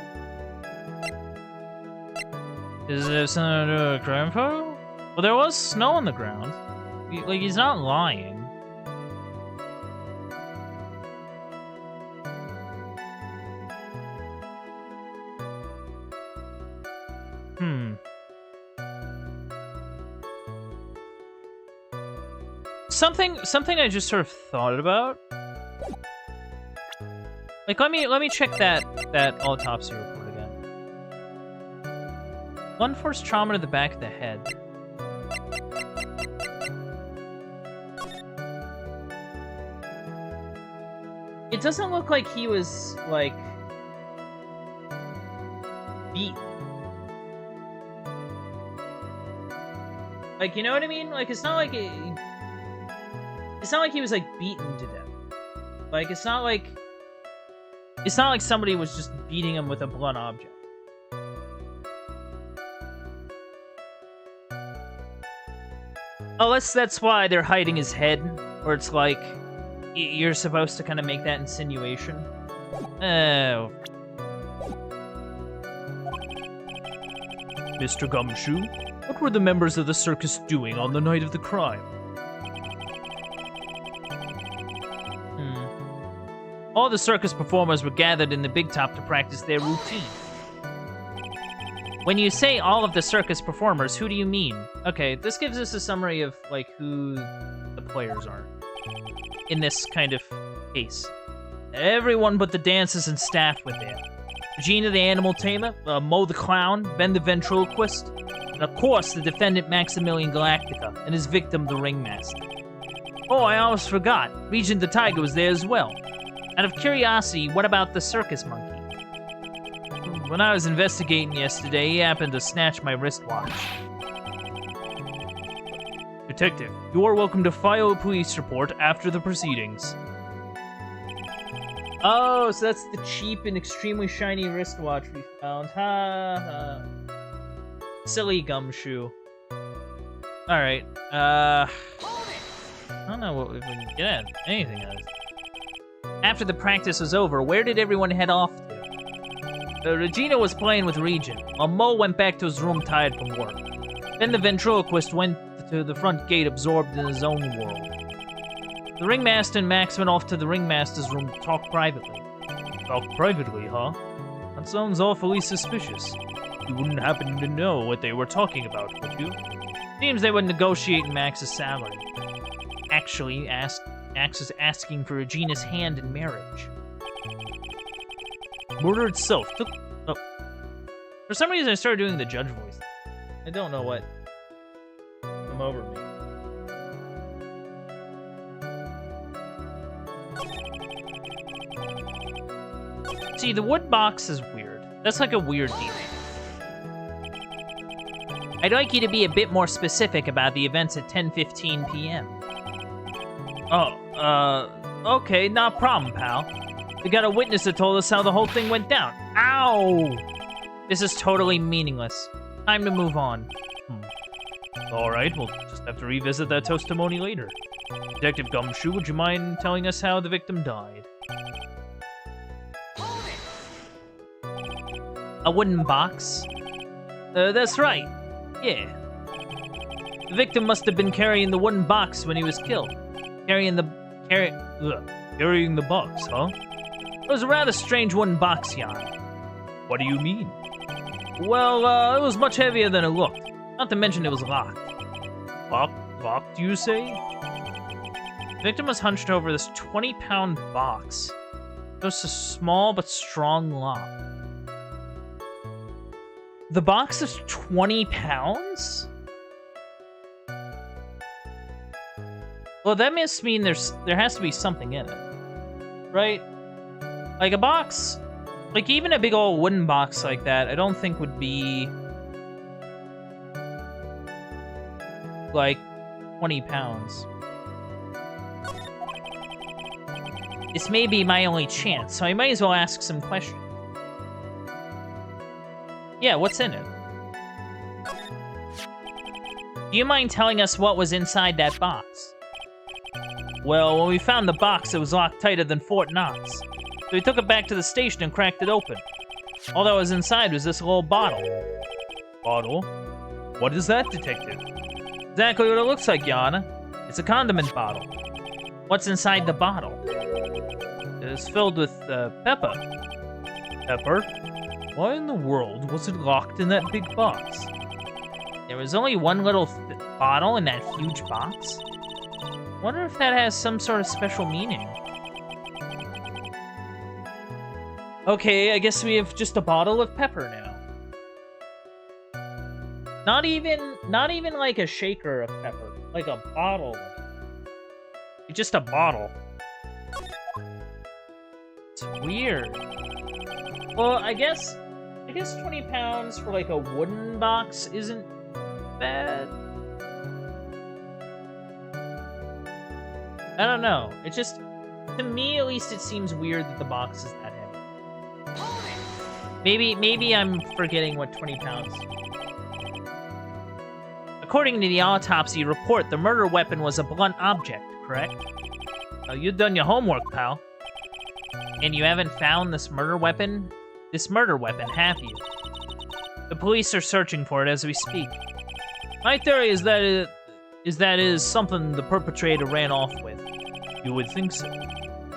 S1: Is there something to do with crime file? Well, there was snow on the ground. Like, he's not lying. Something I just sort of thought about. Like, let me check that autopsy report again. Blunt force trauma to the back of the head. It doesn't look like he was, like, beat. Like, you know what I mean? Like, it's not like he was, like, beaten to death. Like, it's not like somebody was just beating him with a blunt object. Oh, that's why they're hiding his head, or it's like you're supposed to kind of make that insinuation. Oh. Mr. Gumshoe, what were the members of the circus doing on the night of the crime? All the circus performers were gathered in the big top to practice their routine. When you say all of the circus performers, who do you mean? Okay, this gives us a summary of, like, who the players are in this kind of case. Everyone but the dancers and staff were there. Regina the animal tamer, Mo the clown, Ben the ventriloquist, and of course the defendant Maximilian Galactica and his victim the ringmaster. Oh, I almost forgot. Regent the tiger was there as well. Out of curiosity, what about the circus monkey? When I was investigating yesterday, he happened to snatch my wristwatch. Detective, you are welcome to file a police report after the proceedings. Oh, so that's the cheap and extremely shiny wristwatch we found. Ha ha. Silly Gumshoe. Alright, I don't know what we can get at anything else. After the practice was over, where did everyone head off to? Regina was playing with Regent, while Mo went back to his room tired from work. Then the ventriloquist went to the front gate absorbed in his own world. The ringmaster and Max went off to the ringmaster's room to talk privately. Talk privately, huh? That sounds awfully suspicious. You wouldn't happen to know what they were talking about, would you? Seems they were negotiating Max's salary. Actually, Max is asking for Regina's hand in marriage. Murder itself took... Oh. For some reason, I started doing the judge voice. I don't know what come over me. See, the wood box is weird. That's like a weird deal. I'd like you to be a bit more specific about the events at 10:15 p.m. Oh, okay, not a problem, pal. We got a witness that told us how the whole thing went down. Ow! This is totally meaningless. Time to move on. Alright, we'll just have to revisit that testimony later. Detective Gumshoe, would you mind telling us how the victim died? A wooden box? That's right. Yeah. The victim must have been carrying the wooden box when he was killed. Carrying the box, huh? It was a rather strange wooden box, Jan. What do you mean? Well, it was much heavier than it looked. Not to mention it was locked. Locked, you say? The victim was hunched over this 20-pound box. It was a small but strong lock. The box is 20 pounds? Well, that must mean there has to be something in it, right? Like a box Like, even a big old wooden box like that, I don't think would be... like, 20 pounds. This may be my only chance, so I might as well ask some questions. Yeah, what's in it? Do you mind telling us what was inside that box? Well, when we found the box, it was locked tighter than Fort Knox. So we took it back to the station and cracked it open. All that was inside was this little bottle. Bottle? What is that, Detective? Exactly what it looks like, Your Honor. It's a condiment bottle. What's inside the bottle? It is filled with, pepper. Pepper? Why in the world was it locked in that big box? There was only one little bottle in that huge box? Wonder if that has some sort of special meaning. Okay, I guess we have just a bottle of pepper now. Not even like a shaker of pepper. Like a bottle. It's just a bottle. It's weird. Well, I guess 20 pounds for like a wooden box isn't bad. I don't know. It just, to me at least, it seems weird that the box is that heavy. Maybe I'm forgetting what 20 pounds. According to the autopsy report, the murder weapon was a blunt object, correct? You've done your homework, pal. And you haven't found this murder weapon? This murder weapon, have you? The police are searching for it as we speak. My theory is that it is something the perpetrator ran off with. You would think so.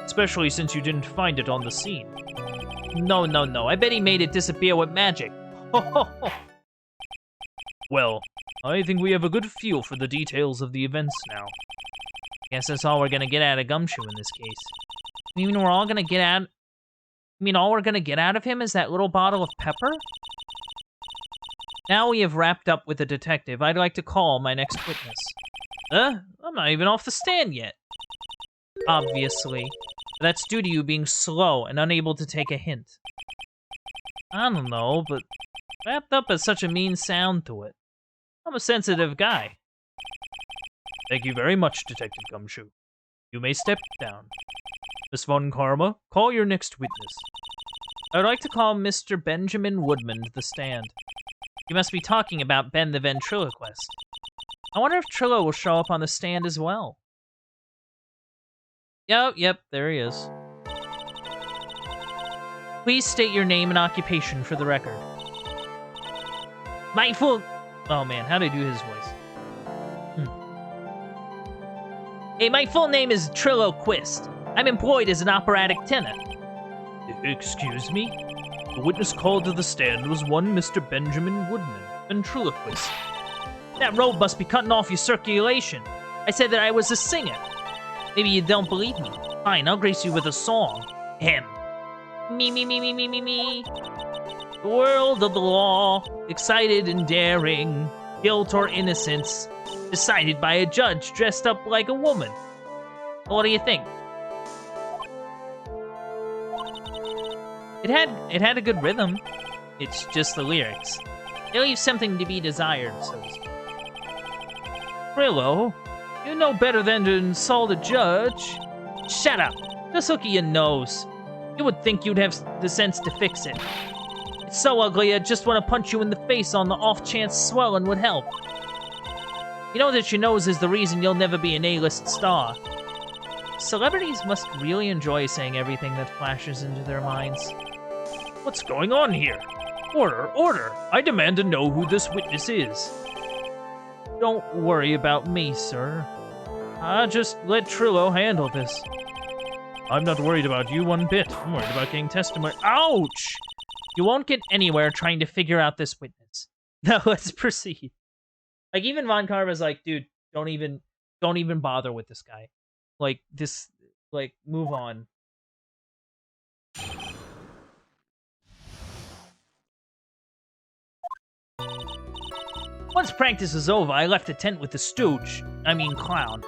S1: Especially since you didn't find it on the scene. No. I bet he made it disappear with magic. Well, I think we have a good feel for the details of the events now. Guess that's all we're gonna get out of Gumshoe in this case. You mean all we're gonna get out of him is that little bottle of pepper? Now we have wrapped up with the detective, I'd like to call my next witness. I'm not even off the stand yet. Obviously. That's due to you being slow and unable to take a hint. I don't know, but wrapped up has such a mean sound to it. I'm a sensitive guy. Thank you very much, Detective Gumshoe. You may step down. Miss Von Karma, call your next witness. I would like to call Mr. Benjamin Woodman to the stand. You must be talking about Ben the Ventriloquist. I wonder if Trillo will show up on the stand as well. Yep, there he is. Please state your name and occupation for the record. Oh man, how do I do his voice? Hey, my full name is Trillo Quist. I'm employed as an operatic tenor. Excuse me? The witness called to the stand was one Mr. Benjamin Woodman, ventriloquist. That robe must be cutting off your circulation. I said that I was a singer. Maybe you don't believe me. Fine, I'll grace you with a song. Me. The world of the law, excited and daring, guilt or innocence, decided by a judge dressed up like a woman. What do you think? It had a good rhythm. It's just the lyrics. They leave something to be desired, so to speak. Trillo, you know better than to insult a judge. Shut up. Just look at your nose. You would think you'd have the sense to fix it. It's so ugly, I just want to punch you in the face on the off chance swelling would help. You know that your nose is the reason you'll never be an A-list star. Celebrities must really enjoy saying everything that flashes into their minds. What's going on here? Order! I demand to know who this witness is. Don't worry about me, sir. Just let Trillo handle this. I'm not worried about you one bit. I'm worried about getting testimony. Ouch! You won't get anywhere trying to figure out this witness. Now let's proceed. Like, even Von Karma's like, dude, don't even bother with this guy. Move on. Once practice was over, I left the tent with the stooge. Clown.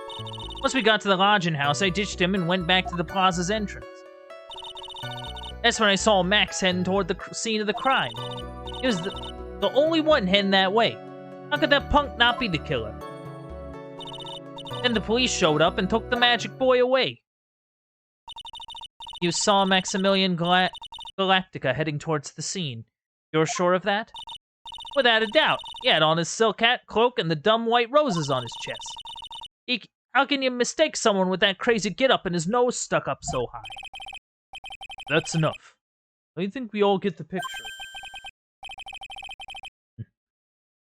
S1: Once we got to the lodging house, I ditched him and went back to the plaza's entrance. That's when I saw Max heading toward the scene of the crime. He was the only one heading that way. How could that punk not be the killer? Then the police showed up and took the magic boy away. You saw Maximilian Galactica heading towards the scene. You're sure of that? Without a doubt. He had on his silk hat, cloak, and the dumb white roses on his chest. How can you mistake someone with that crazy get-up and his nose stuck up so high? That's enough. I think we all get the picture.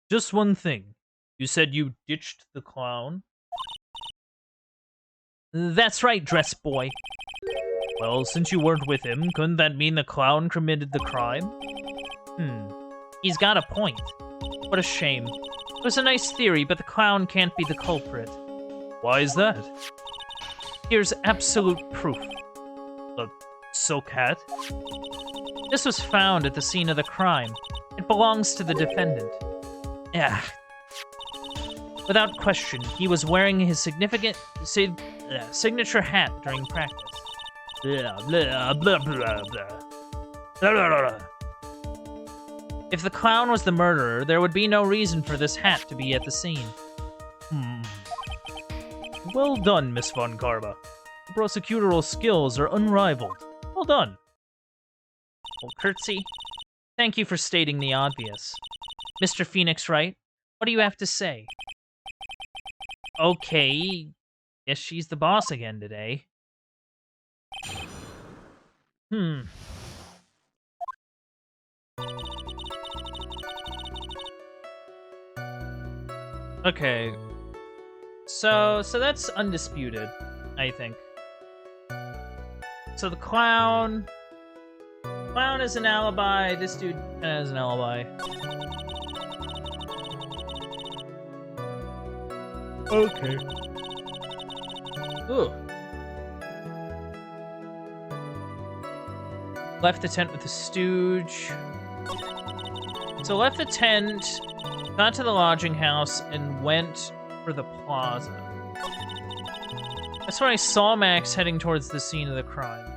S1: Just one thing. You said you ditched the clown? That's right, dress boy. Well, since you weren't with him, couldn't that mean the clown committed the crime? He's got a point. What a shame. It was a nice theory, but the clown can't be the culprit. Why is that? Here's absolute proof. The silk hat? This was found at the scene of the crime. It belongs to the defendant. Yeah. Without question, he was wearing his signature hat during practice. Blah, blah, blah, blah, blah. Blah, blah, blah. If the clown was the murderer, there would be no reason for this hat to be at the scene. Well done, Miss Von Karma. The prosecutorial skills are unrivaled. Well done. Well, curtsy. Thank you for stating the obvious. Mr. Phoenix Wright, what do you have to say? Okay, guess she's the boss again today. Okay. So that's undisputed, I think. So the clown has an alibi. This dude has an alibi. Okay. Ooh. Left the tent with the stooge. So left the tent, got to the lodging house, and went for the plaza. That's when I saw Max heading towards the scene of the crime.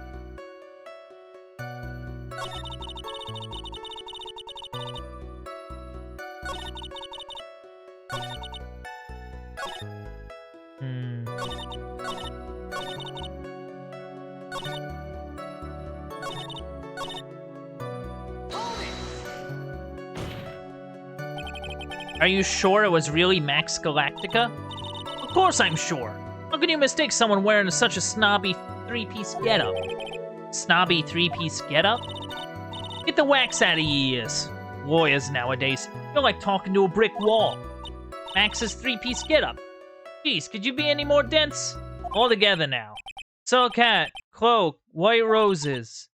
S1: Are you sure it was really Max Galactica? Of course I'm sure. How can you mistake someone wearing such a snobby three-piece getup? Snobby three-piece getup? Get the wax out of your ears. Lawyers nowadays, you're like talking to a brick wall. Max's three-piece getup. Geez, could you be any more dense? All together now. Silk hat, cloak, white roses.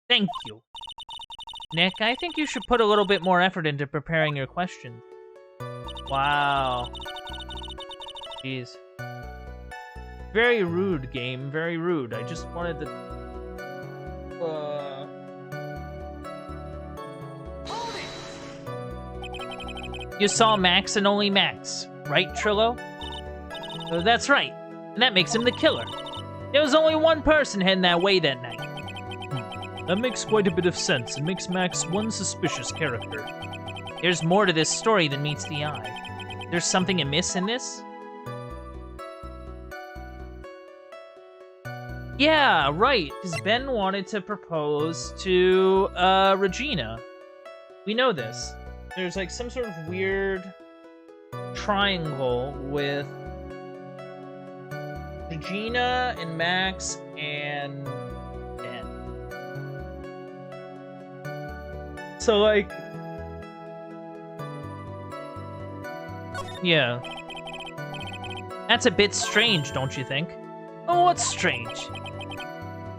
S1: Thank you. Nick, I think you should put a little bit more effort into preparing your questions. Wow. Jeez. Very rude, game. Very rude. I just wanted to... You saw Max and only Max, right, Trillo? That's right. And that makes him the killer. There was only one person heading that way that night. That makes quite a bit of sense and makes Max one suspicious character. There's more to this story than meets the eye. There's something amiss in this? Yeah, right, because Ben wanted to propose to, Regina. We know this. There's, like, some sort of weird triangle with Regina and Max and Ben. So, like... Yeah. That's a bit strange, don't you think? Oh, what's strange?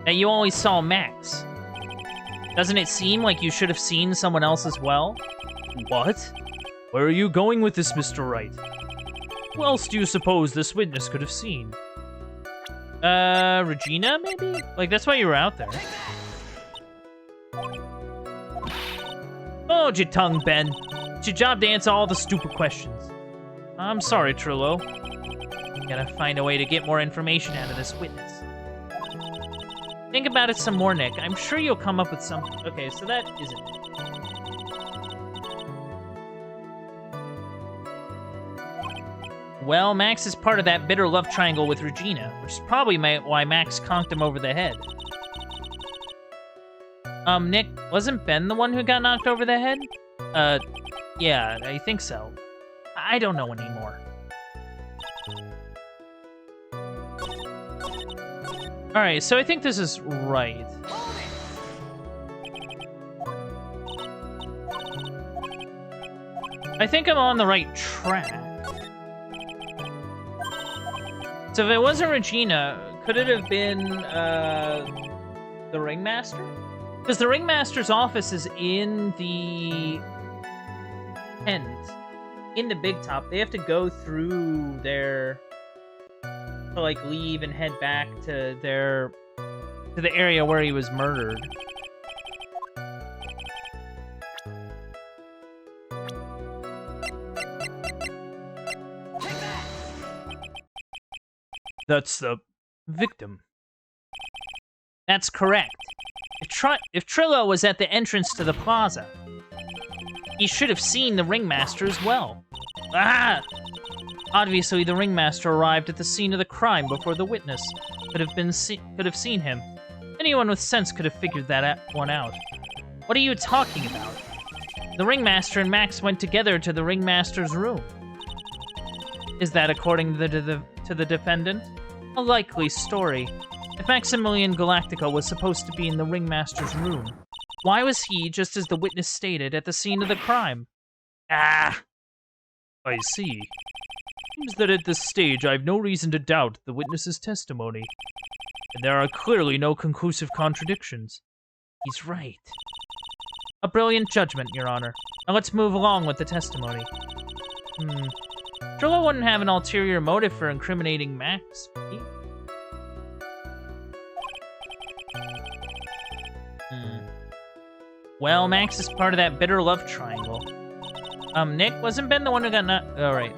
S1: That you only saw Max. Doesn't it seem like you should have seen someone else as well? What? Where are you going with this, Mr. Wright? Who else do you suppose this witness could have seen? Regina, maybe? Like, that's why you were out there. Hold your tongue, Ben. It's your job to answer all the stupid questions. I'm sorry, Trillo. Gotta find a way to get more information out of this witness. Think about it some more, Nick. I'm sure you'll come up with something. Okay, so that isn't it. Well, Max is part of that bitter love triangle with Regina, which is probably why Max conked him over the head. Nick, wasn't Ben the one who got knocked over the head? Yeah, I think so. I don't know anymore. Alright, so I think this is right. I think I'm on the right track. So if it wasn't Regina, could it have been, the Ringmaster? Because the Ringmaster's office is in the tent. In the Big Top. They have to go through their... to, like, leave and head back to their... to the area where he was murdered. That's the victim. That's correct. If Trillo was at the entrance to the plaza, he should have seen the Ringmaster as well. Ah! Obviously, the Ringmaster arrived at the scene of the crime before the witness could have seen him. Anyone with sense could have figured that one out. What are you talking about? The Ringmaster and Max went together to the Ringmaster's room. Is that according to the defendant? A likely story. If Maximilian Galactica was supposed to be in the Ringmaster's room, why was he, just as the witness stated, at the scene of the crime? Ah! I see. Seems that at this stage I have no reason to doubt the witness's testimony. And there are clearly no conclusive contradictions. He's right. A brilliant judgment, Your Honor. Now let's move along with the testimony. Trillo wouldn't have an ulterior motive for incriminating Max. Well, Max is part of that bitter love triangle. Nick, wasn't Ben the one who got Alright.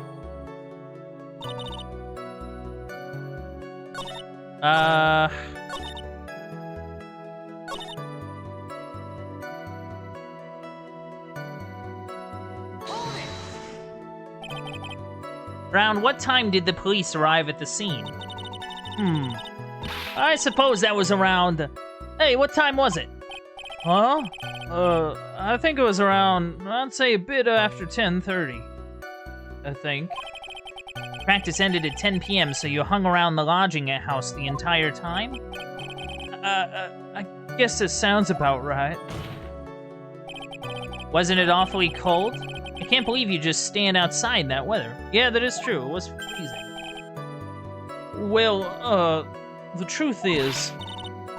S1: Around what time did the police arrive at the scene? I suppose that was around... Hey, what time was it? Huh? I think it was around, I'd say a bit after 10:30. I think. Practice ended at 10 p.m., so you hung around the lodging house the entire time? I guess this sounds about right. Wasn't it awfully cold? I can't believe you just stand outside in that weather. Yeah, that is true. It was freezing. Well, the truth is...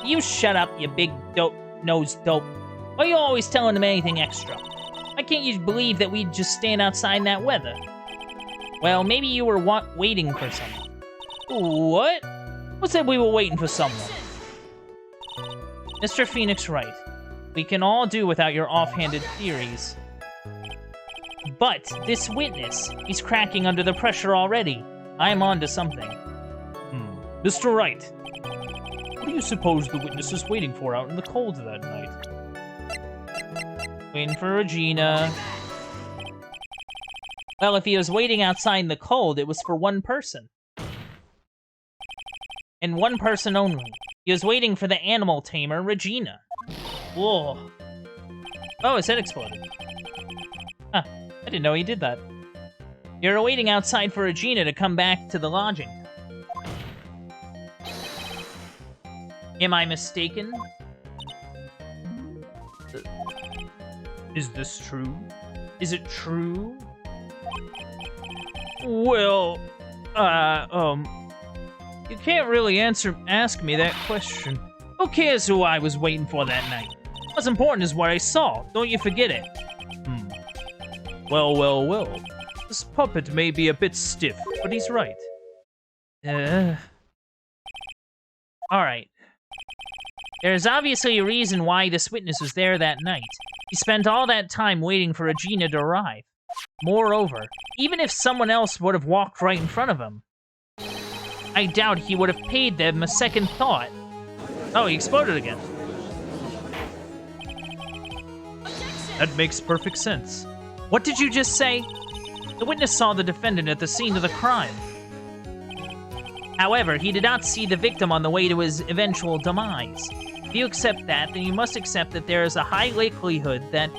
S1: You shut up, you big dope-nosed dope. Why are you always telling them anything extra? Why can't you believe that we'd just stand outside in that weather? Well, maybe you were waiting for someone. What? Who said we were waiting for someone? Mr. Phoenix Wright, we can all do without your offhanded theories. But this witness, he's cracking under the pressure already. I'm on to something. Mr. Wright, what do you suppose the witness is waiting for out in the cold that night? Waiting for Regina. Well, if he was waiting outside in the cold, it was for one person. And one person only. He was waiting for the animal tamer, Regina. Whoa. Oh, his head exploded. Huh, I didn't know he did that. You're waiting outside for Regina to come back to the lodging. Am I mistaken? Is this true? Is it true? Well, you can't really ask me that question. Who cares who I was waiting for that night? What's important is what I saw. Don't you forget it. Well. This puppet may be a bit stiff, but he's right. Alright. There's obviously a reason why this witness was there that night. He spent all that time waiting for Regina to arrive. Moreover, even if someone else would have walked right in front of him, I doubt he would have paid them a second thought. Oh, he exploded again. That makes perfect sense. What did you just say? The witness saw the defendant at the scene of the crime. However, he did not see the victim on the way to his eventual demise. If you accept that, then you must accept that there is a high likelihood that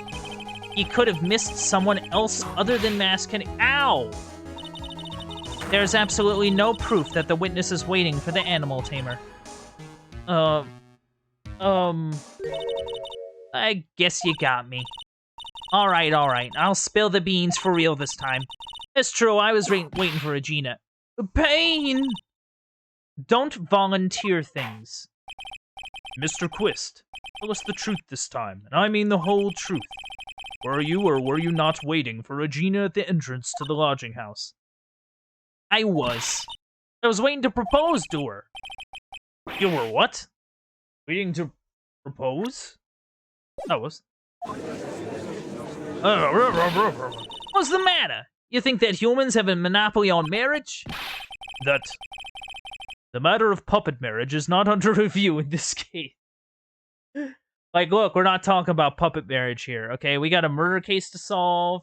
S1: he could have missed someone else other than Ow! There's absolutely no proof that the witness is waiting for the animal tamer. I guess you got me. Alright. I'll spill the beans for real this time. It's true, I was waiting for Regina. Pain! Don't volunteer things. Mr. Quist, tell us the truth this time, and I mean the whole truth. Were you or were you not waiting for Regina at the entrance to the lodging house? I was. I was waiting to propose to her. You were what? Waiting to propose? I was. What's the matter? You think that humans have a monopoly on marriage? That the matter of puppet marriage is not under review in this case. Like, look, we're not talking about puppet marriage here, okay? We got a murder case to solve.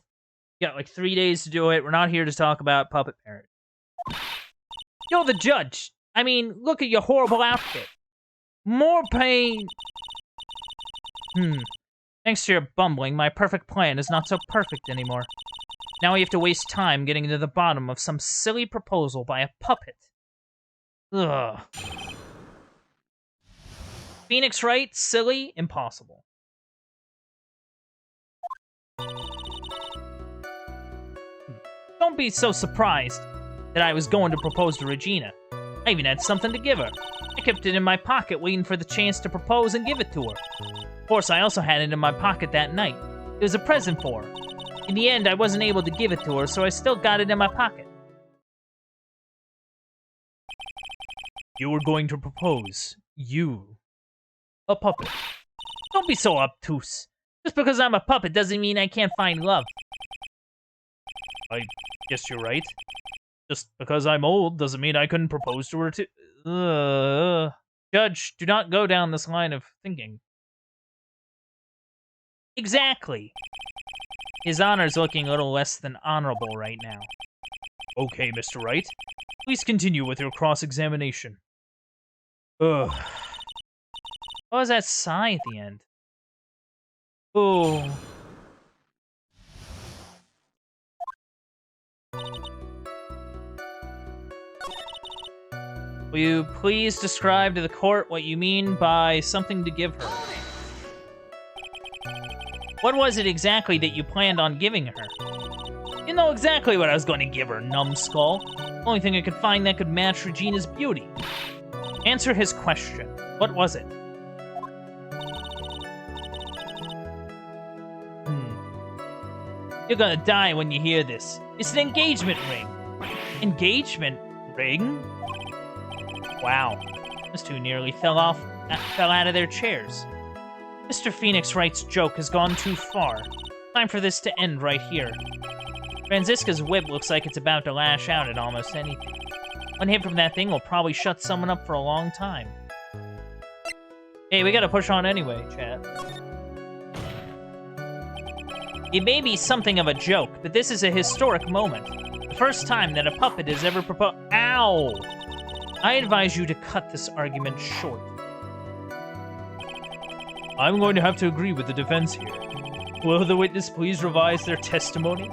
S1: We got like 3 days to do it. We're not here to talk about puppet marriage. You're the judge. I mean, look at your horrible outfit. More pain. Thanks to your bumbling, my perfect plan is not so perfect anymore. Now we have to waste time getting to the bottom of some silly proposal by a puppet. Ugh. Phoenix Wright, silly, impossible. Don't be so surprised that I was going to propose to Regina. I even had something to give her. I kept it in my pocket waiting for the chance to propose and give it to her. Of course, I also had it in my pocket that night. It was a present for her. In the end, I wasn't able to give it to her, so I still got it in my pocket. You were going to propose. You. A puppet. Don't be so obtuse. Just because I'm a puppet doesn't mean I can't find love. I guess you're right. Just because I'm old doesn't mean I couldn't propose to her too. Judge, do not go down this line of thinking. Exactly. His honor's looking a little less than honorable right now. Okay, Mr. Wright. Please continue with your cross-examination. Ugh. What was that sigh at the end? Oh. Will you please describe to the court what you mean by something to give her? What was it exactly that you planned on giving her? You know exactly what I was going to give her, numbskull. Only thing I could find that could match Regina's beauty. Answer his question. What was it? You're gonna die when you hear this. It's an engagement ring. Engagement ring? Wow. Those two nearly fell out of their chairs. Mr. Phoenix Wright's joke has gone too far. Time for this to end right here. Franziska's whip looks like it's about to lash out at almost anything. One hit from that thing will probably shut someone up for a long time. Hey, we gotta push on anyway, chat. It may be something of a joke, but this is a historic moment. The first time that a puppet has ever proposed— Ow! I advise you to cut this argument short. I'm going to have to agree with the defense here. Will the witness please revise their testimony?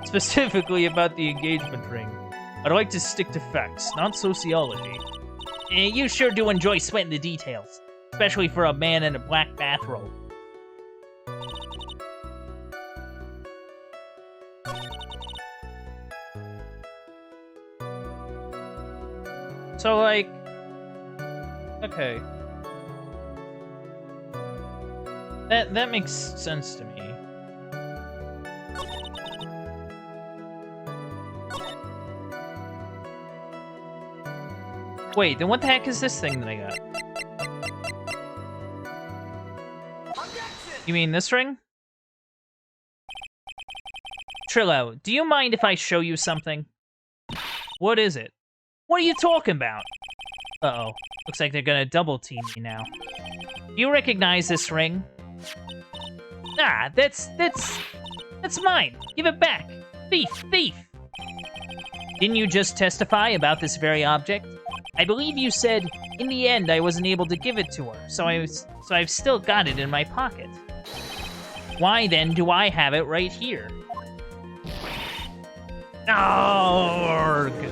S1: Specifically about the engagement ring. I'd like to stick to facts, not sociology. You sure do enjoy sweating the details. Especially for a man in a black bathrobe. So, like... Okay. That makes sense to me. Wait, then what the heck is this thing that I got? You mean this ring? Trillo, do you mind if I show you something? What is it? What are you talking about? Uh-oh. Looks like they're gonna double team me now. Do you recognize this ring? Ah, that's mine. Give it back. Thief, thief. Didn't you just testify about this very object? I believe you said, in the end, I wasn't able to give it to her, so I've still got it in my pocket. Why then do I have it right here? Arrgh.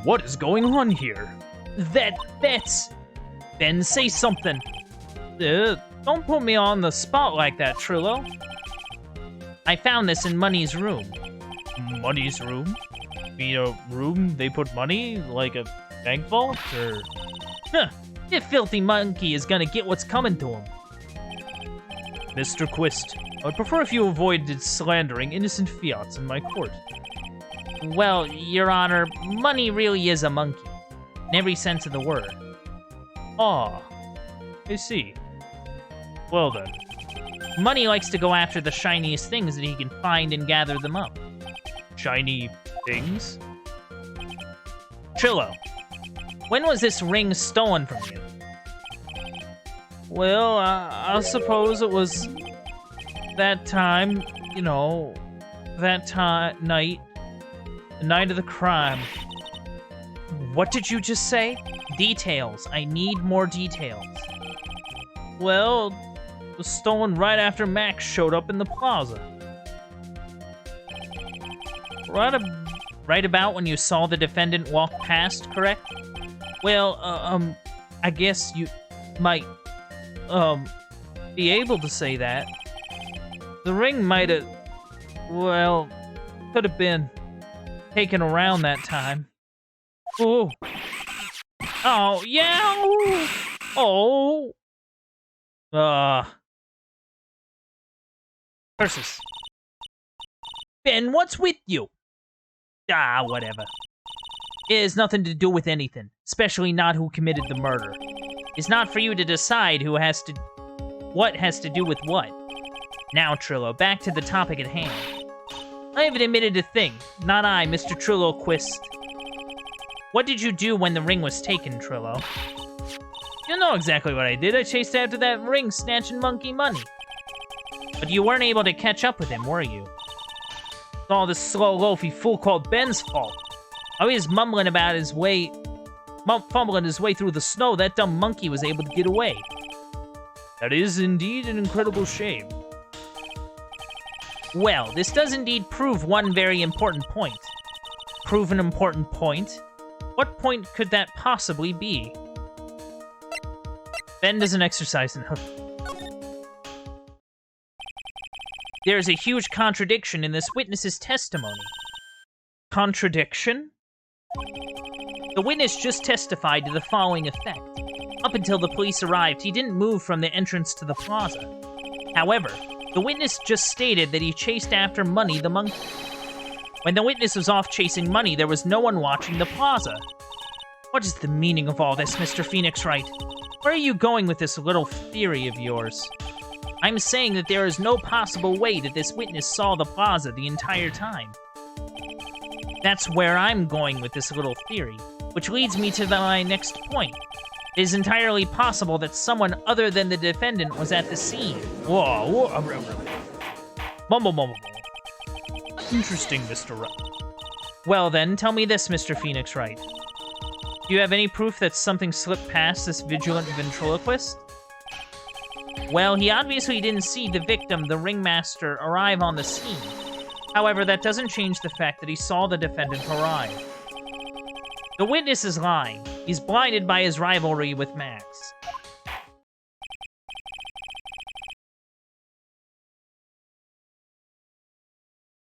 S1: What is going on here? That's... Ben, say something. Don't put me on the spot like that, Trillo. I found this in Money's room. Money's room? You mean a room they put money? Like a bank vault? Or... Huh. This filthy monkey is gonna get what's coming to him. Mr. Quist, I'd prefer if you avoided slandering innocent fiats in my court. Well, Your Honor, Money really is a monkey. In every sense of the word. Ah, I see. Well then. Money likes to go after the shiniest things that he can find and gather them up. Shiny things? Trillo, when was this ring stolen from you? Well, I suppose it was that time, you know, night, the night of the crime. What did you just say? Details. I need more details. Well, it was stolen right after Max showed up in the plaza. Right about when you saw the defendant walk past, correct? Well, I guess you might, be able to say that. The ring might have, well, could have been taken around that time. Ooh. Oh, yeah! Oh! Curses. Ben, what's with you? Ah, whatever. It has nothing to do with anything, especially not who committed the murder. It's not for you to decide what has to do with what. Now, Trillo, back to the topic at hand. I haven't admitted a thing. Not I, Mr. Trillo Quist. What did you do when the ring was taken, Trillo? You know exactly what I did. I chased after that ring, snatching monkey money. But you weren't able to catch up with him, were you? It's all this slow, loafy fool called Ben's fault. While he was fumbling his way through the snow, that dumb monkey was able to get away. That is indeed an incredible shame. Well, this does indeed prove one very important point. Prove an important point? What point could that possibly be? Ben doesn't exercise enough. There's a huge contradiction in this witness's testimony. Contradiction? The witness just testified to the following effect. Up until the police arrived, he didn't move from the entrance to the plaza. However, the witness just stated that he chased after Money the monkey. When the witness was off chasing Money, there was no one watching the plaza. What is the meaning of all this, Mr. Phoenix Wright? Where are you going with this little theory of yours? I'm saying that there is no possible way that this witness saw the plaza the entire time. That's where I'm going with this little theory, which leads me to my next point. It is entirely possible that someone other than the defendant was at the scene. Whoa. Mumble. Interesting, Mr. Wright. Well then, tell me this, Mr. Phoenix Wright. Do you have any proof that something slipped past this vigilant ventriloquist? Well, he obviously didn't see the victim, the ringmaster, arrive on the scene. However, that doesn't change the fact that he saw the defendant arrive. The witness is lying. He's blinded by his rivalry with Max.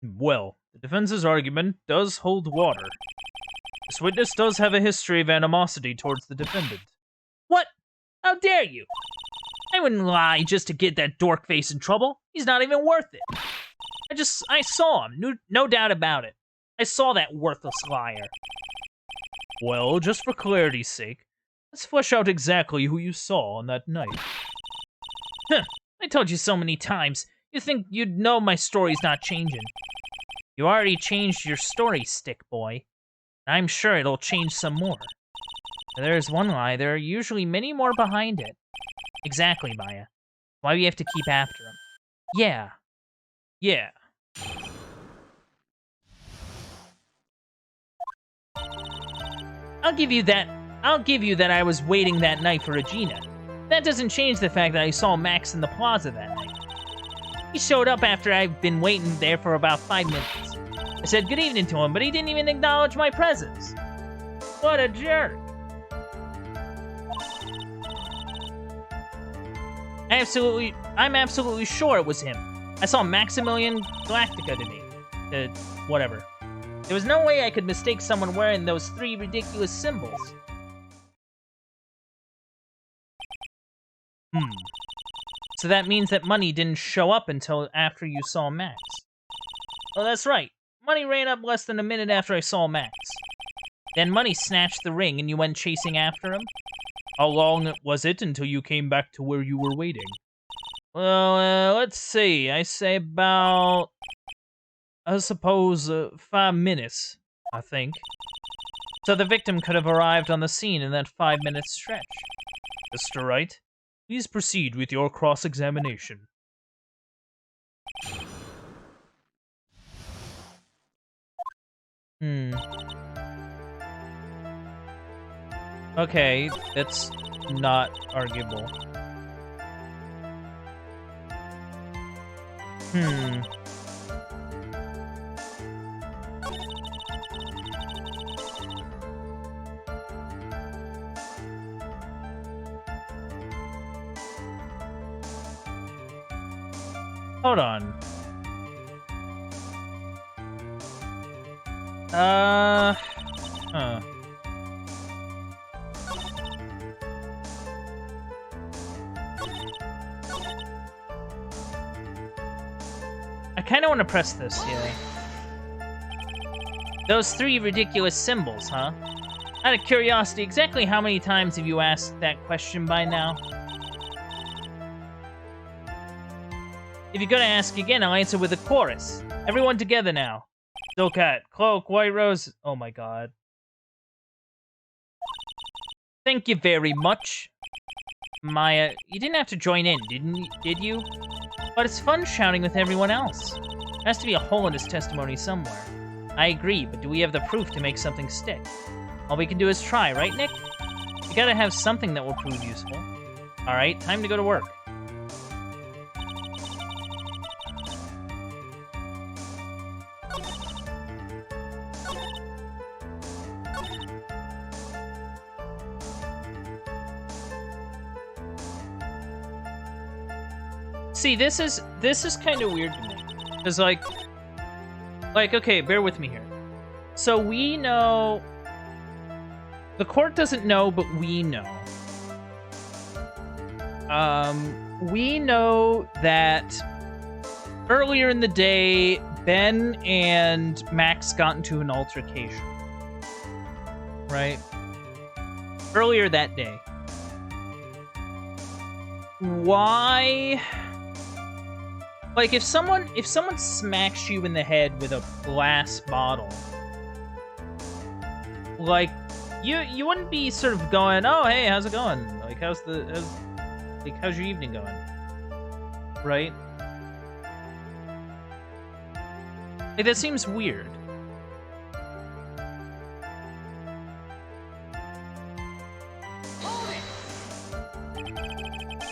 S1: Well, the defense's argument does hold water. This witness does have a history of animosity towards the defendant. What? How dare you? I wouldn't lie just to get that dork face in trouble. He's not even worth it. I saw him, no doubt about it. I saw that worthless liar. Well, just for clarity's sake, let's flesh out exactly who you saw on that night. I told you so many times. You think you'd know my story's not changing. You already changed your story, stick boy. I'm sure it'll change some more. If there's one lie, there are usually many more behind it. Exactly, Maya. Why we have to keep after him. Yeah. Yeah. I'll give you that I was waiting that night for Regina. That doesn't change the fact that I saw Max in the plaza that night. He showed up after I'd been waiting there for about 5 minutes. I said good evening to him, but he didn't even acknowledge my presence. What a jerk. I'm absolutely sure it was him. I saw Maximilian Galactica today. Whatever. There was no way I could mistake someone wearing those 3 ridiculous symbols. So that means that Money didn't show up until after you saw Max. Oh, that's right. Money ran up less than a minute after I saw Max. Then Money snatched the ring and you went chasing after him? How long was it until you came back to where you were waiting? Well, let's see. I say about... I suppose 5 minutes, I think. So the victim could have arrived on the scene in that 5-minute stretch. Mr. Wright, please proceed with your cross-examination. Okay, that's not arguable. Hold on. I kind of want to press this, yeah. Those 3 ridiculous symbols, huh? Out of curiosity, exactly how many times have you asked that question by now? If you're gonna ask again, I'll answer with a chorus. Everyone together now. Stillcat, Cloak, White Rose. Oh my god. Thank you very much. Maya, you didn't have to join in, did you? But it's fun shouting with everyone else. There has to be a hole in his testimony somewhere. I agree, but do we have the proof to make something stick? All we can do is try, right, Nick? We gotta have something that will prove useful. Alright, time to go to work. See, this is kind of weird to me. Because, like, okay, bear with me here. So we know... The court doesn't know, but we know. We know that earlier in the day, Ben and Max got into an altercation. Right? Earlier that day. Why... Like, if someone smacks you in the head with a glass bottle, like, you wouldn't be sort of going, oh, hey, how's it going? Like, how's your evening going? Right? Like, that seems weird.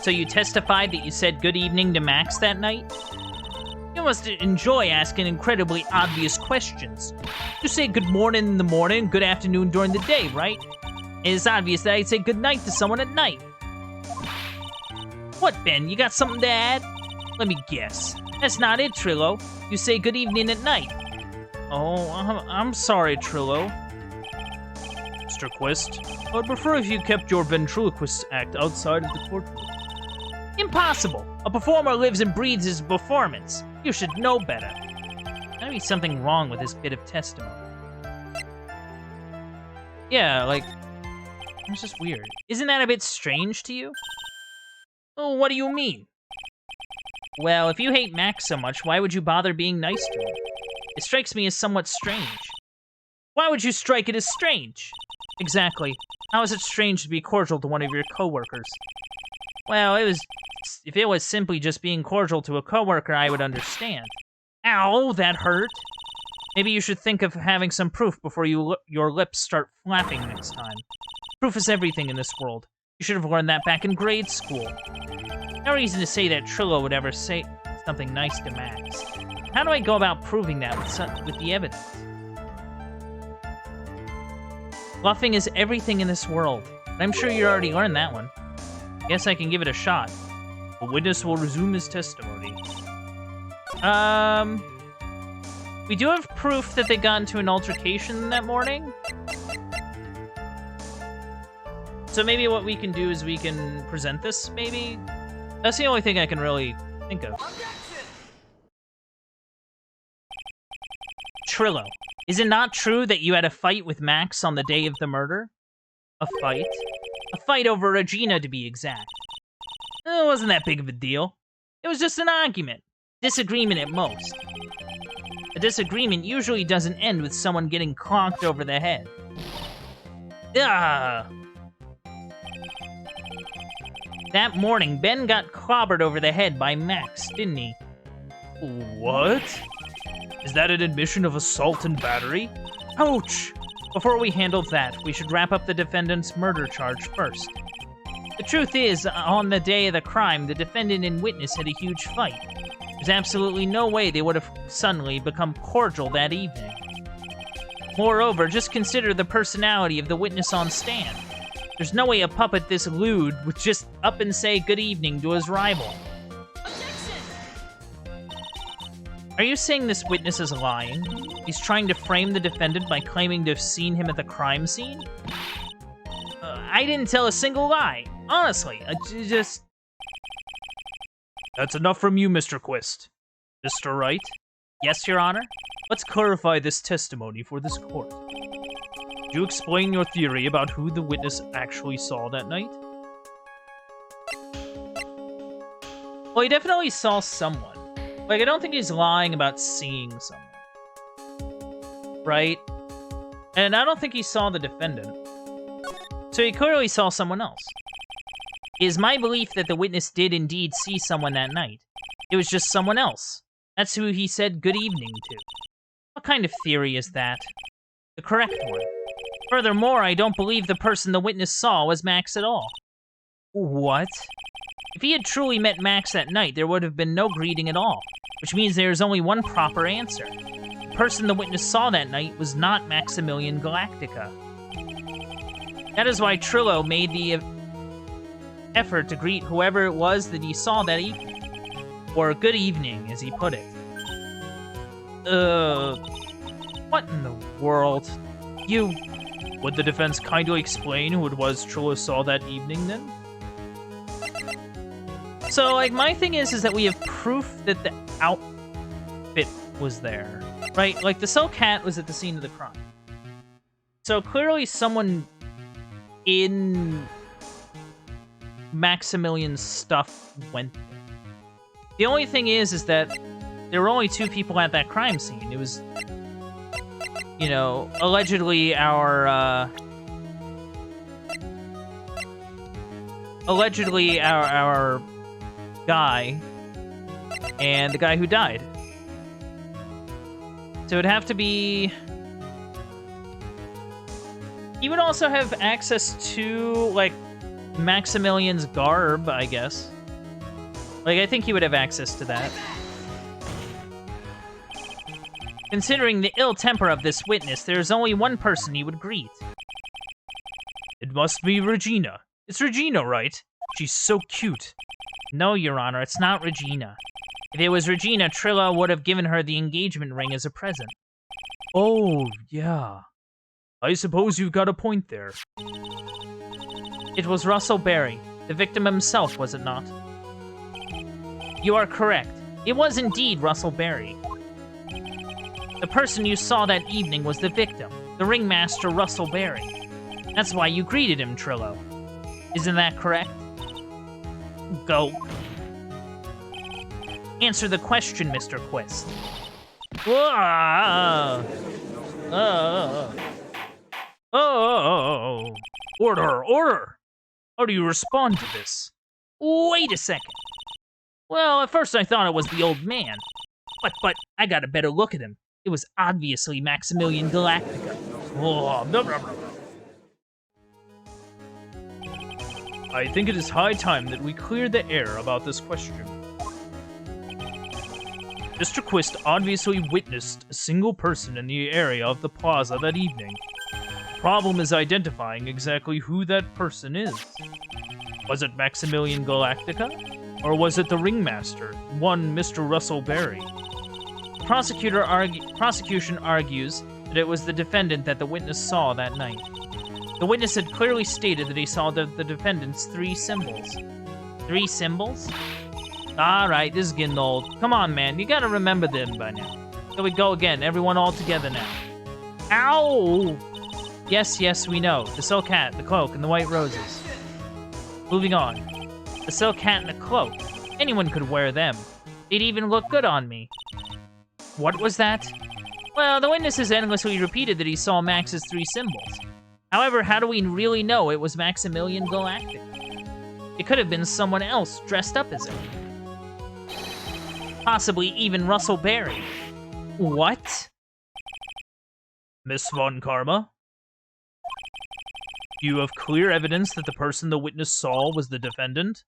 S1: So you testified that you said good evening to Max that night? You must enjoy asking incredibly obvious questions. You say good morning in the morning, good afternoon during the day, right? It is obvious that I say good night to someone at night. What, Ben? You got something to add? Let me guess. That's not it, Trillo. You say good evening at night. Oh, I'm sorry, Trillo. Mr. Quest, I'd prefer if you kept your ventriloquist act outside of the courtroom. Impossible! A performer lives and breathes his performance. You should know better. Gotta be something wrong with this bit of testimony. Yeah, like, it's just weird. Isn't that a bit strange to you? Oh, what do you mean? Well, if you hate Max so much, why would you bother being nice to him? It strikes me as somewhat strange. Why would you strike it as strange? Exactly. How is it strange to be cordial to one of your coworkers? Well, if it was simply just being cordial to a coworker, I would understand. Ow, that hurt. Maybe you should think of having some proof before your lips start flapping next time. Proof is everything in this world. You should have learned that back in grade school. No reason to say that Trillo would ever say something nice to Max. How do I go about proving that with the evidence? Bluffing is everything in this world. I'm sure you already learned that one. Guess I can give it a shot. The witness will resume his testimony. We do have proof that they got into an altercation that morning. So maybe what we can do is we can present this, maybe? That's the only thing I can really think of. Trillo, is it not true that you had a fight with Max on the day of the murder? A fight? A fight over Regina, to be exact. It wasn't that big of a deal. It was just an argument. Disagreement at most. A disagreement usually doesn't end with someone getting clonked over the head. Ah. That morning, Ben got clobbered over the head by Max, didn't he? What? Is that an admission of assault and battery? Ouch! Before we handle that, we should wrap up the defendant's murder charge first. The truth is, on the day of the crime, the defendant and witness had a huge fight. There's absolutely no way they would have suddenly become cordial that evening. Moreover, just consider the personality of the witness on stand. There's no way a puppet this lewd would just up and say good evening to his rival. Are you saying this witness is lying? He's trying to frame the defendant by claiming to have seen him at the crime scene? I didn't tell a single lie. Honestly, just... That's enough from you, Mr. Quist. Mr. Wright? Yes, Your Honor? Let's clarify this testimony for this court. Could you explain your theory about who the witness actually saw that night? Well, he definitely saw someone. Like, I don't think he's lying about seeing someone. Right? And I don't think he saw the defendant. So he clearly saw someone else. It is my belief that the witness did indeed see someone that night. It was just someone else. That's who he said good evening to. What kind of theory is that? The correct one. Furthermore, I don't believe the person the witness saw was Max at all. What? If he had truly met Max that night, there would have been no greeting at all, which means there is only one proper answer. The person the witness saw that night was not Maximilian Galactica. That is why Trillo made the effort to greet whoever it was that he saw that evening. Or good evening, as he put it. What in the world? Would the defense kindly explain who it was Trillo saw that evening, then? So, like, my thing is that we have proof that the outfit was there, right? Like, the cell cat was at the scene of the crime. So, clearly someone in Maximilian's stuff went there. The only thing is that there were only two people at that crime scene. It was, you know, allegedly our guy and the guy who died. So it'd have to be... He would also have access to, like, Maximilian's garb, I guess. Like, I think he would have access to that. Considering the ill temper of this witness, there is only one person he would greet. It must be Regina. It's Regina, right? She's so cute. No, Your Honor, it's not Regina. If it was Regina, Trillo would have given her the engagement ring as a present. Oh, yeah. I suppose you've got a point there. It was Russell Berry, the victim himself, was it not? You are correct. It was indeed Russell Berry. The person you saw that evening was the victim, the ringmaster Russell Berry. That's why you greeted him, Trillo. Isn't that correct? Go. Answer the question, Mr. Quist. Whoa! Uh, oh, order, order! How do you respond to this? Wait a second. Well, at first I thought it was the old man, but I got a better look at him. It was obviously Maximilian Galactica. Oh, blah, blah, blah. I think it is high time that we clear the air about this question. Mr. Quist obviously witnessed a single person in the area of the plaza that evening. The problem is identifying exactly who that person is. Was it Maximilian Galactica? Or was it the ringmaster, one Mr. Russell Berry? The prosecution argues that it was the defendant that the witness saw that night. The witness had clearly stated that he saw the defendant's 3 symbols. 3 symbols? Alright, this is getting old. Come on, man, you gotta remember them by now. So we go again, everyone all together now. Ow! Yes, we know. The silk hat, the cloak, and the white roses. Moving on. The silk hat and the cloak. Anyone could wear them. They'd even look good on me. What was that? Well, the witness has endlessly repeated that he saw Max's 3 symbols. However, how do we really know it was Maximilian Galactic? It could have been someone else dressed up as him. Possibly even Russell Berry. What? Miss Von Karma? Do you have clear evidence that the person the witness saw was the defendant?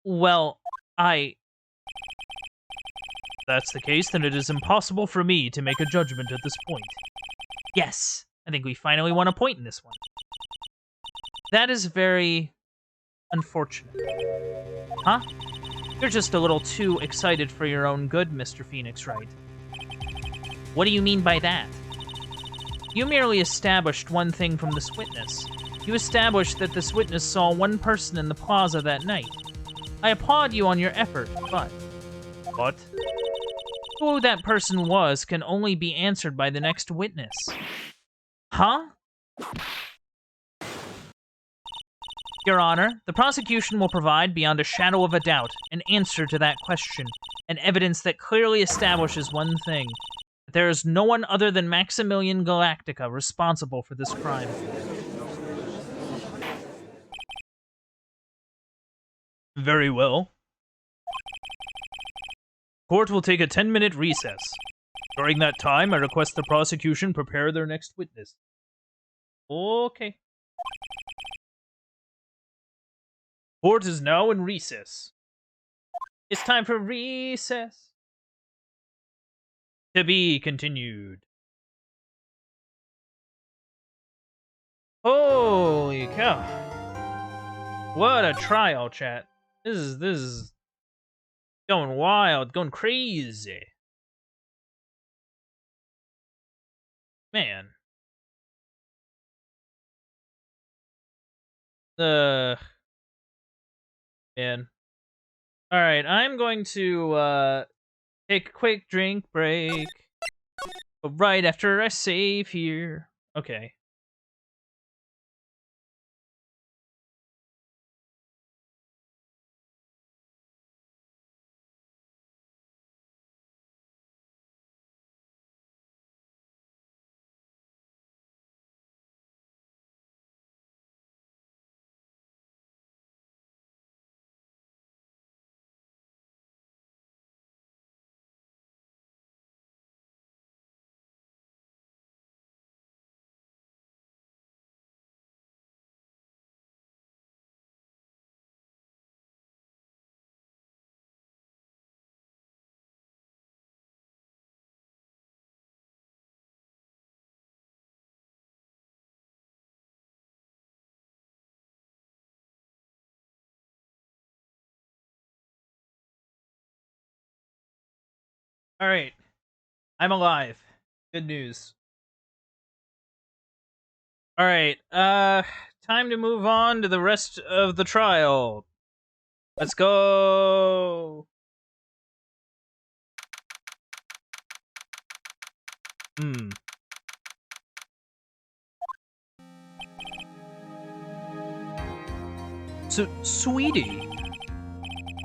S1: Well, If that's the case, then it is impossible for me to make a judgment at this point. Yes, I think we finally won a point in this one. That is very unfortunate. Huh? You're just a little too excited for your own good, Mr. Phoenix Wright. What do you mean by that? You merely established one thing from this witness. You established that this witness saw one person in the plaza that night. I applaud you on your effort, but... What? Who that person was can only be answered by the next witness. Huh? Your Honor, the prosecution will provide, beyond a shadow of a doubt, an answer to that question, and evidence that clearly establishes one thing. That there is no one other than Maximilian Galactica responsible for this crime. Very well. Court will take a 10-minute recess. During that time, I request the prosecution prepare their next witness. Okay. Court is now in recess. It's time for recess. To be continued. Holy cow. What a trial, chat. This is going wild, going crazy. Man. Man. Alright, I'm going to, take a quick drink break. But right after I save here. Okay. Alright. I'm alive. Good news. Alright, time to move on to the rest of the trial. Let's go! Sweetie,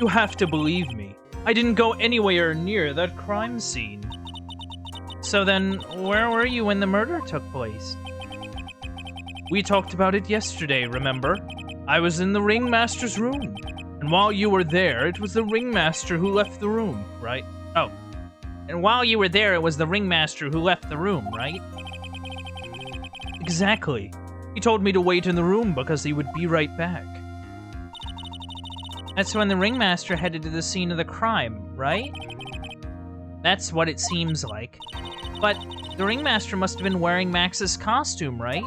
S1: you have to believe me. I didn't go anywhere near that crime scene. So then, where were you when the murder took place? We talked about it yesterday, remember? I was in the ringmaster's room. And while you were there, it was the ringmaster who left the room, right? Oh. And while you were there, it was the ringmaster who left the room, right? Exactly. He told me to wait in the room because he would be right back. That's when the ringmaster headed to the scene of the crime, right? That's what it seems like. But the ringmaster must have been wearing Max's costume, right?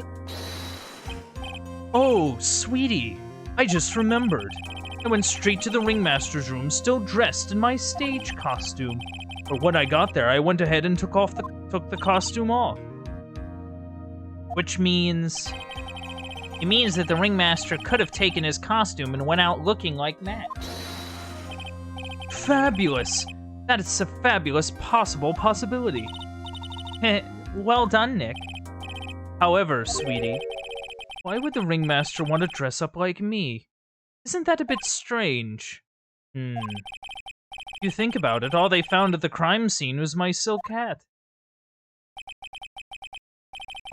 S1: Oh, sweetie, I just remembered. I went straight to the ringmaster's room, still dressed in my stage costume. But when I got there, I went ahead and took the costume off. Which means... It means that the ringmaster could have taken his costume and went out looking like Max. Fabulous! That is a fabulous possibility. Well done, Nick. However, sweetie, why would the ringmaster want to dress up like me? Isn't that a bit strange? If you think about it, all they found at the crime scene was my silk hat.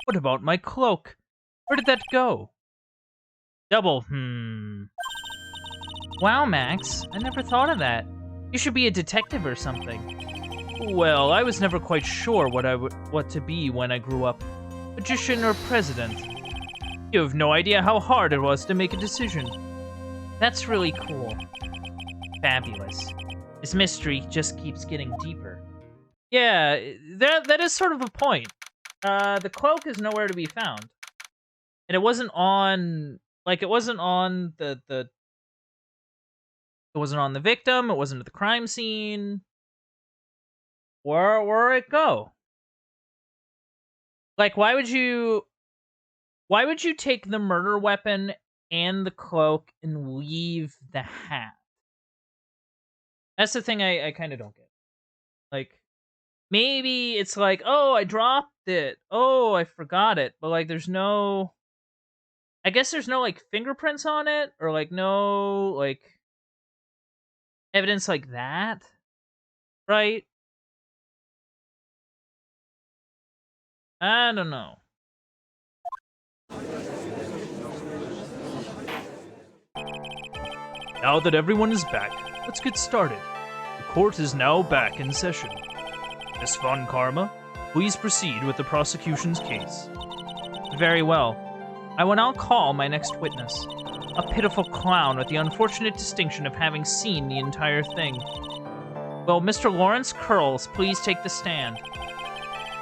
S1: What about my cloak? Where did that go? Double, Wow, Max, I never thought of that. You should be a detective or something. Well, I was never quite sure what to be when I grew up. Magician or president. You have no idea how hard it was to make a decision. That's really cool. Fabulous. This mystery just keeps getting deeper. Yeah, that is sort of a point. The cloak is nowhere to be found. And it wasn't on... Like, it wasn't on the... It wasn't on the victim, it wasn't at the crime scene. Where'd it go? Like, why would you take the murder weapon and the cloak and leave the hat? That's the thing I kind of don't get. Like, maybe it's like, oh, I dropped it. Oh, I forgot it. But, like, there's no... I guess there's no, like, fingerprints on it, or, like, no, like, evidence like that, right? I don't know. Now that everyone is back, let's get started. The court is now back in session. Miss Von Karma, please proceed with the prosecution's case. Very well. I will now call my next witness. A pitiful clown with the unfortunate distinction of having seen the entire thing. Will Mr. Lawrence Curls please take the stand?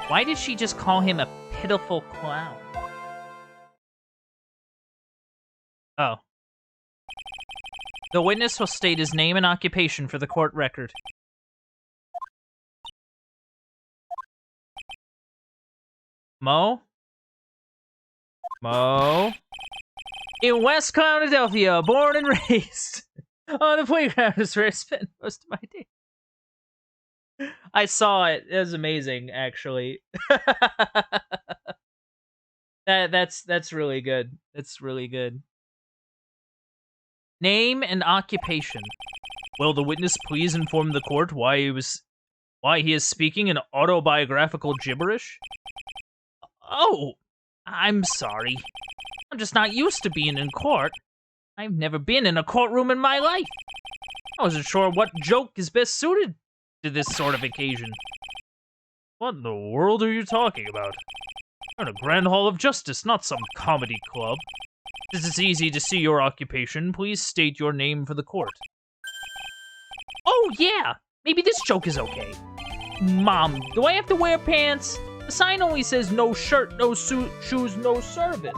S1: Why did she just call him a pitiful clown? Oh. The witness will state his name and occupation for the court record. Mo? In West Philadelphia, born and raised. On the playground is where I spent most of my day. I saw it. It was amazing, actually. That's really good. That's really good. Name and occupation. Will the witness please inform the court why he is speaking in autobiographical gibberish? Oh, I'm sorry. I'm just not used to being in court. I've never been in a courtroom in my life. I wasn't sure what joke is best suited to this sort of occasion. What in the world are you talking about? You're in a grand hall of justice, not some comedy club. Since it's easy to see your occupation, please state your name for the court. Oh yeah! Maybe this joke is okay. Mom, do I have to wear pants? The sign only says no shirt, no suit, shoes, no service.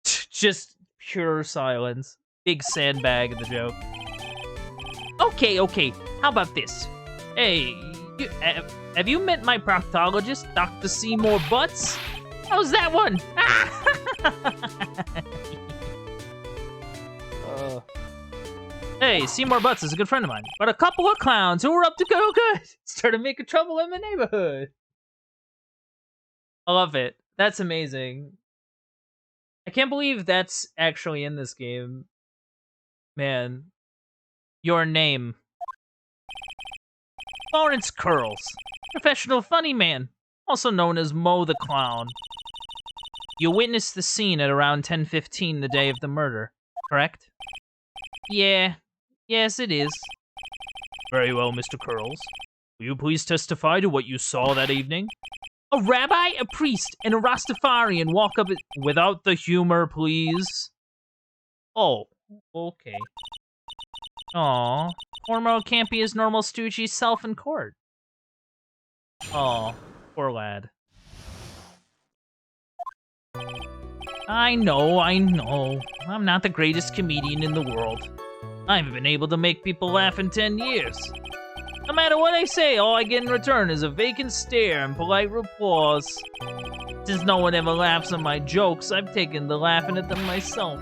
S1: Just pure silence. Big sandbag of the joke. Okay. How about this? Hey, have you met my proctologist, Dr. Seymour Butts? How's that one? Hey, Seymour Butts is a good friend of mine, but a couple of clowns who were up to no good started making trouble in the neighborhood. I love it. That's amazing. I can't believe that's actually in this game. Man. Your name. Lawrence Curls. Professional funny man. Also known as Mo the Clown. You witnessed the scene at around 10:15 the day of the murder, correct? Yeah. Yes, it is. Very well, Mr. Curls. Will you please testify to what you saw that evening? A rabbi, a priest, and a Rastafarian walk up without the humor, please. Oh, okay. Aw, Ormo can't be his normal stoogey self in court. Aw, poor lad. I know. I'm not the greatest comedian in the world. I haven't been able to make people laugh in 10 years. No matter what I say, all I get in return is a vacant stare and polite applause. Since no one ever laughs at my jokes, I've taken to laughing at them myself.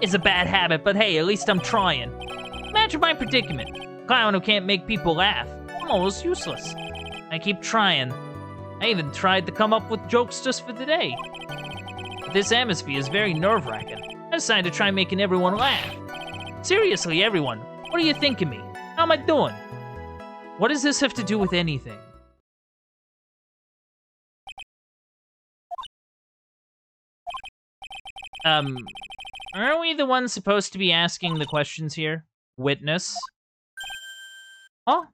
S1: It's a bad habit, but hey, at least I'm trying. Imagine my predicament. Clown who can't make people laugh. I'm almost useless. I keep trying. I even tried to come up with jokes just for today. But this atmosphere is very nerve-wracking. I decided to try making everyone laugh. Seriously, everyone, what do you think of me? How am I doing? What does this have to do with anything? Aren't we the ones supposed to be asking the questions here? Witness? Huh?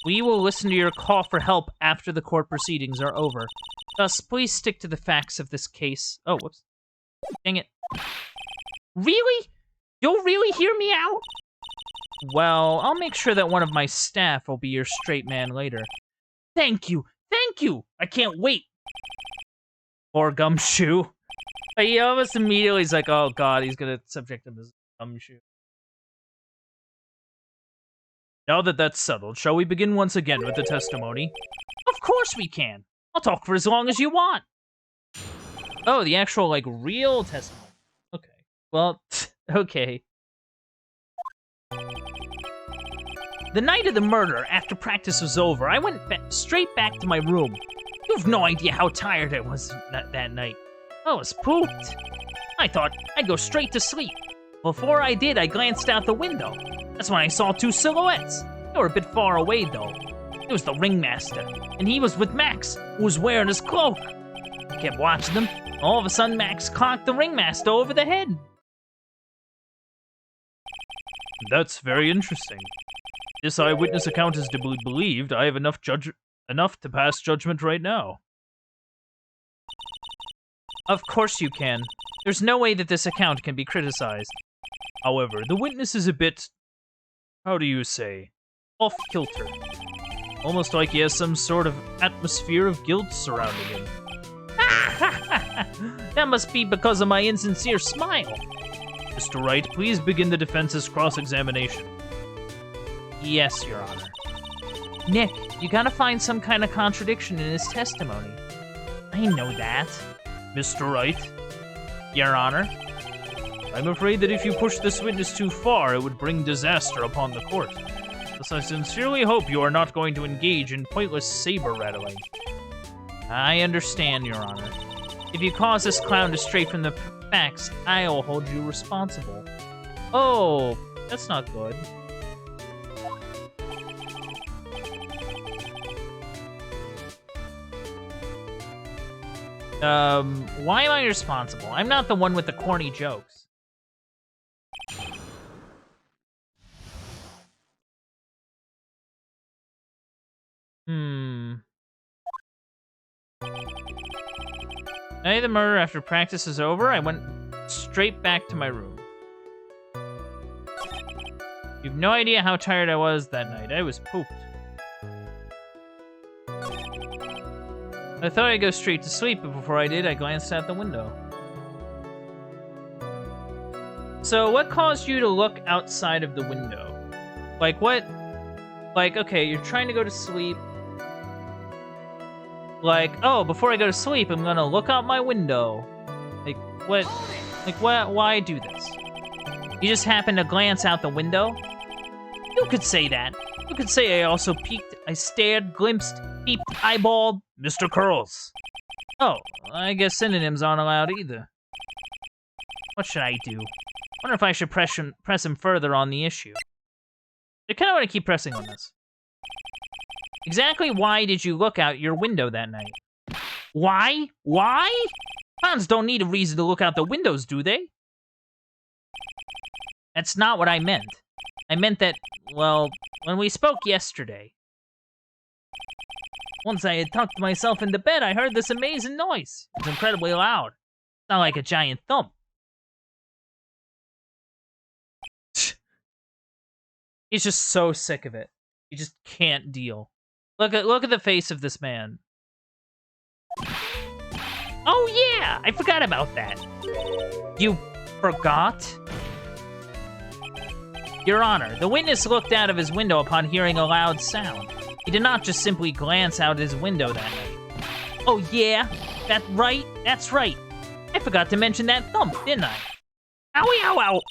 S1: We will listen to your call for help after the court proceedings are over. Thus, please stick to the facts of this case. Oh, whoops. Dang it. Really? You'll really hear me out? Well, I'll make sure that one of my staff will be your straight man later. Thank you! Thank you! I can't wait! Poor Gumshoe. He almost immediately is like, oh god, he's gonna subject him as Gumshoe. Now that that's settled, shall we begin once again with the testimony? Of course we can! I'll talk for as long as you want! Oh, the actual, like, real testimony. Okay. Well, okay. The night of the murder, after practice was over, I went straight back to my room. You have no idea how tired I was that night. I was pooped. I thought I'd go straight to sleep. Before I did, I glanced out the window. That's when I saw two silhouettes. They were a bit far away, though. It was the ringmaster, and he was with Max, who was wearing his cloak. I kept watching them. All of a sudden, Max conked the ringmaster over the head. That's very interesting. This eyewitness account is to be believed. I have enough to pass judgment right now. Of course you can. There's no way that this account can be criticized. However, the witness is a bit, how do you say, off-kilter. Almost like he has some sort of atmosphere of guilt surrounding him. That must be because of my insincere smile. Mr. Wright, please begin the defense's cross-examination. Yes, Your Honor. Nick, you gotta find some kind of contradiction in his testimony. I know that. Mr. Wright? Your Honor? I'm afraid that if you push this witness too far, it would bring disaster upon the court. Thus, I sincerely hope you are not going to engage in pointless saber-rattling. I understand, Your Honor. If you cause this clown to stray from the facts, I'll hold you responsible. Oh, that's not good. Why am I responsible? I'm not the one with the corny jokes. The night of the murder, after practice is over, I went straight back to my room. You have no idea how tired I was that night. I was pooped. I thought I'd go straight to sleep, but before I did, I glanced out the window. So, what caused you to look outside of the window? Like, what? Like, okay, you're trying to go to sleep. Like, oh, before I go to sleep, I'm gonna look out my window. Like, what? Like, what? Why do this? You just happen to glance out the window? You could say that. You could say I also peeked, I stared, glimpsed, peeped, eyeballed, Mr. Curls. Oh, I guess synonyms aren't allowed either. What should I do? Wonder if I should press him further on the issue. I kind of want to keep pressing on this. Exactly why did you look out your window that night? Why? Why? Clowns don't need a reason to look out the windows, do they? That's not what I meant. I meant that, well, when we spoke yesterday, once I had tucked myself into bed, I heard this amazing noise. It was incredibly loud. Sounded like a giant thump. He's just so sick of it. He just can't deal. Look at the face of this man. Oh yeah, I forgot about that. You forgot? Your Honor, the witness looked out of his window upon hearing a loud sound. He did not just simply glance out his window that night. Oh yeah? That's right. I forgot to mention that thump, didn't I? Owie, ow, ow!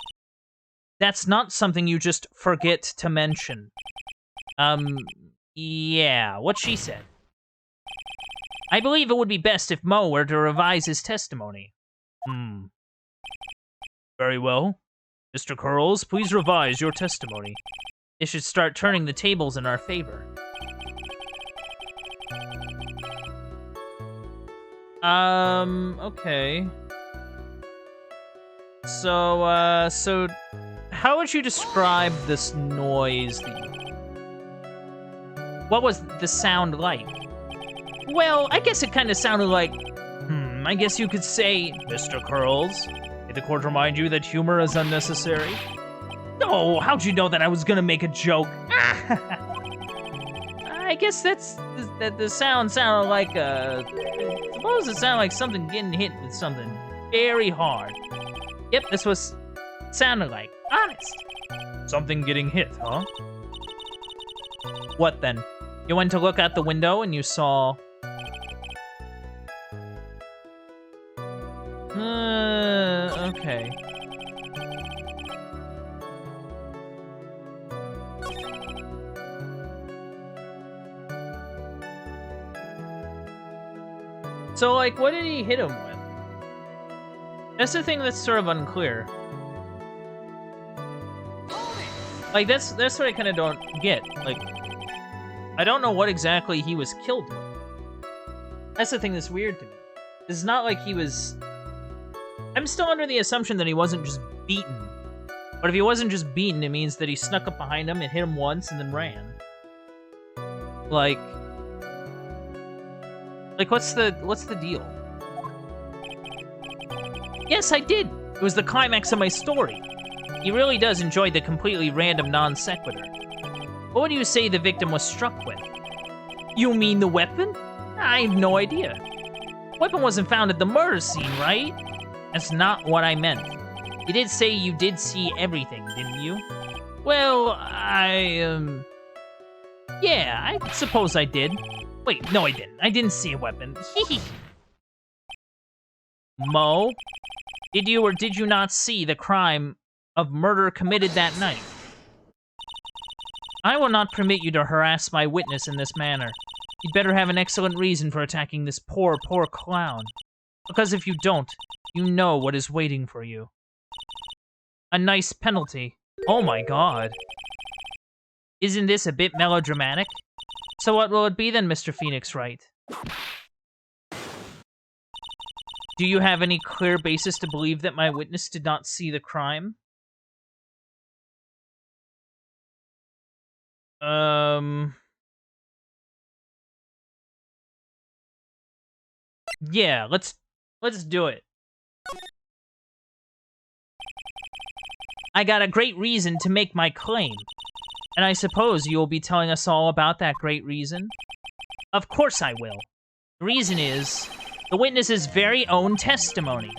S1: That's not something you just forget to mention. Yeah, what she said. I believe it would be best if Mo were to revise his testimony. Very well. Mr. Curls, please revise your testimony. It should start turning the tables in our favor. Okay. So how would you describe this noise that you... What was the sound like? Well, I guess it kind of sounded like... I guess you could say, Mr. Curls, did the court remind you that humor is unnecessary? Oh, how'd you know that I was gonna make a joke? I guess that the sound sounded like suppose it sounded like something getting hit with something very hard. Yep, this was sounded like. Honest. Something getting hit, huh? What then? You went to look out the window and you saw... okay. So, like, what did he hit him with? That's the thing that's sort of unclear. Like, that's what I kind of don't get. Like, I don't know what exactly he was killed with. That's the thing that's weird to me. It's not like he was... I'm still under the assumption that he wasn't just beaten. But if he wasn't just beaten, it means that he snuck up behind him and hit him once and then ran. Like, what's the deal? Yes, I did. It was the climax of my story. He really does enjoy the completely random non sequitur. What do you say the victim was struck with? You mean the weapon? I have no idea. Weapon wasn't found at the murder scene, right? That's not what I meant. You did say you did see everything, didn't you? Well, yeah, I suppose I did. Wait, no I didn't. I didn't see a weapon. Hee. Mo, did you or did you not see the crime of murder committed that night? I will not permit you to harass my witness in this manner. You'd better have an excellent reason for attacking this poor clown. Because if you don't, you know what is waiting for you. A nice penalty. Oh my god. Isn't this a bit melodramatic? So what will it be then, Mr. Phoenix Wright? Do you have any clear basis to believe that my witness did not see the crime? Yeah, let's do it. I got a great reason to make my claim. And I suppose you will be telling us all about that great reason? Of course I will. The reason is the witness's very own testimony.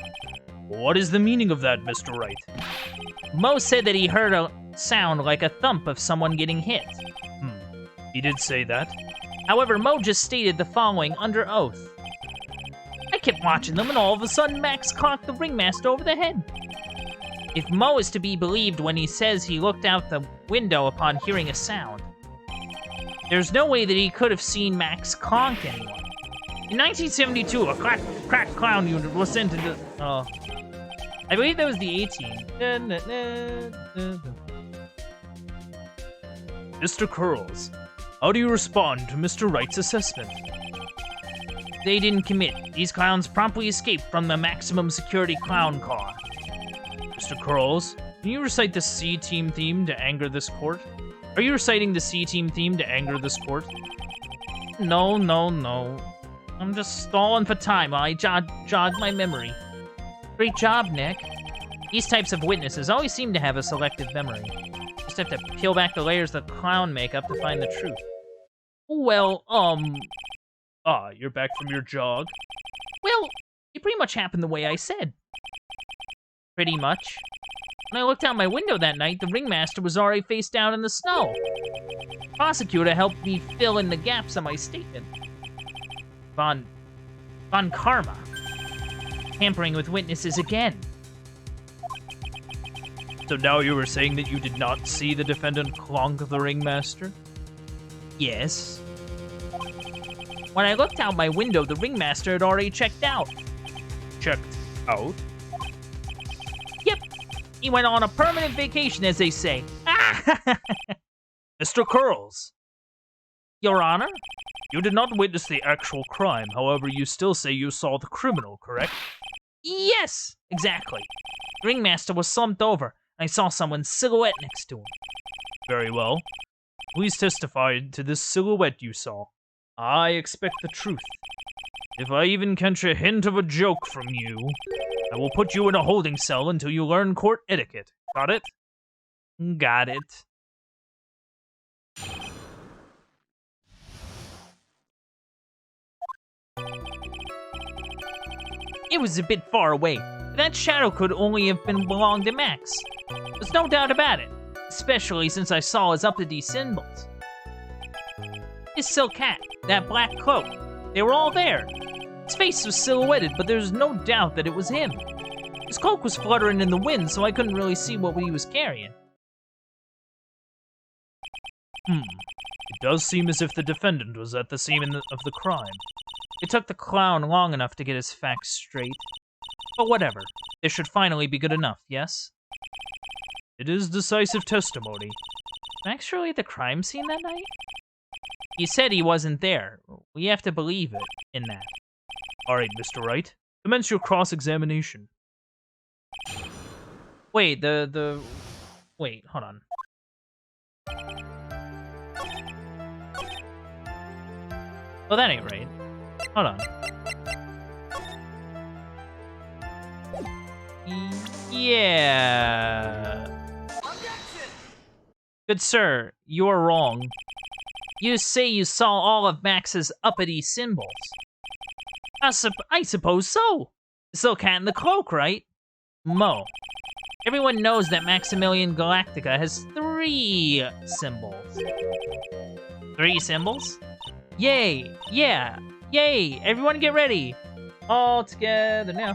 S1: What is the meaning of that, Mr. Wright? Mo said that he heard a sound like a thump of someone getting hit. He did say that. However, Mo just stated the following under oath. I kept watching them and all of a sudden Max cocked the ringmaster over the head. If Mo is to be believed when he says he looked out the window upon hearing a sound, there's no way that he could have seen Max conk anyone. In 1972, a crack clown unit was sent into... I believe that was the A-Team. Mr. Curls, how do you respond to Mr. Wright's assessment? They didn't commit. These clowns promptly escaped from the maximum security clown car. Mr. Curls, can you recite the C-Team theme to anger this court? Are you reciting the C-Team theme to anger this court? No. I'm just stalling for time while I jog my memory. Great job, Nick. These types of witnesses always seem to have a selective memory. Just have to peel back the layers of clown makeup to find the truth. Well, you're back from your jog? Well, it pretty much happened the way I said. Pretty much. When I looked out my window that night, the ringmaster was already face down in the snow. The prosecutor helped me fill in the gaps on my statement. Von Karma. Tampering with witnesses again. So now you were saying that you did not see the defendant clonk the ringmaster? Yes. When I looked out my window, the ringmaster had already checked out. Checked out? Yep. He went on a permanent vacation, as they say. Mr. Curls. Your Honor? You did not witness the actual crime, however, you still say you saw the criminal, correct? Yes, exactly. The ringmaster was slumped over. I saw someone's silhouette next to him. Very well. Please testify to this silhouette you saw. I expect the truth. If I even catch a hint of a joke from you, I will put you in a holding cell until you learn court etiquette. Got it? Got it. It was a bit far away. That shadow could only have belonged to Max. There's no doubt about it, especially since I saw his uppity symbols. His silk hat, that black cloak, they were all there. His face was silhouetted, but there's no doubt that it was him. His cloak was fluttering in the wind, so I couldn't really see what he was carrying. It does seem as if the defendant was at the scene of the crime. It took the clown long enough to get his facts straight. But whatever. This should finally be good enough, yes? It is decisive testimony. Max really at the crime scene that night? He said he wasn't there. We have to believe it in that. Alright, Mr. Wright. Commence your cross-examination. Wait, Wait, hold on. Well, that ain't right. Hold on. Yeah. Good sir, you are wrong. You say you saw all of Max's uppity symbols. I suppose so. The silk hat and the cloak, right? Mo. Everyone knows that Maximilian Galactica has 3 symbols. 3 symbols? Yay! Yeah! Yay! Everyone get ready! All together now.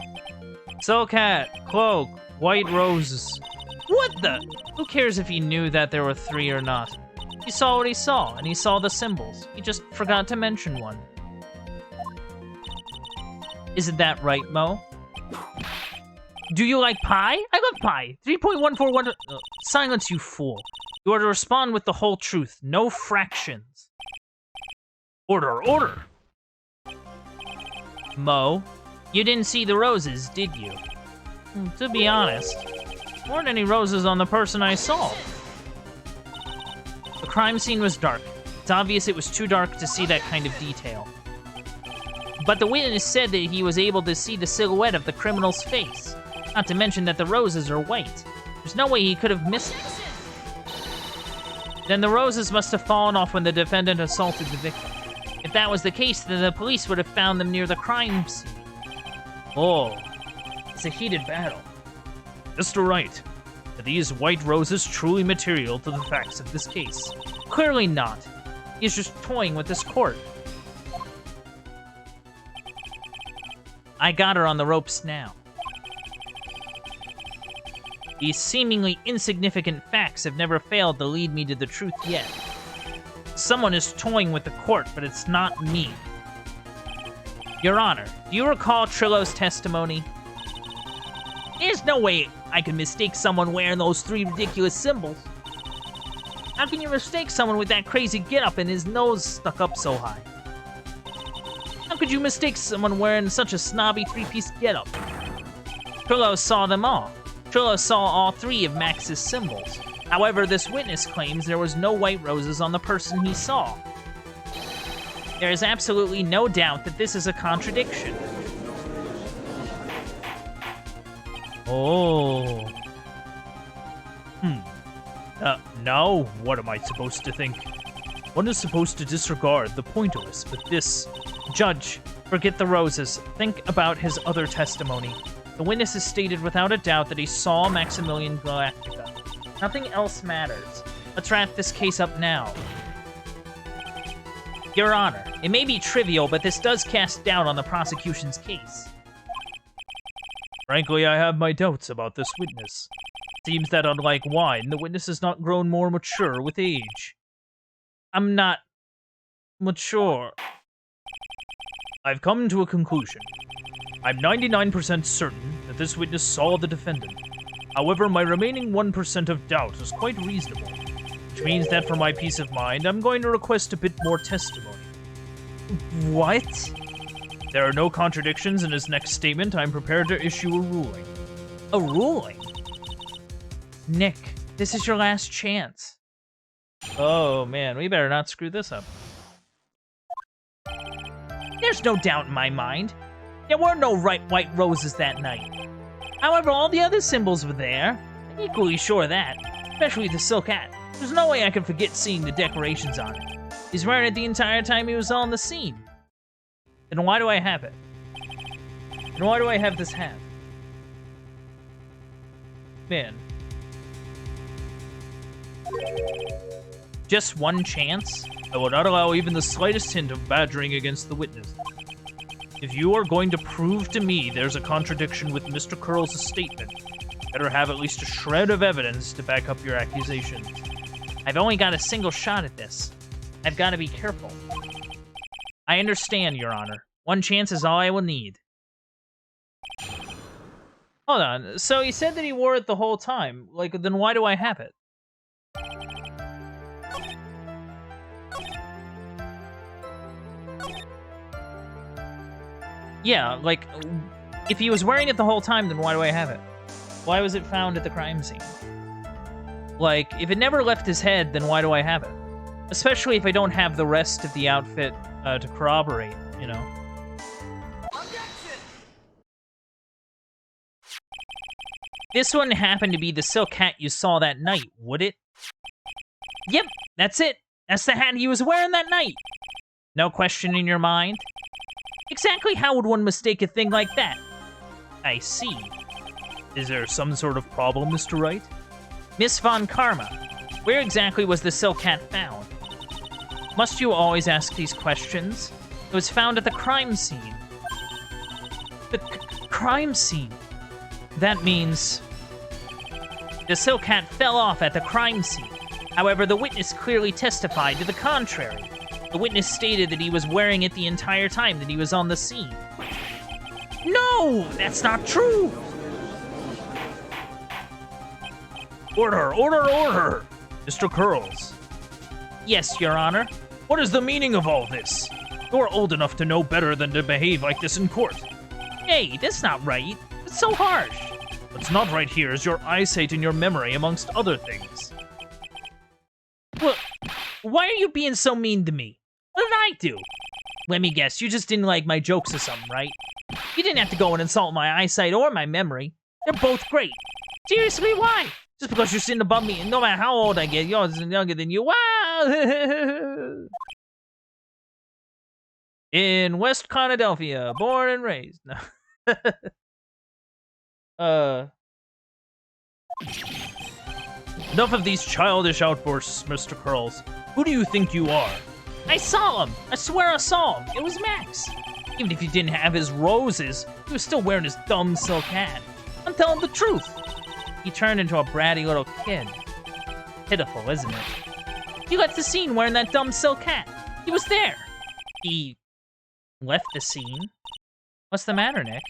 S1: Silk hat, cloak, white roses. What the? Who cares if he knew that there were 3 or not? He saw what he saw, and he saw the symbols. He just forgot to mention one. Isn't that right, Mo? Do you like pie? I love pie. 3.141. Silence, you fool. You are to respond with the whole truth, no fractions. Order, order. Mo, you didn't see the roses, did you? To be honest, there weren't any roses on the person I saw. The crime scene was dark. It's obvious it was too dark to see that kind of detail. But the witness said that he was able to see the silhouette of the criminal's face. Not to mention that the roses are white. There's no way he could have missed it. Then the roses must have fallen off when the defendant assaulted the victim. If that was the case, then the police would have found them near the crime scene. Oh, it's a heated battle. Mr. Wright, are these white roses truly material to the facts of this case? Clearly not. He's just toying with this court. I got her on the ropes now. These seemingly insignificant facts have never failed to lead me to the truth yet. Someone is toying with the court, but it's not me. Your Honor, do you recall Trillo's testimony? There's no way I could mistake someone wearing those 3 ridiculous symbols. How can you mistake someone with that crazy get-up and his nose stuck up so high? How could you mistake someone wearing such a snobby three-piece get-up? Trillo saw them all. Trillo saw all three of Max's symbols. However, this witness claims there was no white roses on the person he saw. There is absolutely no doubt that this is a contradiction. Oh. Now, what am I supposed to think? One is supposed to disregard the pointers, but this... Judge, forget the roses. Think about his other testimony. The witness has stated without a doubt that he saw Maximilian Galactica. Nothing else matters. Let's wrap this case up now. Your Honor, it may be trivial, but this does cast doubt on the prosecution's case. Frankly, I have my doubts about this witness. Seems that unlike wine, the witness has not grown more mature with age. I'm not... mature. I've come to a conclusion. I'm 99% certain that this witness saw the defendant. However, my remaining 1% of doubt is quite reasonable, which means that for my peace of mind, I'm going to request a bit more testimony. What? There are no contradictions in his next statement. I'm prepared to issue a ruling. A ruling? Nick, this is your last chance. Oh, man, we better not screw this up. There's no doubt in my mind. There were no white roses that night. However, all the other symbols were there. I'm equally sure of that, especially the silk hat. There's no way I could forget seeing the decorations on it. He's wearing it the entire time he was on the scene. Then why do I have it? And why do I have this hat? Man. Just one chance? I will not allow even the slightest hint of badgering against the witness. If you are going to prove to me there's a contradiction with Mr. Curl's statement, better have at least a shred of evidence to back up your accusations. I've only got a single shot at this. I've got to be careful. I understand, Your Honor. One chance is all I will need. Hold on. So he said that he wore it the whole time. Like, then why do I have it? Yeah, like, if he was wearing it the whole time, then why do I have it? Why was it found at the crime scene? Like, if it never left his head, then why do I have it? Especially if I don't have the rest of the outfit to corroborate, you know? This wouldn't happen to be the silk hat you saw that night, would it? Yep, that's it. That's the hat he was wearing that night. No question in your mind? Exactly how would one mistake a thing like that? I see. Is there some sort of problem, Mr. Wright? Miss Von Karma, where exactly was the silk hat found? Must you always ask these questions? It was found at the crime scene. The crime scene? That means... the silk hat fell off at the crime scene. However, the witness clearly testified to the contrary. The witness stated that he was wearing it the entire time that he was on the scene. No! That's not true! Order! Order! Order! Mr. Curls. Yes, Your Honor. What is the meaning of all this? You're old enough to know better than to behave like this in court. Hey, that's not right. It's so harsh. What's not right here is your eyesight and your memory, amongst other things. Well, why are you being so mean to me? What did I do? Let me guess, you just didn't like my jokes or something, right? You didn't have to go and insult my eyesight or my memory. They're both great. Seriously, why? Just because you're sitting above me, and no matter how old I get, you're younger than you. Wow! In West Philadelphia, born and raised. No. Enough of these childish outbursts, Mr. Curls. Who do you think you are? I saw him! I swear I saw him! It was Max! Even if he didn't have his roses, he was still wearing his dumb silk hat. I'm telling the truth! He turned into a bratty little kid. Pitiful, isn't it? He left the scene wearing that dumb silk hat. He was there! He... left the scene? What's the matter, Nick?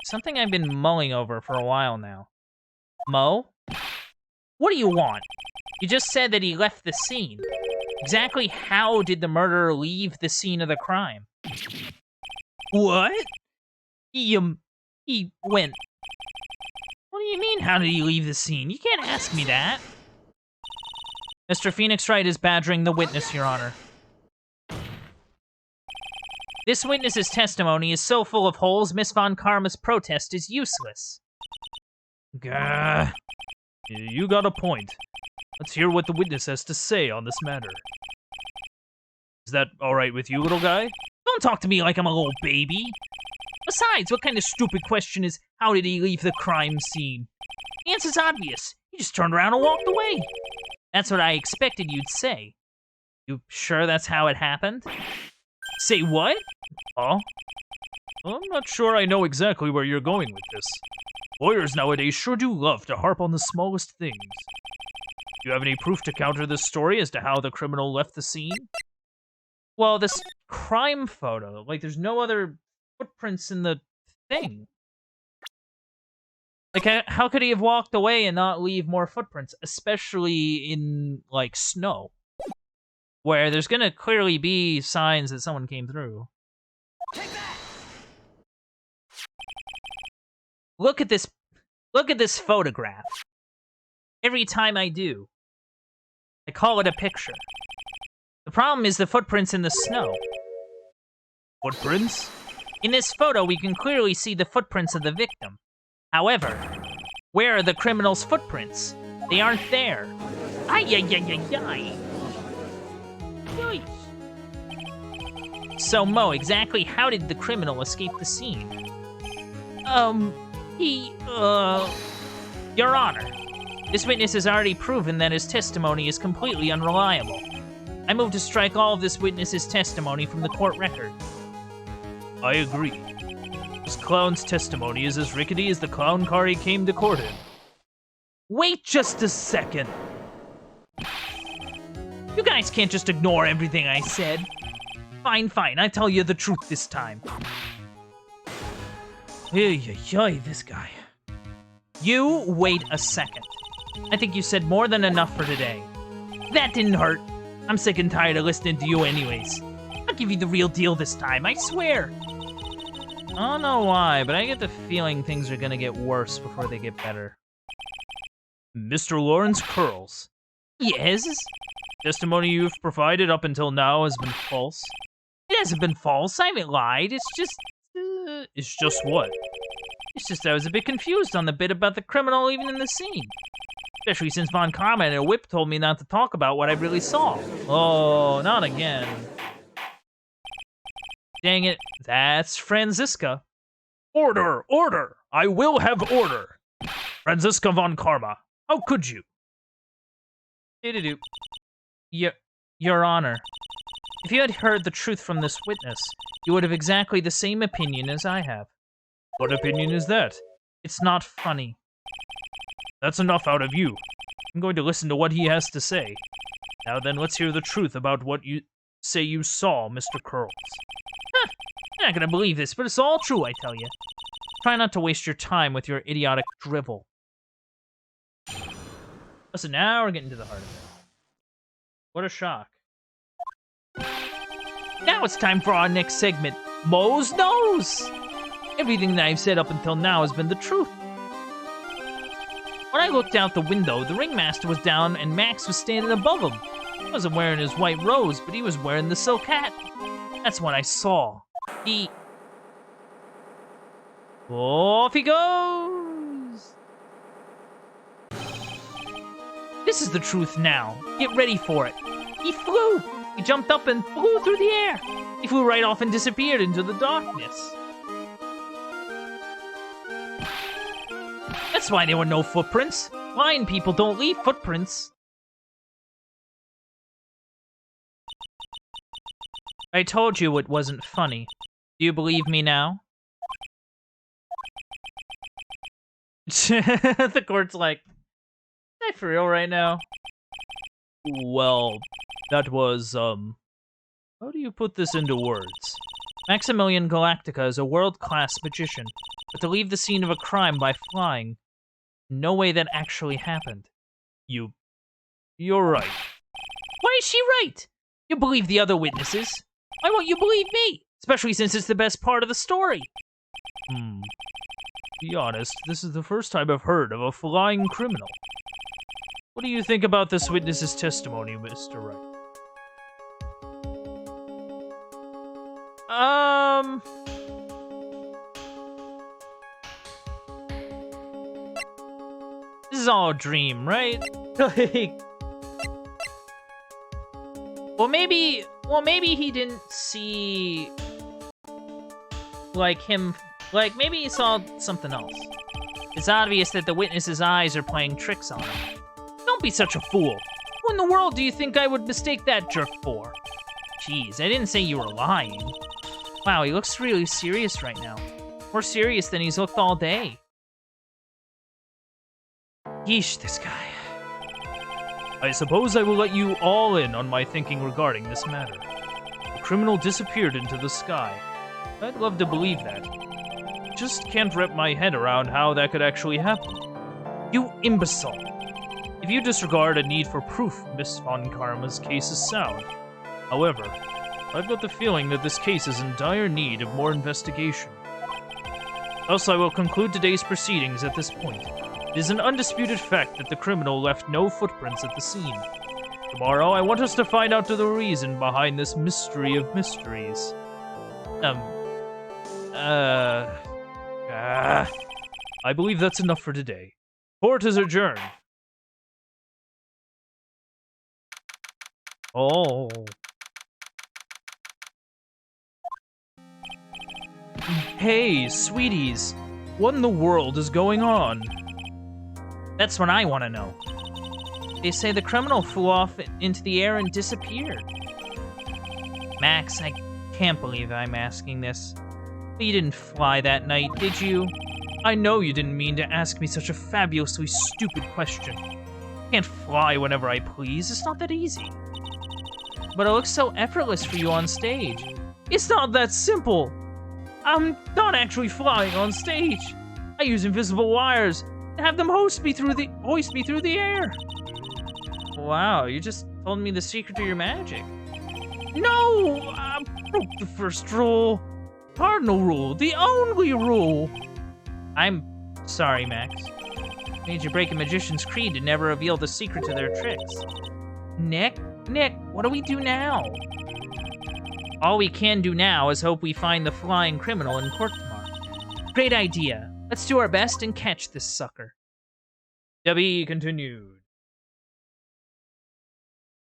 S1: Something I've been mulling over for a while now. Mo? What do you want? You just said that he left the scene. Exactly how did the murderer leave the scene of the crime? What? He went... What do you mean, how did he leave the scene? You can't ask me that. Mr. Phoenix Wright is badgering the witness, Your Honor. This witness's testimony is so full of holes, Miss Von Karma's protest is useless. Gah. You got a point. Let's hear what the witness has to say on this matter. Is that all right with you, little guy? Don't talk to me like I'm a little baby. Besides, what kind of stupid question is, how did he leave the crime scene? The answer's obvious. He just turned around and walked away. That's what I expected you'd say. You sure that's how it happened? Say what? Oh? I'm not sure I know exactly where you're going with this. Lawyers nowadays sure do love to harp on the smallest things. Do you have any proof to counter this story as to how the criminal left the scene? Well, this crime photo, like, there's no other footprints in the thing. Like, how could he have walked away and not leave more footprints, especially in, like, snow, where there's gonna clearly be signs that someone came through. Take that! Look at this photograph. Every time I do, I call it a picture. The problem is the footprints in the snow. Footprints? In this photo, we can clearly see the footprints of the victim. However, where are the criminal's footprints? They aren't there. Ay, ay, ay, ay, ay. So, Mo, exactly how did the criminal escape the scene? Your Honor, this witness has already proven that his testimony is completely unreliable. I move to strike all of this witness's testimony from the court record. I agree. This clown's testimony is as rickety as the clown car he came to court in. Wait just a second. You guys can't just ignore everything I said. Fine, I tell you the truth this time. Hey, this guy. You wait a second. I think you said more than enough for today. That didn't hurt. I'm sick and tired of listening to you anyways. I'll give you the real deal this time, I swear. I don't know why, but I get the feeling things are gonna get worse before they get better. Mr. Lawrence Curls. Yes? Testimony you've provided up until now has been false. It hasn't been false, I haven't lied, it's just... It's just what? It's just I was a bit confused on the bit about the criminal even in the scene. Especially since Von Karma and a whip told me not to talk about what I really saw. Oh, not again. Dang it, that's Franziska. Order! Order! I will have order! Franziska Von Karma, how could you? Do-do-do. Your Honor, if you had heard the truth from this witness, you would have exactly the same opinion as I have. What opinion is that? It's not funny. That's enough out of you. I'm going to listen to what he has to say. Now then, let's hear the truth about what you say you saw, Mr. Curls. Huh, you're not gonna believe this, but it's all true, I tell you. Try not to waste your time with your idiotic drivel. Listen, now we're getting to the heart of it. What a shock. Now it's time for our next segment, Mo's Nose! Everything that I've said up until now has been the truth. When I looked out the window, the ringmaster was down and Max was standing above him. He wasn't wearing his white rose, but he was wearing the silk hat. That's what I saw. Off he goes! This is the truth now. Get ready for it. He flew! He jumped up and flew through the air. He flew right off and disappeared into the darkness. That's why there were no footprints. Blind people don't leave footprints. I told you it wasn't funny. Do you believe me now? The court's like, is that for real right now? Well, that was, how do you put this into words? Maximilian Galactica is a world-class magician, but to leave the scene of a crime by flying, no way that actually happened. You
S2: You're right.
S1: Why is she right? You believe the other witnesses. Why won't you believe me? Especially since it's the best part of the story.
S2: To be honest, this is the first time I've heard of a flying criminal. What do you think about this witness's testimony, Mr. Wright?
S1: This is all a dream, right? Like, well, maybe he didn't see, like, him, like, maybe he saw something else. It's obvious that the witness's eyes are playing tricks on him. Don't be such a fool. Who in the world do you think I would mistake that jerk for? Jeez, I didn't say you were lying. Wow, he looks really serious right now. More serious than he's looked all day. Yeesh, this guy.
S2: I suppose I will let you all in on my thinking regarding this matter. The criminal disappeared into the sky. I'd love to believe that. Just can't wrap my head around how that could actually happen.
S1: You imbecile.
S2: If you disregard a need for proof, Miss Von Karma's case is sound. However, I've got the feeling that this case is in dire need of more investigation. Thus, I will conclude today's proceedings at this point. It is an undisputed fact that the criminal left no footprints at the scene. Tomorrow, I want us to find out the reason behind this mystery of mysteries. I believe that's enough for today. Court is adjourned. Oh. Hey, sweeties. What in the world is going on?
S1: That's what I want to know. They say the criminal flew off into the air and disappeared. Max, I can't believe I'm asking this. But you didn't fly that night, did you?
S2: I know you didn't mean to ask me such a fabulously stupid question. I can't fly whenever I please. It's not that easy.
S1: But it looks so effortless for you on stage.
S2: It's not that simple. I'm not actually flying on stage. I use invisible wires and have them hoist me through the air.
S1: Wow, you just told me the secret to your magic.
S2: No, I broke the first rule. Cardinal rule, the only rule.
S1: I'm sorry, Max. Made you break a magician's creed to never reveal the secret to their tricks. Nick, what do we do now? All we can do now is hope we find the flying criminal in court tomorrow. Great idea. Let's do our best and catch this sucker.
S2: To be continued.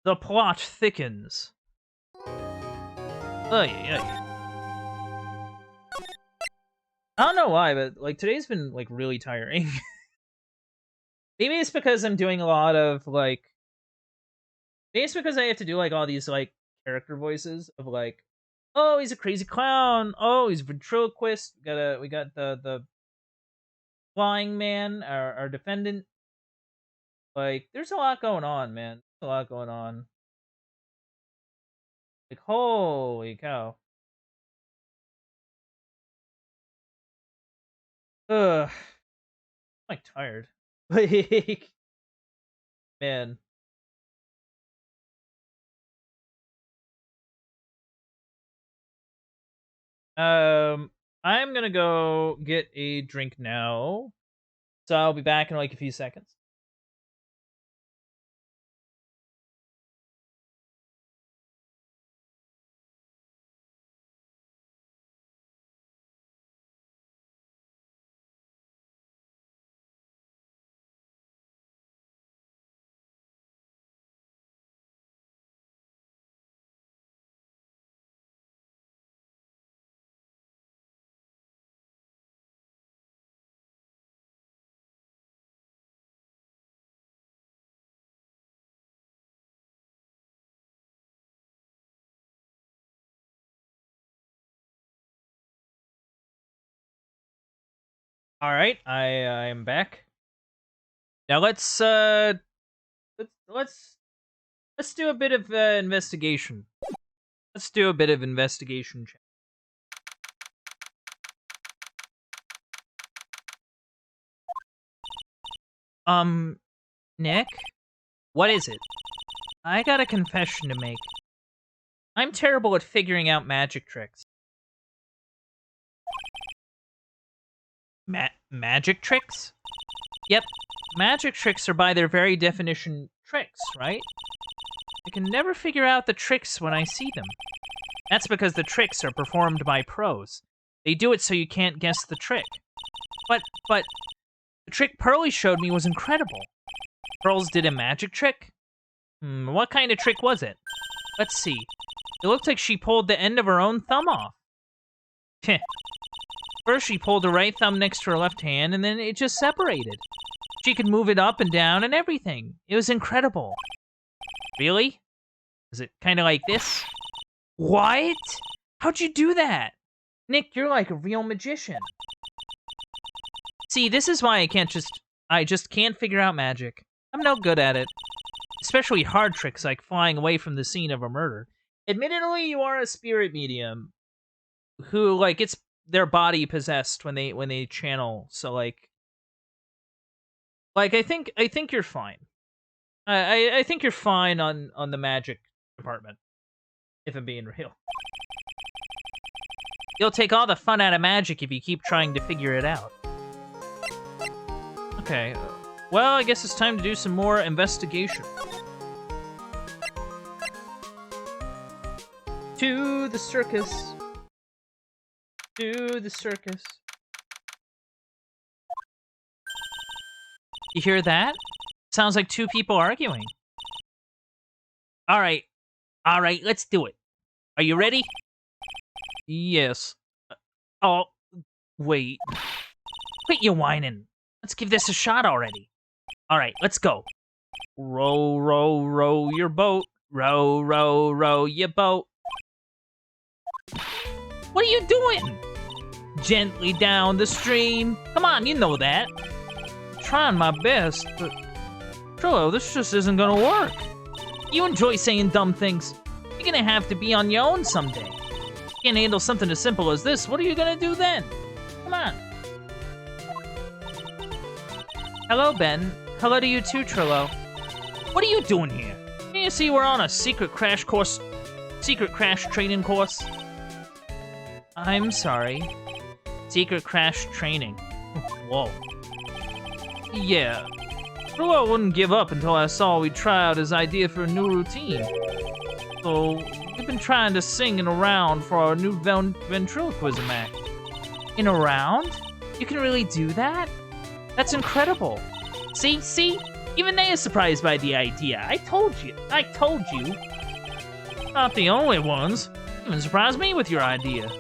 S2: The plot thickens.
S1: I don't know why, but like today's been like really tiring. Maybe it's because I'm doing a lot of like. Maybe it's because I have to do like all these like character voices of like, oh, he's a crazy clown. Oh, he's a ventriloquist. We got the flying man, our defendant. Like, there's a lot going on, man. There's a lot going on. Like, holy cow. Ugh. I'm like tired. Like, man. I'm gonna go get a drink now. So I'll be back in like a few seconds. All right, I am back. Now let's do a bit of investigation. Let's do a bit of investigation. Nick, What is it? I got a confession to make. I'm terrible at figuring out magic tricks. Magic tricks? Yep, magic tricks are by their very definition tricks, right? I can never figure out the tricks when I see them. That's because the tricks are performed by pros. They do it so you can't guess the trick. But, the trick Pearly showed me was incredible. Pearls did a magic trick? What kind of trick was it? Let's see. It looked like she pulled the end of her own thumb off. Heh. First, she pulled her right thumb next to her left hand, and then it just separated. She could move it up and down and everything. It was incredible. Really? Is it kind of like this? What? How'd you do that? Nick, you're like a real magician. See, this is why I just can't figure out magic. I'm no good at it. Especially hard tricks like flying away from the scene of a murder. Admittedly, you are a spirit medium who, like, it's their body possessed when they channel. So, like I think you're fine. I think you're fine on the magic department, if I'm being real. You'll take all the fun out of magic if you keep trying to figure it out. Okay, well, I guess it's time to do some more investigation. To the circus. To the circus. You hear that? Sounds like two people arguing. All right, let's do it. Are you ready? Yes. Oh, wait. Quit your whining. Let's give this a shot already. All right, let's go. Row, row, row your boat. Row, row, row your boat. What are you doing? Gently down the stream. Come on, you know that. I'm trying my best, but Trillo, this just isn't gonna work. You enjoy saying dumb things. You're gonna have to be on your own someday. You can't handle something as simple as this. What are you gonna do then? Come on. Hello, Ben. Hello to you too, Trillo. What are you doing here? Can't you see we're on a secret crash training course? I'm sorry. Secret crash training. Whoa. Yeah. Trillo wouldn't give up until I saw we'd try out his idea for a new routine. So, we've been trying to sing in a round for our new ventriloquism act. In a round? You can really do that? That's incredible. See? Even they are surprised by the idea. I told you. Not the only ones. You even surprised me with your idea.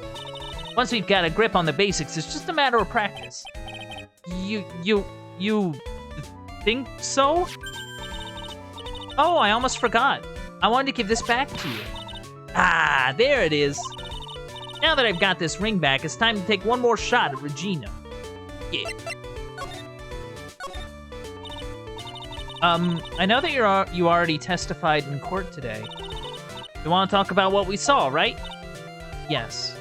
S1: Once we've got a grip on the basics, it's just a matter of practice. You think so? Oh, I almost forgot. I wanted to give this back to you. Ah, there it is. Now that I've got this ring back, it's time to take one more shot at Regina. Yeah. I know that you already testified in court today. You want to talk about what we saw, right? Yes.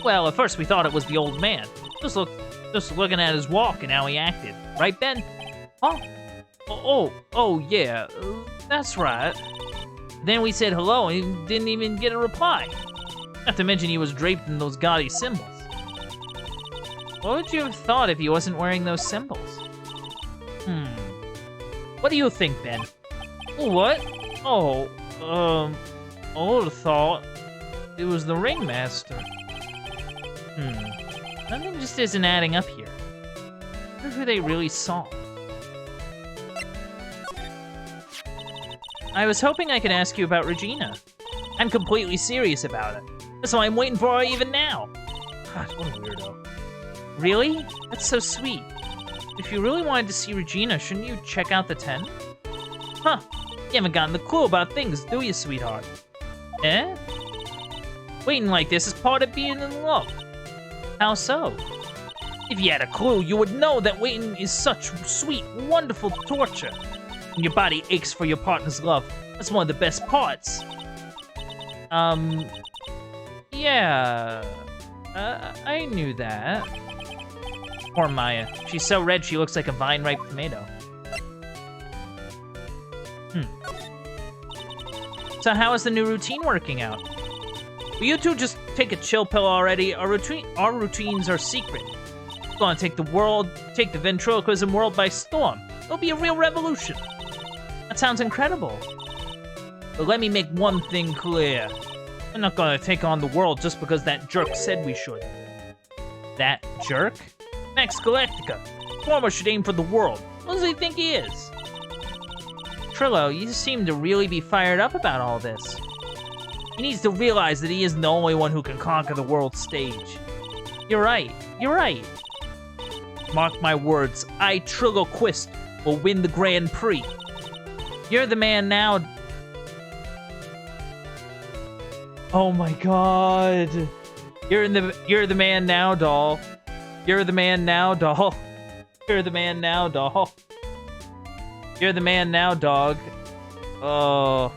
S1: Well, at first we thought it was the old man. Just looking at his walk and how he acted. Right, Ben? Oh, yeah. That's right. Then we said hello and he didn't even get a reply. Not to mention he was draped in those gaudy symbols. What would you have thought if he wasn't wearing those symbols? What do you think, Ben? What? Oh, I would have thought it was the ringmaster. Something just isn't adding up here. I wonder who they really saw. I was hoping I could ask you about Regina. I'm completely serious about it. That's why I'm waiting for her even now. God, what a weirdo. Really? That's so sweet. If you really wanted to see Regina, shouldn't you check out the tent? Huh. You haven't gotten the clue about things, do you, sweetheart? Eh? Waiting like this is part of being in love. How so? If you had a clue, you would know that waiting is such sweet, wonderful torture. When your body aches for your partner's love, that's one of the best parts. Yeah. I knew that. Poor Maya. She's so red she looks like a vine-ripe tomato. So how is the new routine working out? Will you two just take a chill pill already? Our routines are secret. We're gonna take the ventriloquism world by storm. It'll be a real revolution. That sounds incredible. But let me make one thing clear. We're not gonna take on the world just because that jerk said we should. That jerk? Max Galactica. Former should aim for the world. What does he think he is? Trillo, you seem to really be fired up about all this. He needs to realize that he isn't the only one who can conquer the world stage. You're right. You're right. Mark my words. I, Trillo Quist, will win the Grand Prix. You're the man now. Oh my god. You're the man now, doll. You're the man now, doll. You're the man now, doll. You're the man now, dog. Oh.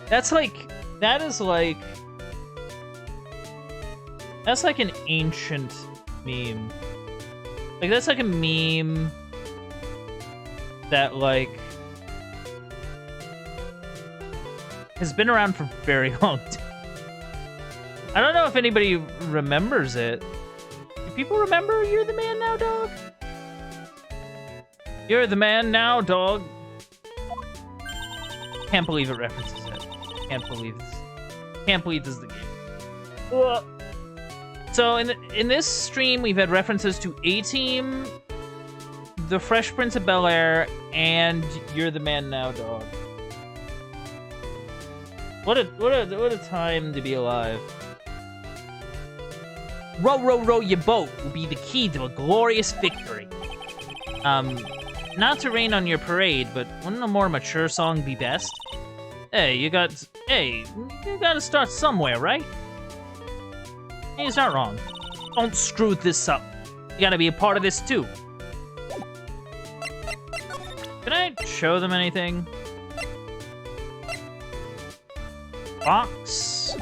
S1: That's like an ancient meme. Like, that's like a meme that, like, has been around for a very long time. I don't know if anybody remembers it. Do people remember You're the Man Now, Dog? You're the man now, dog. Can't believe it references it. Can't believe this. Can't believe this is the game. Ugh. So in this stream, we've had references to A-Team, The Fresh Prince of Bel-Air, and You're the Man Now, Dog. What a time to be alive. Row, row, row your boat will be the key to a glorious victory. Not to rain on your parade, but wouldn't a more mature song be best? Hey, you gotta start somewhere, right? He's not wrong. Don't screw this up. You gotta be a part of this too. Can I show them anything? Box?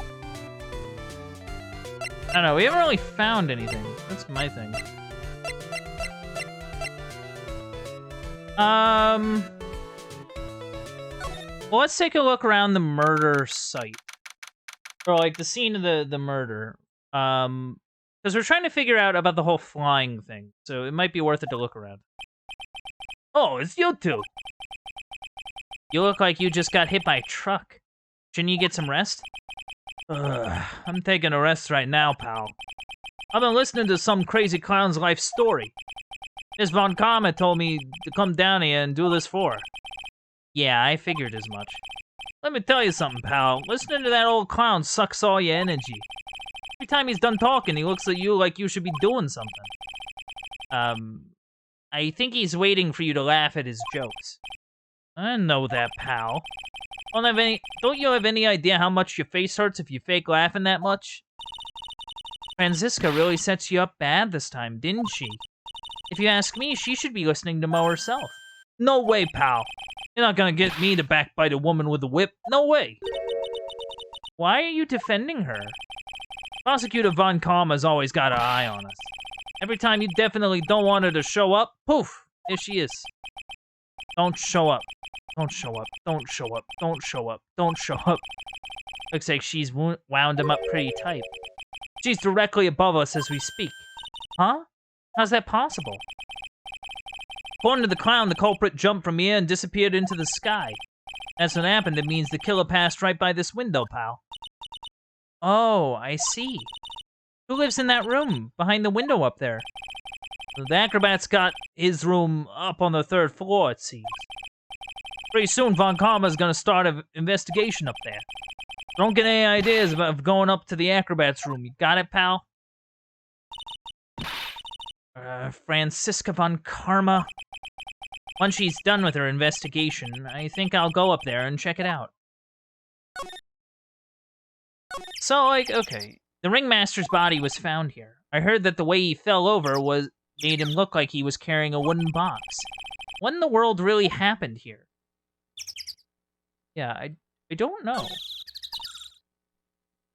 S1: I don't know, we haven't really found anything. That's my thing. Well, let's take a look around the murder site. Or, like, the scene of the murder. Because we're trying to figure out about the whole flying thing. So it might be worth it to look around. Oh, it's you two. You look like you just got hit by a truck. Shouldn't you get some rest? I'm taking a rest right now, pal. I've been listening to some crazy clown's life story. Miss Von Karma told me to come down here and do this for her. Yeah, I figured as much. Let me tell you something, pal. Listening to that old clown sucks all your energy. Every time he's done talking, he looks at you like you should be doing something. I think he's waiting for you to laugh at his jokes. I know that, pal. Don't you have any idea how much your face hurts if you fake laughing that much? Franziska really sets you up bad this time, didn't she? If you ask me, she should be listening to Mo herself. No way, pal. You're not gonna get me to backbite a woman with a whip. No way. Why are you defending her? Prosecutor Von Karma's always got her eye on us. Every time you definitely don't want her to show up, poof, there she is. Don't show up. Don't show up. Don't show up. Don't show up. Don't show up. Looks like she's wound him up pretty tight. She's directly above us as we speak. Huh? How's that possible? According to the clown, the culprit jumped from here and disappeared into the sky. That's what happened. It means the killer passed right by this window, pal. Oh, I see. Who lives in that room, behind the window up there? The acrobat's got his room up on the 3rd floor, it seems. Pretty soon, Von Karma's gonna start an investigation up there. Don't get any ideas about going up to the acrobat's room. You got it, pal? Franziska Von Karma. Once she's done with her investigation, I think I'll go up there and check it out. So, like, okay. The ringmaster's body was found here. I heard that the way he fell over made him look like he was carrying a wooden box. What in the world really happened here? Yeah, I don't know.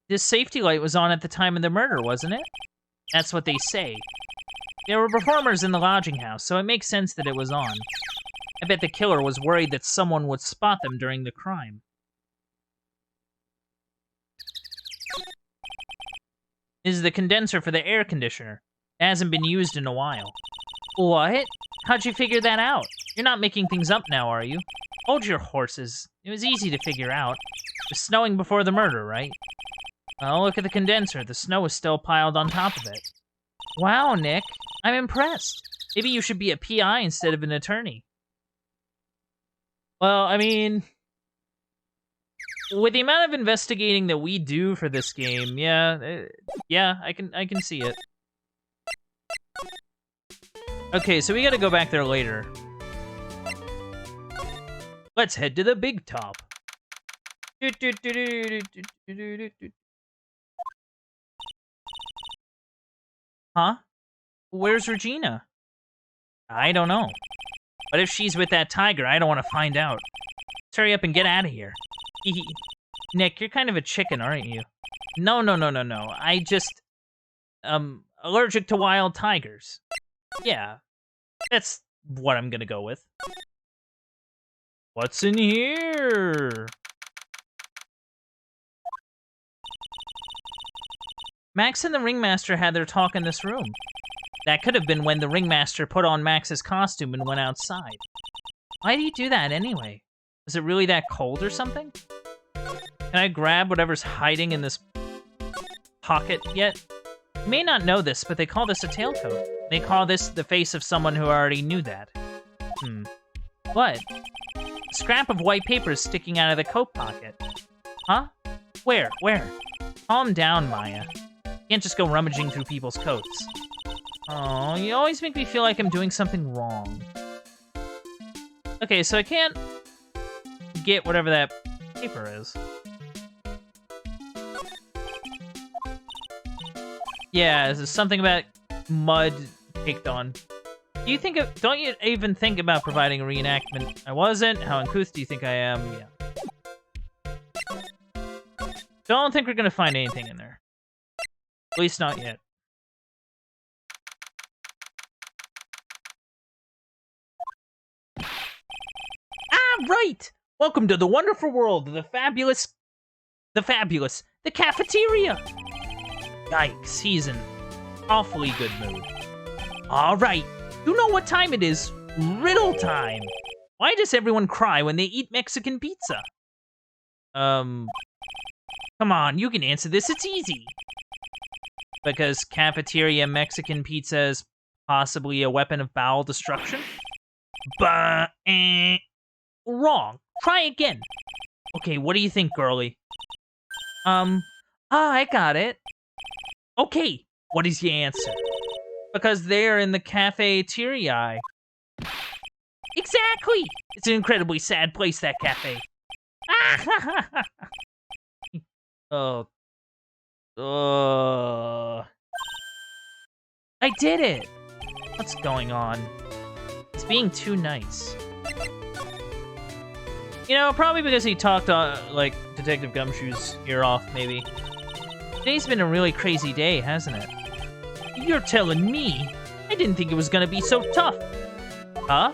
S1: This safety light was on at the time of the murder, wasn't it? That's what they say. There were performers in the lodging house, so it makes sense that it was on. I bet the killer was worried that someone would spot them during the crime. This is the condenser for the air conditioner. It hasn't been used in a while. What? How'd you figure that out? You're not making things up now, are you? Hold your horses. It was easy to figure out. It was snowing before the murder, right? Oh, look at the condenser. The snow is still piled on top of it. Wow, Nick. I'm impressed. Maybe you should be a PI instead of an attorney. Well, I mean, with the amount of investigating that we do for this game, yeah, I can see it. Okay, so we gotta go back there later. Let's head to the big top. Huh? Where's Regina? I don't know. But if she's with that tiger, I don't want to find out. Let's hurry up and get out of here. Nick, you're kind of a chicken, aren't you? No. I just, allergic to wild tigers. Yeah, that's what I'm gonna go with. What's in here? Max and the Ringmaster had their talk in this room. That could have been when the Ringmaster put on Max's costume and went outside. Why do you do that anyway? Is it really that cold or something? Can I grab whatever's hiding in this pocket yet? You may not know this, but they call this a tailcoat. They call this the face of someone who already knew that. What? A scrap of white paper is sticking out of the coat pocket. Huh? Where? Calm down, Maya. You can't just go rummaging through people's coats. Oh, you always make me feel like I'm doing something wrong. Okay, so I can't get whatever that paper is. Yeah, this is something about mud caked on. Don't you even think about providing a reenactment? I wasn't. How uncouth do you think I am? Yeah. Don't think we're gonna find anything in there. At least not yet. Right! Welcome to the wonderful world of the fabulous, the cafeteria! Yikes, he's in awfully good mood. Alright, you know what time it is. Riddle time! Why does everyone cry when they eat Mexican pizza? Come on, you can answer this, it's easy. Because cafeteria Mexican pizza is possibly a weapon of bowel destruction? Wrong. Try again. Okay, what do you think, girlie? I got it. Okay, what is your answer? Because they're in the cafeteria. Exactly! It's an incredibly sad place, that cafe. I did it! What's going on? It's being too nice. You know, probably because he talked, like, Detective Gumshoe's ear off, maybe. Today's been a really crazy day, hasn't it? You're telling me? I didn't think it was gonna be so tough. Huh?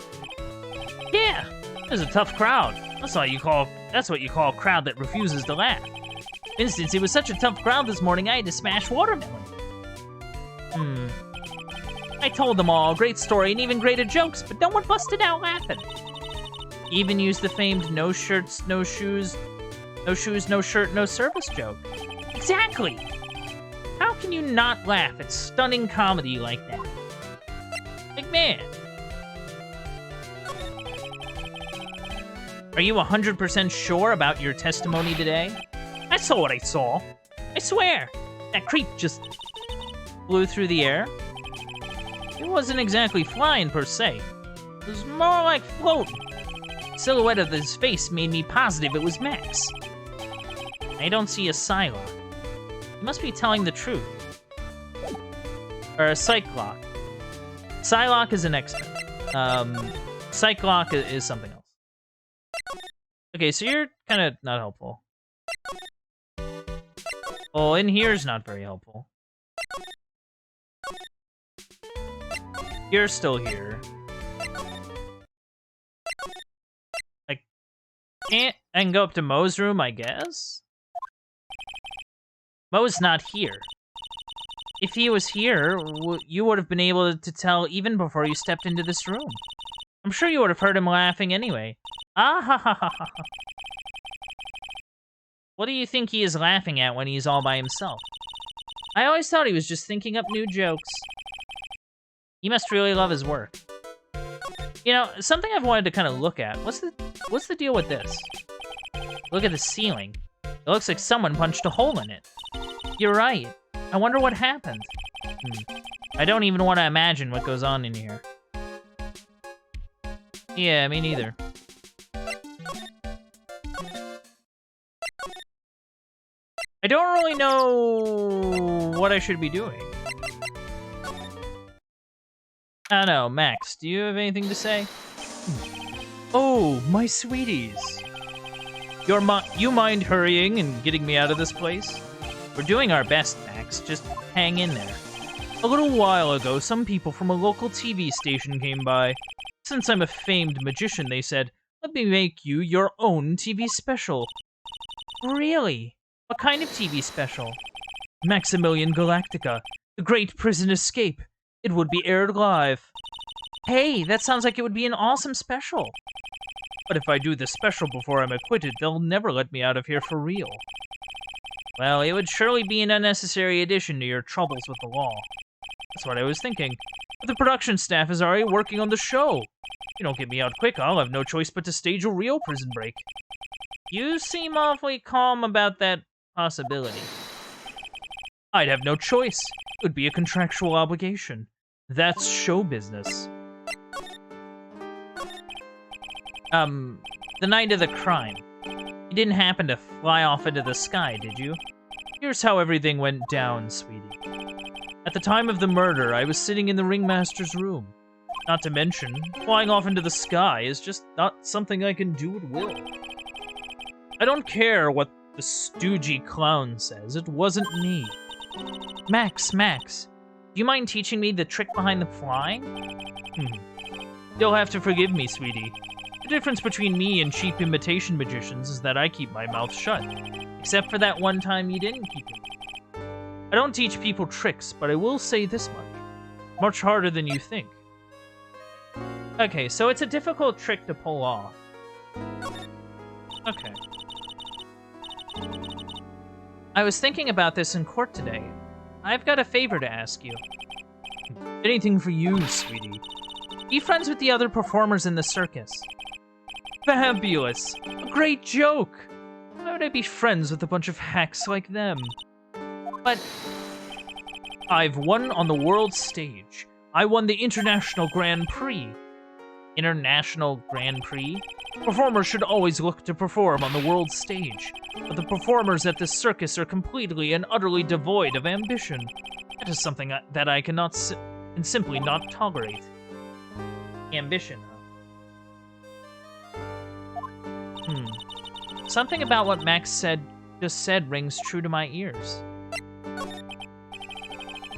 S1: Yeah, there's a tough crowd. That's what you call a crowd that refuses to laugh. For instance, it was such a tough crowd this morning, I had to smash watermelon. I told them all a great story and even greater jokes, but no one busted out laughing. Even used the famed no shirts, no shoes, no shirt, no service joke. Exactly! How can you not laugh at stunning comedy like that? Like, man. Are you 100% sure about your testimony today? I saw what I saw. I swear. That creep just flew through the air. It wasn't exactly flying per se. It was more like floating. The silhouette of his face made me positive it was Max. I don't see a Psylocke. You must be telling the truth. Or a Cyclock. Psylocke is an X-Men. Cyclock is something else. Okay, so you're kind of not helpful. Well, in here is not very helpful. You're still here. I can go up to Mo's room, I guess? Mo's not here. If he was here, you would have been able to tell even before you stepped into this room. I'm sure you would have heard him laughing anyway. Ah ha ha ha ha. What do you think he is laughing at when he's all by himself? I always thought he was just thinking up new jokes. He must really love his work. You know, something I've wanted to kind of look at. What's the deal with this? Look at the ceiling. It looks like someone punched a hole in it. You're right. I wonder what happened. I don't even want to imagine what goes on in here. Yeah, me neither. I don't really know what I should be doing. I don't know, Max, do you have anything to say? Oh, my sweeties. You mind hurrying and getting me out of this place? We're doing our best, Max. Just hang in there. A little while ago, some people from a local TV station came by. Since I'm a famed magician, they said, let me make you your own TV special. Really? What kind of TV special? Maximilian Galactica, The Great Prison Escape. It would be aired live. Hey, that sounds like it would be an awesome special. But if I do the special before I'm acquitted, they'll never let me out of here for real. Well, it would surely be an unnecessary addition to your troubles with the law. That's what I was thinking. But the production staff is already working on the show. If you don't get me out quick, I'll have no choice but to stage a real prison break. You seem awfully calm about that possibility. I'd have no choice. It would be a contractual obligation. That's show business. The night of the crime. You didn't happen to fly off into the sky, did you? Here's how everything went down, sweetie. At the time of the murder, I was sitting in the ringmaster's room. Not to mention, flying off into the sky is just not something I can do at will. I don't care what the stoogey clown says, it wasn't me. Max, do you mind teaching me the trick behind the flying? You'll have to forgive me, sweetie. The difference between me and cheap imitation magicians is that I keep my mouth shut. Except for that one time you didn't keep it. I don't teach people tricks, but I will say this much. Much harder than you think. Okay, so it's a difficult trick to pull off. Okay. I was thinking about this in court today. I've got a favor to ask you. Anything for you, sweetie. Be friends with the other performers in the circus. Fabulous! A great joke! Why would I be friends with a bunch of hacks like them? But I've won on the world stage. I won the International Grand Prix. International Grand Prix? Performers should always look to perform on the world stage. But the performers at this circus are completely and utterly devoid of ambition. That is something that I cannot and simply not tolerate. Ambition, huh? Something about what Max just said rings true to my ears.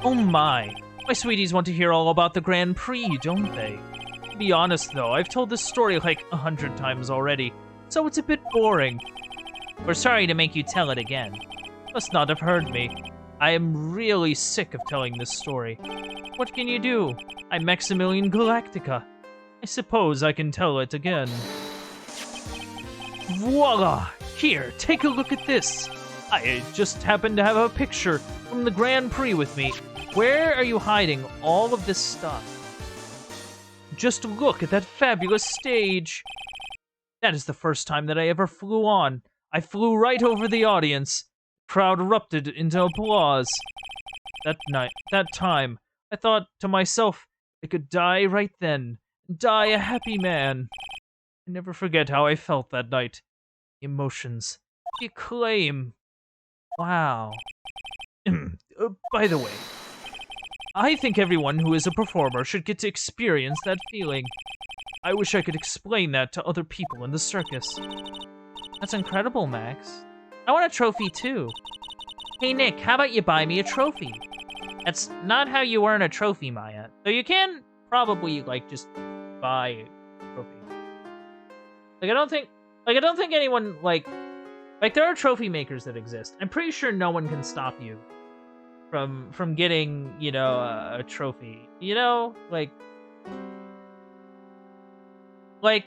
S1: Oh my sweeties want to hear all about the Grand Prix, don't they? To be honest though, I've told this story like 100 times already, so it's a bit boring. We're sorry to make you tell it again. You must not have heard me. I am really sick of telling this story. What can you do? I'm Maximilian Galactica. I suppose I can tell it again. Voila! Here, take a look at this. I just happen to have a picture from the Grand Prix with me. Where are you hiding all of this stuff? Just look at that fabulous stage. That is the first time that I ever flew on. I flew right over the audience. The crowd erupted into applause. That time, I thought to myself, I could die right then. Die a happy man. I never forget how I felt that night. Emotions. The acclaim. Wow. By the way, I think everyone who is a performer should get to experience that feeling. I wish I could explain that to other people in the circus. That's incredible, Max. I want a trophy too. Hey Nick, how about you buy me a trophy? That's not how you earn a trophy, Maya. So you can probably, like, just buy a trophy. Like, I don't think Like, I don't think anyone, like, there are trophy makers that exist. I'm pretty sure no one can stop you from getting, you know, a trophy. You know? They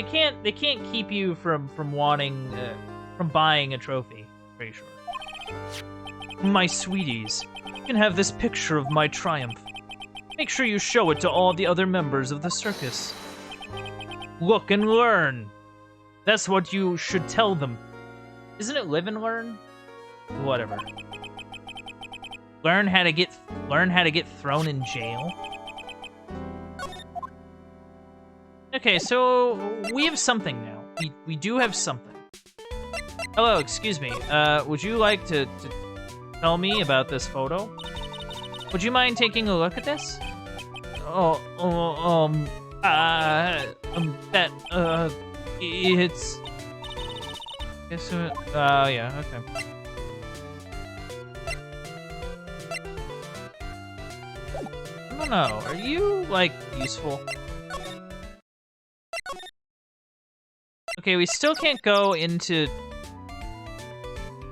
S1: can't keep you from wanting, from buying a trophy. Pretty sure. My sweeties, you can have this picture of my triumph. Make sure you show it to all the other members of the circus. Look and learn. That's what you should tell them. Isn't it live and learn? Whatever. Learn how to get thrown in jail. Okay, so we have something now. We do have something. Hello, excuse me. Would you like to tell me about this photo? Would you mind taking a look at this? It's... yeah, okay. I don't know, are you, like, useful? Okay, we still can't go into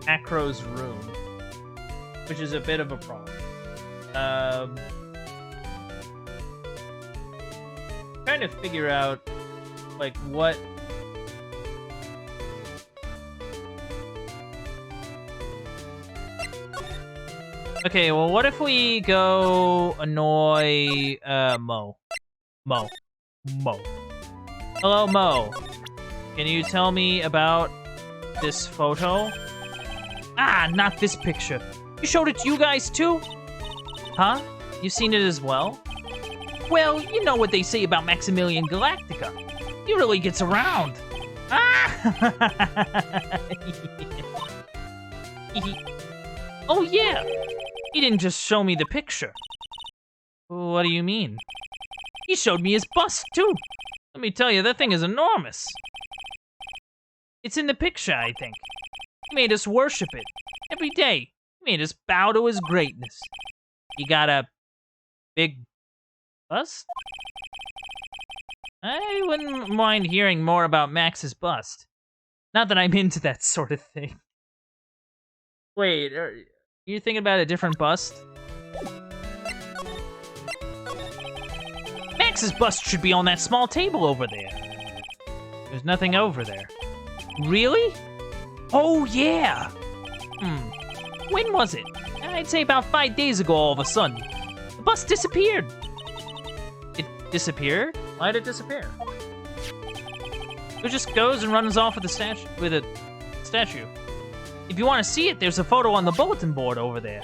S1: Acro's room, which is a bit of a problem. Trying to figure out, like, what... Okay, well, what if we go annoy, Mo? Mo. Hello, Mo. Can you tell me about this photo? Ah, not this picture. You showed it to you guys, too? Huh? You've seen it as well? Well, you know what they say about Maximilian Galactica. He really gets around. Ah! Oh, yeah. He didn't just show me the picture. What do you mean? He showed me his bust, too. Let me tell you, that thing is enormous. It's in the picture, I think. He made us worship it. Every day. He made us bow to his greatness. He got a big bust? I wouldn't mind hearing more about Max's bust. Not that I'm into that sort of thing. Wait, are you thinking about a different bust? Max's bust should be on that small table over there. There's nothing over there. Really? Oh, yeah! When was it? I'd say about 5 days ago all of a sudden. The bust disappeared. It disappeared? Why'd it disappear? It just goes and runs off with a statue. If you want to see it, there's a photo on the bulletin board over there.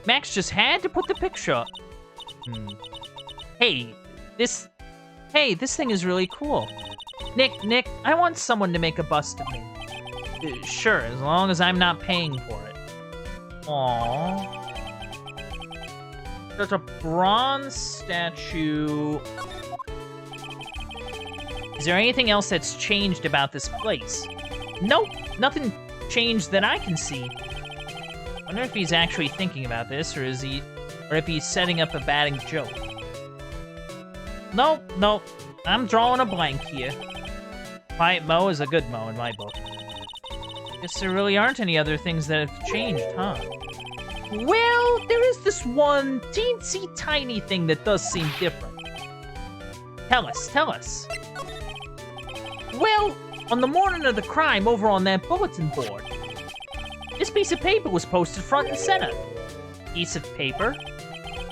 S1: Max just had to put the picture up. Hey, this thing is really cool. Nick, I want someone to make a bust of me. Sure, as long as I'm not paying for it. Aww. There's a bronze statue. Is there anything else that's changed about this place? Nope, nothing changed that I can see. Wonder if he's actually thinking about this, or if he's setting up a batting joke. Nope, I'm drawing a blank here. Quiet Mo is a good Mo in my book. Guess there really aren't any other things that have changed, huh? Well, there is this one teensy tiny thing that does seem different. Tell us. Well, on the morning of the crime over on that bulletin board, this piece of paper was posted front and center. Piece of paper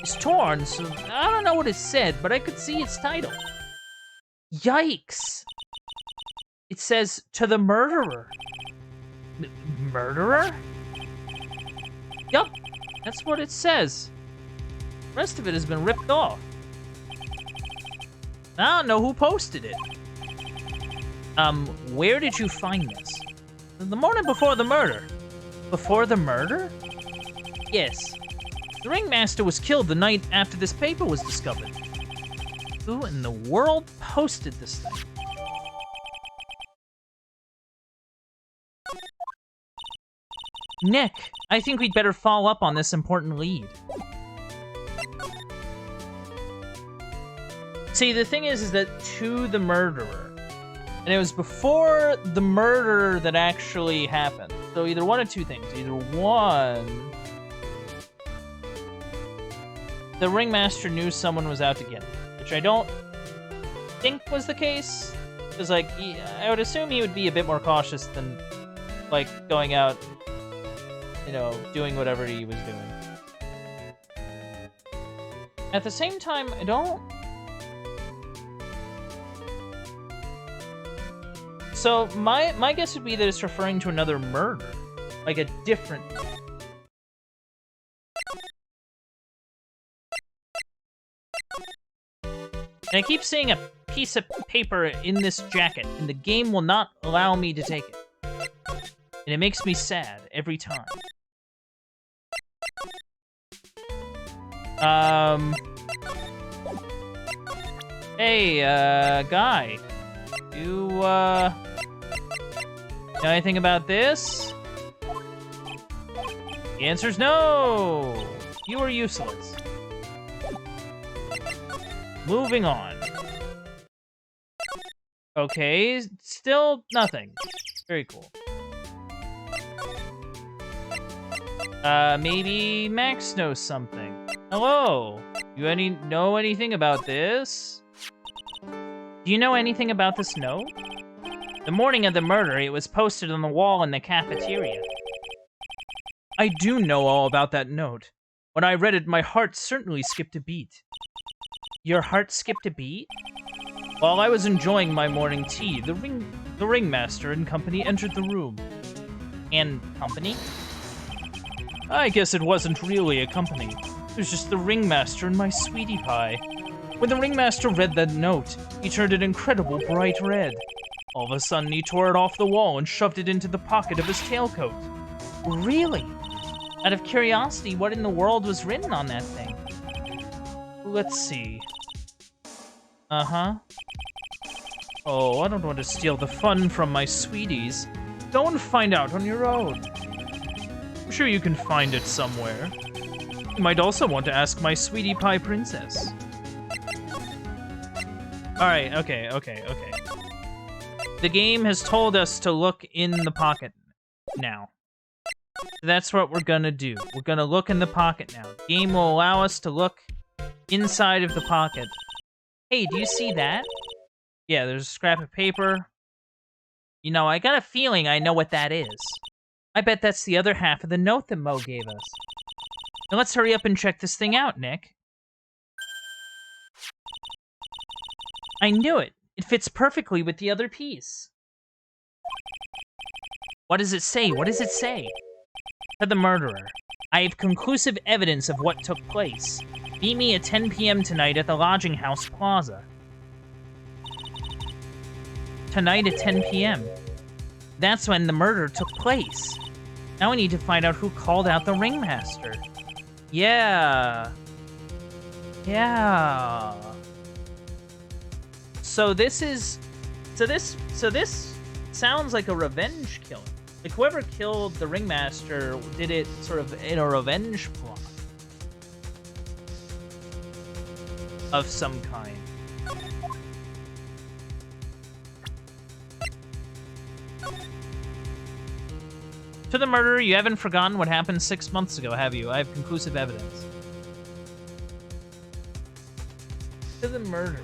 S1: is torn, so I don't know what it said, but I could see its title. Yikes! It says, "To the murderer." Murderer? Yup, that's what it says. The rest of it has been ripped off. I don't know who posted it. Where did you find this? The morning before the murder. Before the murder? Yes. The ringmaster was killed the night after this paper was discovered. Who in the world posted this thing? Nick, I think we'd better follow up on this important lead. See, the thing is that to the murderer. And it was before the murder that actually happened. So either one of two things. Either one, the ringmaster knew someone was out to get him, which I don't think was the case. Because, like, I would assume he would be a bit more cautious than, like, going out, you know, doing whatever he was doing. At the same time, I don't... So, my guess would be that it's referring to another murder. Like a different... And I keep seeing a piece of paper in this jacket, and the game will not allow me to take it. And it makes me sad every time. Hey, guy. You, know anything about this? The answer's no! You are useless. Moving on. Okay, still nothing. Very cool. Maybe Max knows something. Hello! You know anything about this? Do you know anything about this note? The morning of the murder, it was posted on the wall in the cafeteria. I do know all about that note. When I read it, my heart certainly skipped a beat. Your heart skipped a beat? While I was enjoying my morning tea, the ringmaster and company entered the room. And company? I guess it wasn't really a company. It was just the ringmaster and my sweetie pie. When the ringmaster read that note, he turned an incredible bright red. All of a sudden, he tore it off the wall and shoved it into the pocket of his tailcoat. Really? Out of curiosity, what in the world was written on that thing? Let's see. Uh-huh. Oh, I don't want to steal the fun from my sweeties. Go and find out on your own. I'm sure you can find it somewhere. You might also want to ask my sweetie pie princess. Alright, okay. The game has told us to look in the pocket now. That's what we're gonna do. We're gonna look in the pocket now. The game will allow us to look inside of the pocket. Hey, do you see that? Yeah, there's a scrap of paper. You know, I got a feeling I know what that is. I bet that's the other half of the note that Mo gave us. Now let's hurry up and check this thing out, Nick. I knew it. It fits perfectly with the other piece. What does it say? What does it say? To the murderer. I have conclusive evidence of what took place. Meet me at 10 p.m. tonight at the Lodging House Plaza. Tonight at 10 p.m. That's when the murder took place. Now we need to find out who called out the ringmaster. Yeah. So this sounds like a revenge killing. Like whoever killed the ringmaster did it sort of in a revenge plot of some kind. To the murderer, you haven't forgotten what happened 6 months ago, have you? I have conclusive evidence. To the murderer.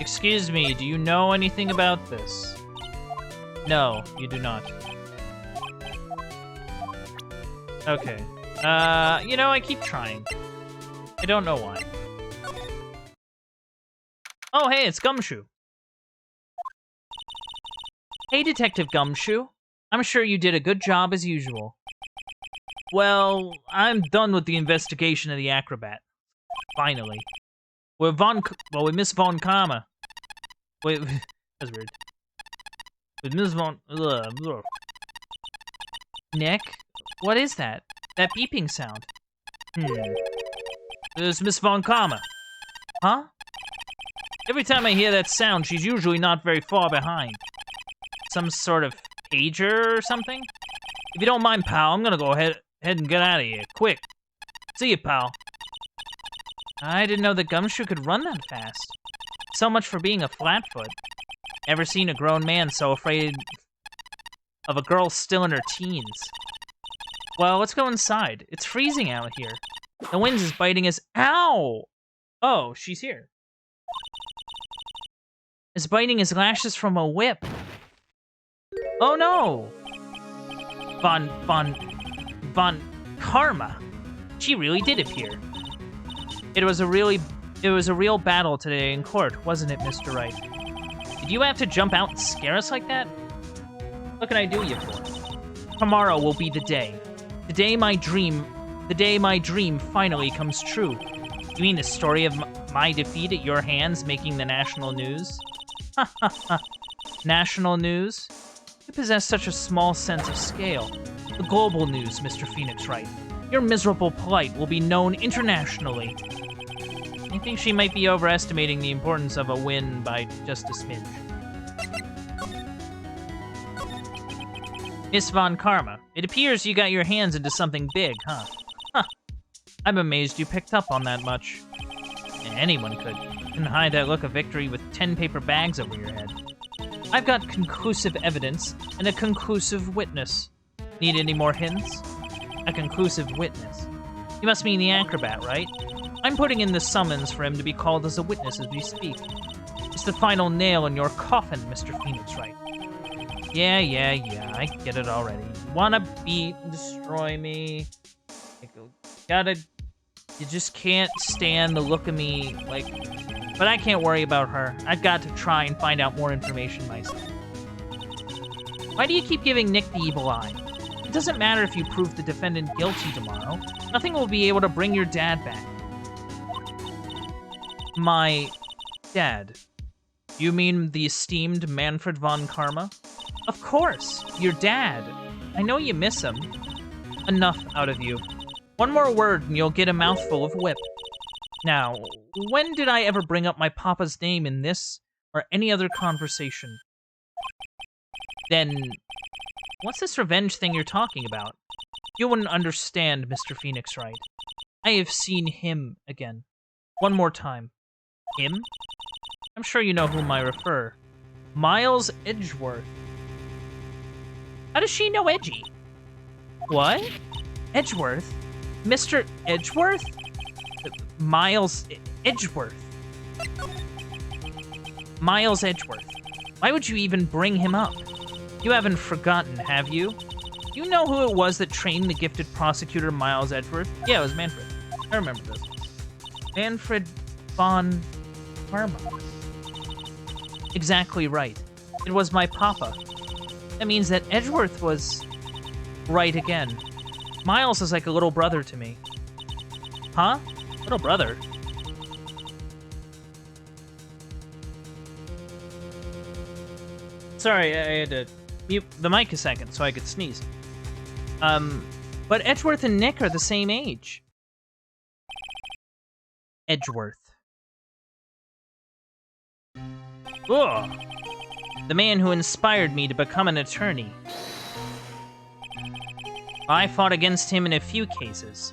S1: Excuse me, do you know anything about this? No, you do not. Okay. You know, I keep trying. I don't know why. Oh, hey, it's Gumshoe. Hey, Detective Gumshoe. I'm sure you did a good job as usual. Well, I'm done with the investigation of the acrobat. Finally. With Miss Von Karma. Wait, that's weird. With Miss Von... Nick? What is that? That beeping sound? There's Miss Von Karma. Huh? Every time I hear that sound, she's usually not very far behind. Some sort of pager or something? If you don't mind, pal, I'm gonna go ahead and get out of here. Quick. See you, pal. I didn't know the Gumshoe could run that fast. So much for being a flatfoot. Never seen a grown man so afraid of a girl still in her teens. Well, let's go inside. It's freezing out here. The wind is biting his... Ow! Oh, she's here. Is biting his lashes from a whip. Oh no! Von Karma. She really did appear. It was a real battle today in court, wasn't it, Mr. Wright? Did you have to jump out and scare us like that? What can I do you for? Tomorrow will be the day. The day my dream finally comes true. You mean the story of my defeat at your hands making the national news? Ha ha ha. National news? You possess such a small sense of scale. The global news, Mr. Phoenix Wright. Your miserable plight will be known internationally. I think she might be overestimating the importance of a win by just a smidge. Miss Von Karma, it appears you got your hands into something big, huh? Huh. I'm amazed you picked up on that much. Anyone could. You can hide that look of victory with 10 paper bags over your head. I've got conclusive evidence and a conclusive witness. Need any more hints? A conclusive witness. You must mean the acrobat, right? I'm putting in the summons for him to be called as a witness as we speak. It's the final nail in your coffin, Mr. Phoenix Wright. Yeah, I get it already. You wanna beat and destroy me? You just can't stand the look of me, like... But I can't worry about her. I've got to try and find out more information myself. Why do you keep giving Nick the evil eye? It doesn't matter if you prove the defendant guilty tomorrow. Nothing will be able to bring your dad back. My dad? You mean the esteemed Manfred von Karma? Of course, your dad. I know you miss him. Enough out of you. One more word and you'll get a mouthful of whip. Now, when did I ever bring up my papa's name in this or any other conversation? Then, what's this revenge thing you're talking about? You wouldn't understand, Mr. Phoenix Wright. I have seen him again. One more time. Him? I'm sure you know whom I refer. Miles Edgeworth. How does she know Edgy? What? Edgeworth? Mr. Edgeworth? Miles Edgeworth. Miles Edgeworth. Why would you even bring him up? You haven't forgotten, have you? You know who it was that trained the gifted prosecutor Miles Edgeworth? Yeah, it was Manfred. I remember this. Manfred von Karma. Exactly right. It was my papa. That means that Edgeworth was right again. Miles is like a little brother to me. Huh? Little brother? Sorry, I had to mute the mic a second so I could sneeze. But Edgeworth and Nick are the same age. Edgeworth. Ugh. The man who inspired me to become an attorney. I fought against him in a few cases.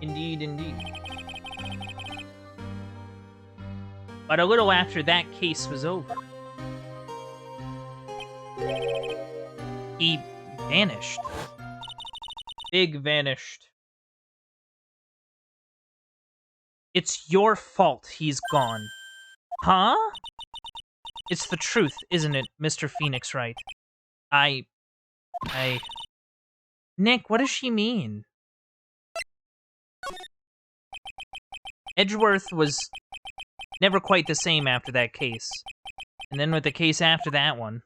S1: Indeed, indeed. But a little after that case was over, he vanished. Big vanished. It's your fault he's gone. Huh? It's the truth, isn't it, Mr. Phoenix Wright? Nick, what does she mean? Edgeworth was never quite the same after that case. And then with the case after that one,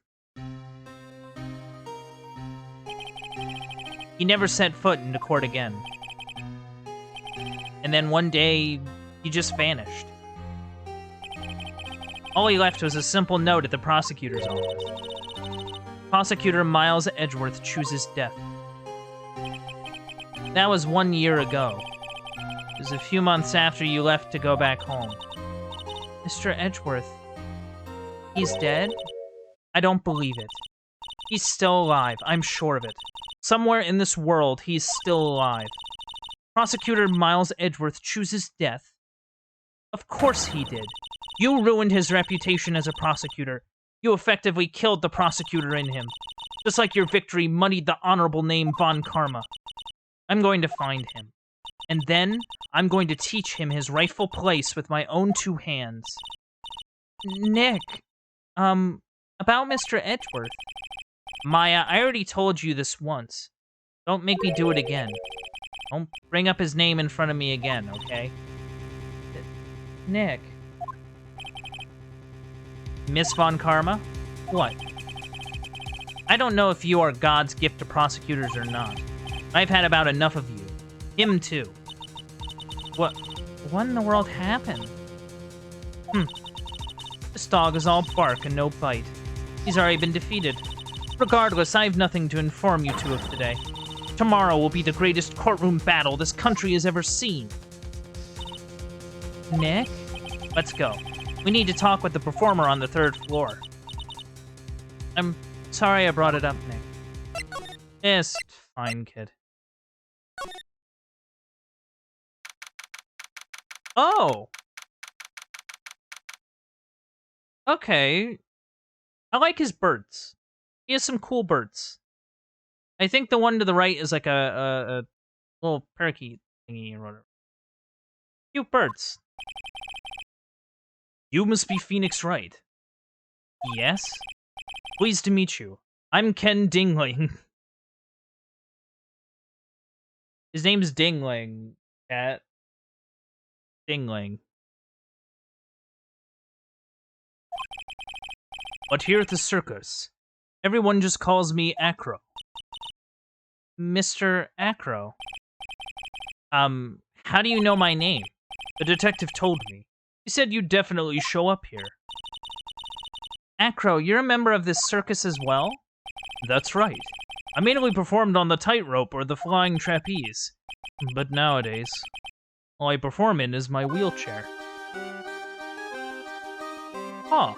S1: he never set foot into court again. And then one day, he just vanished. All he left was a simple note at the prosecutor's office. Prosecutor Miles Edgeworth chooses death. That was 1 year ago. It was a few months after you left to go back home. Mr. Edgeworth. He's dead? I don't believe it. He's still alive, I'm sure of it. Somewhere in this world, he's still alive. Prosecutor Miles Edgeworth chooses death. Of course he did. You ruined his reputation as a prosecutor. You effectively killed the prosecutor in him. Just like your victory muddied the honorable name Von Karma. I'm going to find him. And then, I'm going to teach him his rightful place with my own 2 hands. Nick, about Mr. Edgeworth. Maya, I already told you this once. Don't make me do it again. Don't bring up his name in front of me again, okay? Nick. Miss Von Karma? What? I don't know if you are God's gift to prosecutors or not. I've had about enough of you. Him too. What in the world happened? This dog is all bark and no bite. He's already been defeated. Regardless, I have nothing to inform you two of today. Tomorrow will be the greatest courtroom battle this country has ever seen. Nick? Let's go. We need to talk with the performer on the 3rd floor. I'm sorry I brought it up, Nick. It's fine, kid. Oh! Okay. I like his birds. He has some cool birds. I think the one to the right is like a little parakeet thingy or whatever. Cute birds. You must be Phoenix Wright. Yes? Pleased to meet you. I'm Ken Dingling. His name's Dingling, cat. Dingling. But here at the circus, everyone just calls me Acro. Mr. Acro. How do you know my name? The detective told me. He said you'd definitely show up here. Acro, you're a member of this circus as well? That's right. I mainly performed on the tightrope or the flying trapeze. But nowadays, all I perform in is my wheelchair. Huh.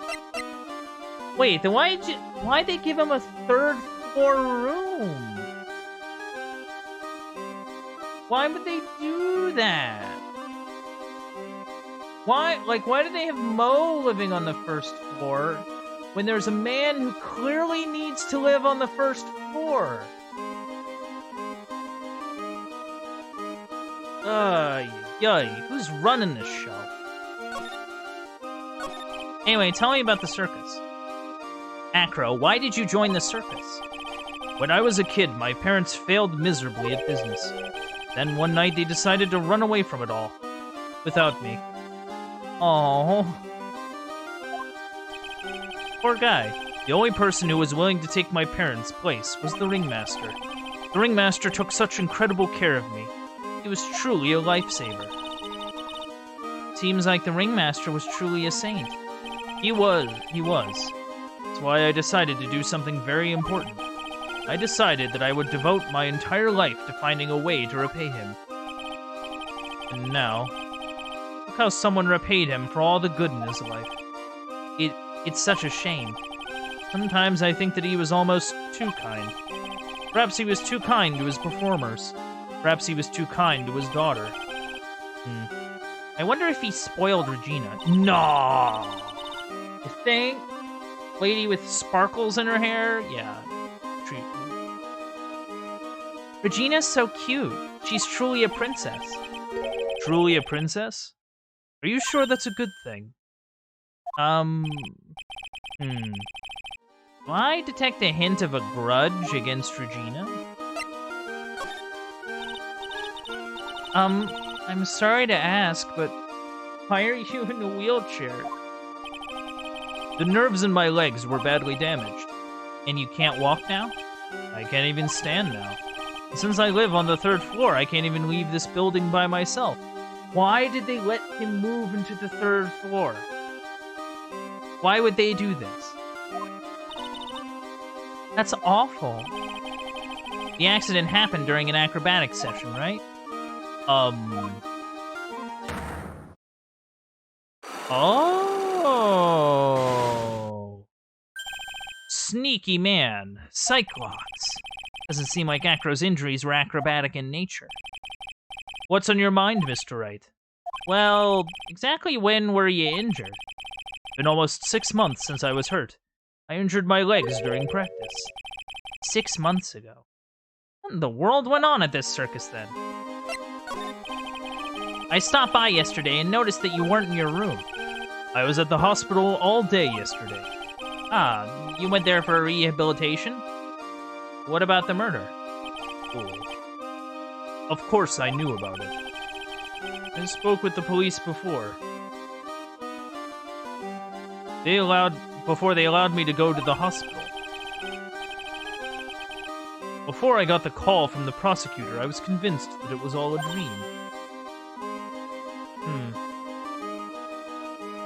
S1: Wait, then why'd they give him a 3rd floor room? Why would they do that? Why do they have Mo living on the 1st floor when there's a man who clearly needs to live on the 1st floor? Yay, who's running this show? Anyway, tell me about the circus. Acro, why did you join the circus? When I was a kid, my parents failed miserably at business. Then one night they decided to run away from it all. Without me. Aww. Poor guy. The only person who was willing to take my parents' place was the ringmaster. The ringmaster took such incredible care of me. He was truly a lifesaver. Seems like the ringmaster was truly a saint. He was. That's why I decided to do something very important. I decided that I would devote my entire life to finding a way to repay him. And now, look how someone repaid him for all the good in his life. It's such a shame. Sometimes I think that he was almost too kind. Perhaps he was too kind to his performers. Perhaps he was too kind to his daughter. I wonder if he spoiled Regina. No! You think? Lady with sparkles in her hair? Yeah. Regina's so cute. She's truly a princess. Truly a princess? Are you sure that's a good thing? Do I detect a hint of a grudge against Regina? I'm sorry to ask, but why are you in a wheelchair? The nerves in my legs were badly damaged. And you can't walk now? I can't even stand now. Since I live on the 3rd floor, I can't even leave this building by myself. Why did they let him move into the 3rd floor? Why would they do this? That's awful. The accident happened during an acrobatics session, right? Oh? sneaky man, Cyclops. Doesn't seem like Acro's injuries were acrobatic in nature.
S2: What's on your mind, Mr. Wright?
S1: Well, exactly when were you injured?
S2: Been almost 6 months since I was hurt. I injured my legs during practice.
S1: 6 months ago. What in the world went on at this circus then? I stopped by yesterday and noticed that you weren't in your room.
S2: I was at the hospital all day yesterday.
S1: Ah, you went there for rehabilitation? What about the murder?
S2: Oh. Of course I knew about it. I spoke with the police before. Before they allowed me to go to the hospital. Before I got the call from the prosecutor, I was convinced that it was all a dream.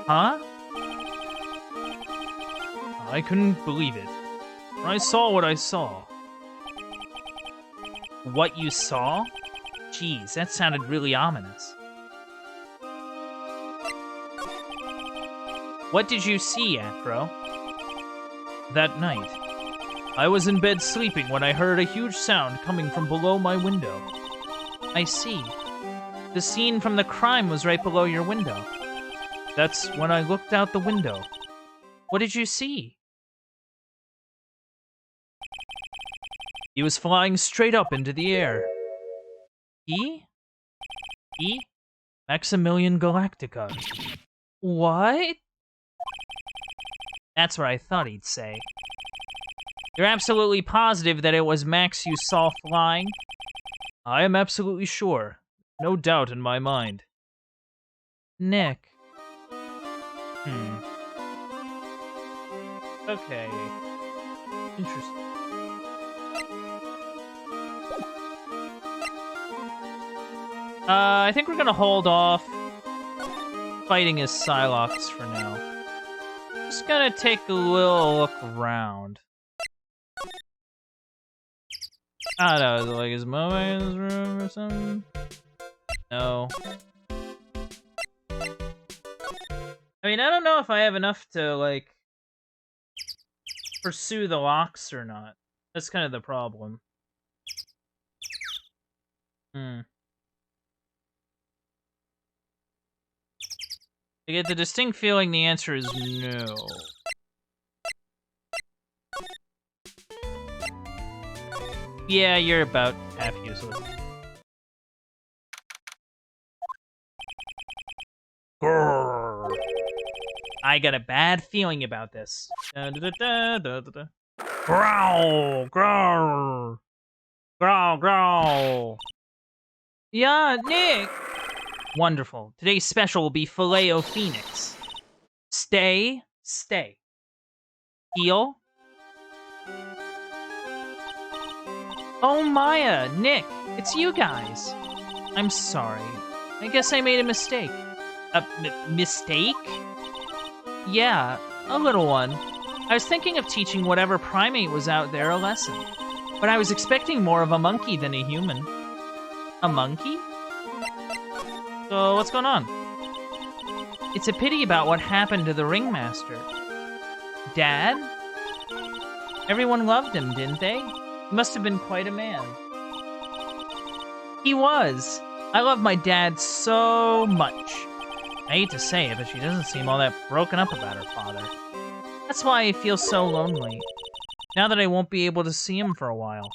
S1: Huh?
S2: I couldn't believe it. I saw what I saw.
S1: What you saw? Jeez, that sounded really ominous. What did you see, Acro?
S2: That night, I was in bed sleeping when I heard a huge sound coming from below my window.
S1: I see. The scene from the crime was right below your window.
S2: That's when I looked out the window.
S1: What did you see?
S2: He was flying straight up into the air.
S1: He?
S2: Maximilian Galactica.
S1: What? That's what I thought he'd say. You're absolutely positive that it was Max you saw flying?
S2: I am absolutely sure. No doubt in my mind.
S1: Nick. Okay. Interesting. I think we're gonna hold off fighting as Psylocke for now. Just gonna take a little look around. I don't know, is it like his mom in his room or something? No. I mean, I don't know if I have enough to, like, pursue the locks or not. That's kind of the problem. I get the distinct feeling the answer is no. Yeah, you're about half useless. Grrr. I got a bad feeling about this. Growl! Growl! Growl! Growl! Yeah, Nick! Wonderful. Today's special will be Filet-O-Phoenix. Stay. Heal. Oh, Maya, Nick, it's you guys. I'm sorry. I guess I made a mistake. A mistake? Yeah, a little one. I was thinking of teaching whatever primate was out there a lesson. But I was expecting more of a monkey than a human. A monkey? So, what's going on? It's a pity about what happened to the ringmaster. Dad? Everyone loved him, didn't they? He must have been quite a man. He was. I love my dad so much. I hate to say it, but she doesn't seem all that broken up about her father. That's why I feel so lonely. Now that I won't be able to see him for a while.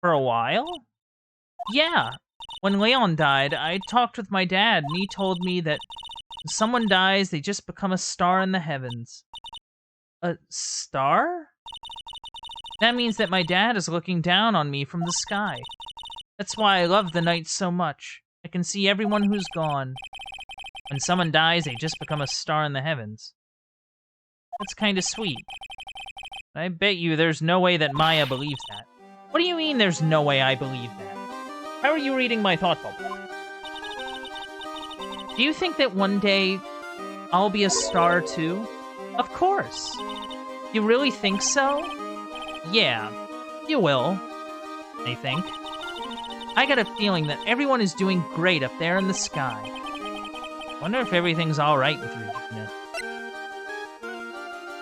S1: For a while? Yeah. When Leon died, I talked with my dad, and he told me that when someone dies, they just become a star in the heavens. A star? That means that my dad is looking down on me from the sky. That's why I love the night so much. I can see everyone who's gone. When someone dies, they just become a star in the heavens. That's kind of sweet. I bet you there's no way that Maya believes that. What do you mean there's no way I believe that? How are you reading my thought bubble? Do you think that one day I'll be a star too? Of course. You really think so? Yeah, you will. I think. I got a feeling that everyone is doing great up there in the sky. Wonder if everything's alright with Regina.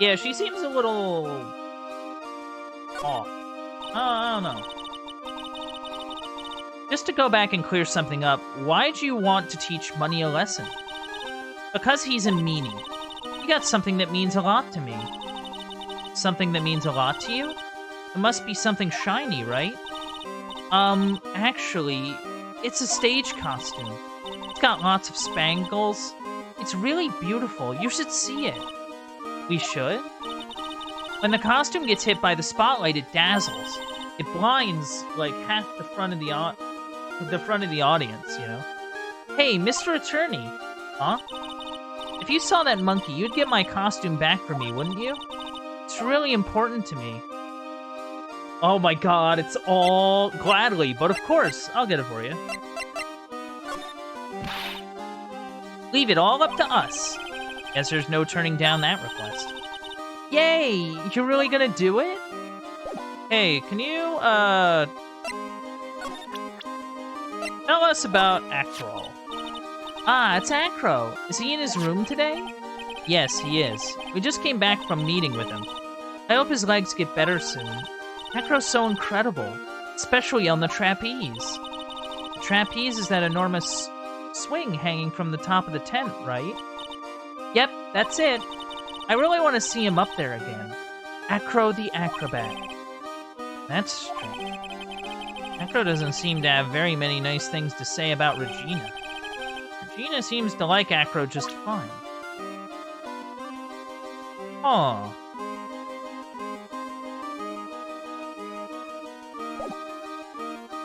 S1: Yeah, she seems a little off. Oh, I don't know. Just to go back and clear something up, why'd you want to teach Money a lesson? Because he's a meanie. You got something that means a lot to me. Something that means a lot to you? It must be something shiny, right? Actually, it's a stage costume. It's got lots of spangles. It's really beautiful. You should see it. We should? When the costume gets hit by the spotlight, it dazzles. It blinds, like, half the front of the audience, you know? Hey, Mr. Attorney. Huh? If you saw that monkey, you'd get my costume back for me, wouldn't you? It's really important to me. Oh my god, it's all gladly, but of course, I'll get it for you. Leave it all up to us. Guess there's no turning down that request. Yay! You're really gonna do it? Hey, can you, tell us about Acro? Ah, it's Acro. Is he in his room today? Yes, he is. We just came back from meeting with him. I hope his legs get better soon. Acro's so incredible, especially on the trapeze. The trapeze is that enormous swing hanging from the top of the tent, right? Yep, that's it. I really want to see him up there again. Acro the Acrobat. That's strange. Acro doesn't seem to have very many nice things to say about Regina. Regina seems to like Acro just fine. Aw.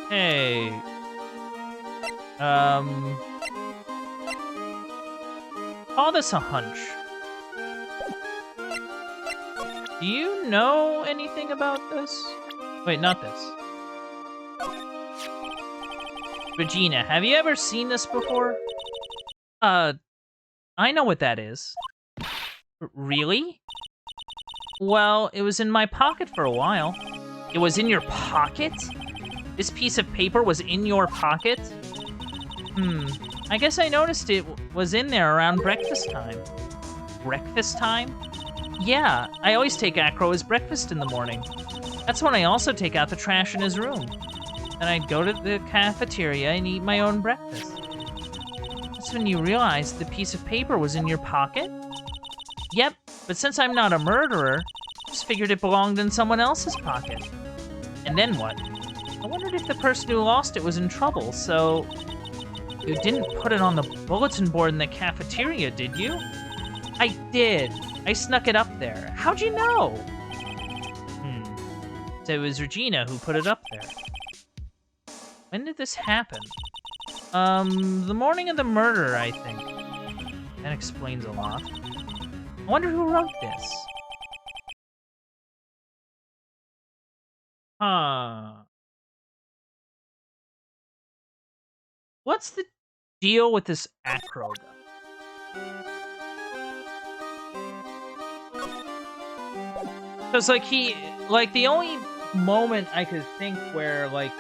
S1: Hey. Call this a hunch. Do you know anything about this? Wait, not this. Regina, have you ever seen this before? I know what that is. Really? Well, it was in my pocket for a while. It was in your pocket? This piece of paper was in your pocket? I guess I noticed it was in there around breakfast time. Breakfast time? Yeah, I always take Acro as breakfast in the morning. That's when I also take out the trash in his room. Then I'd go to the cafeteria and eat my own breakfast. That's when you realized the piece of paper was in your pocket? Yep, but since I'm not a murderer, I just figured it belonged in someone else's pocket. And then what? I wondered if the person who lost it was in trouble, so... You didn't put it on the bulletin board in the cafeteria, did you? I did. I snuck it up there. How'd you know? So it was Regina who put it up there. When did this happen? The morning of the murder, I think. That explains a lot. I wonder who wrote this. What's the deal with this Acro guy? Because, like, the only moment I could think where, like,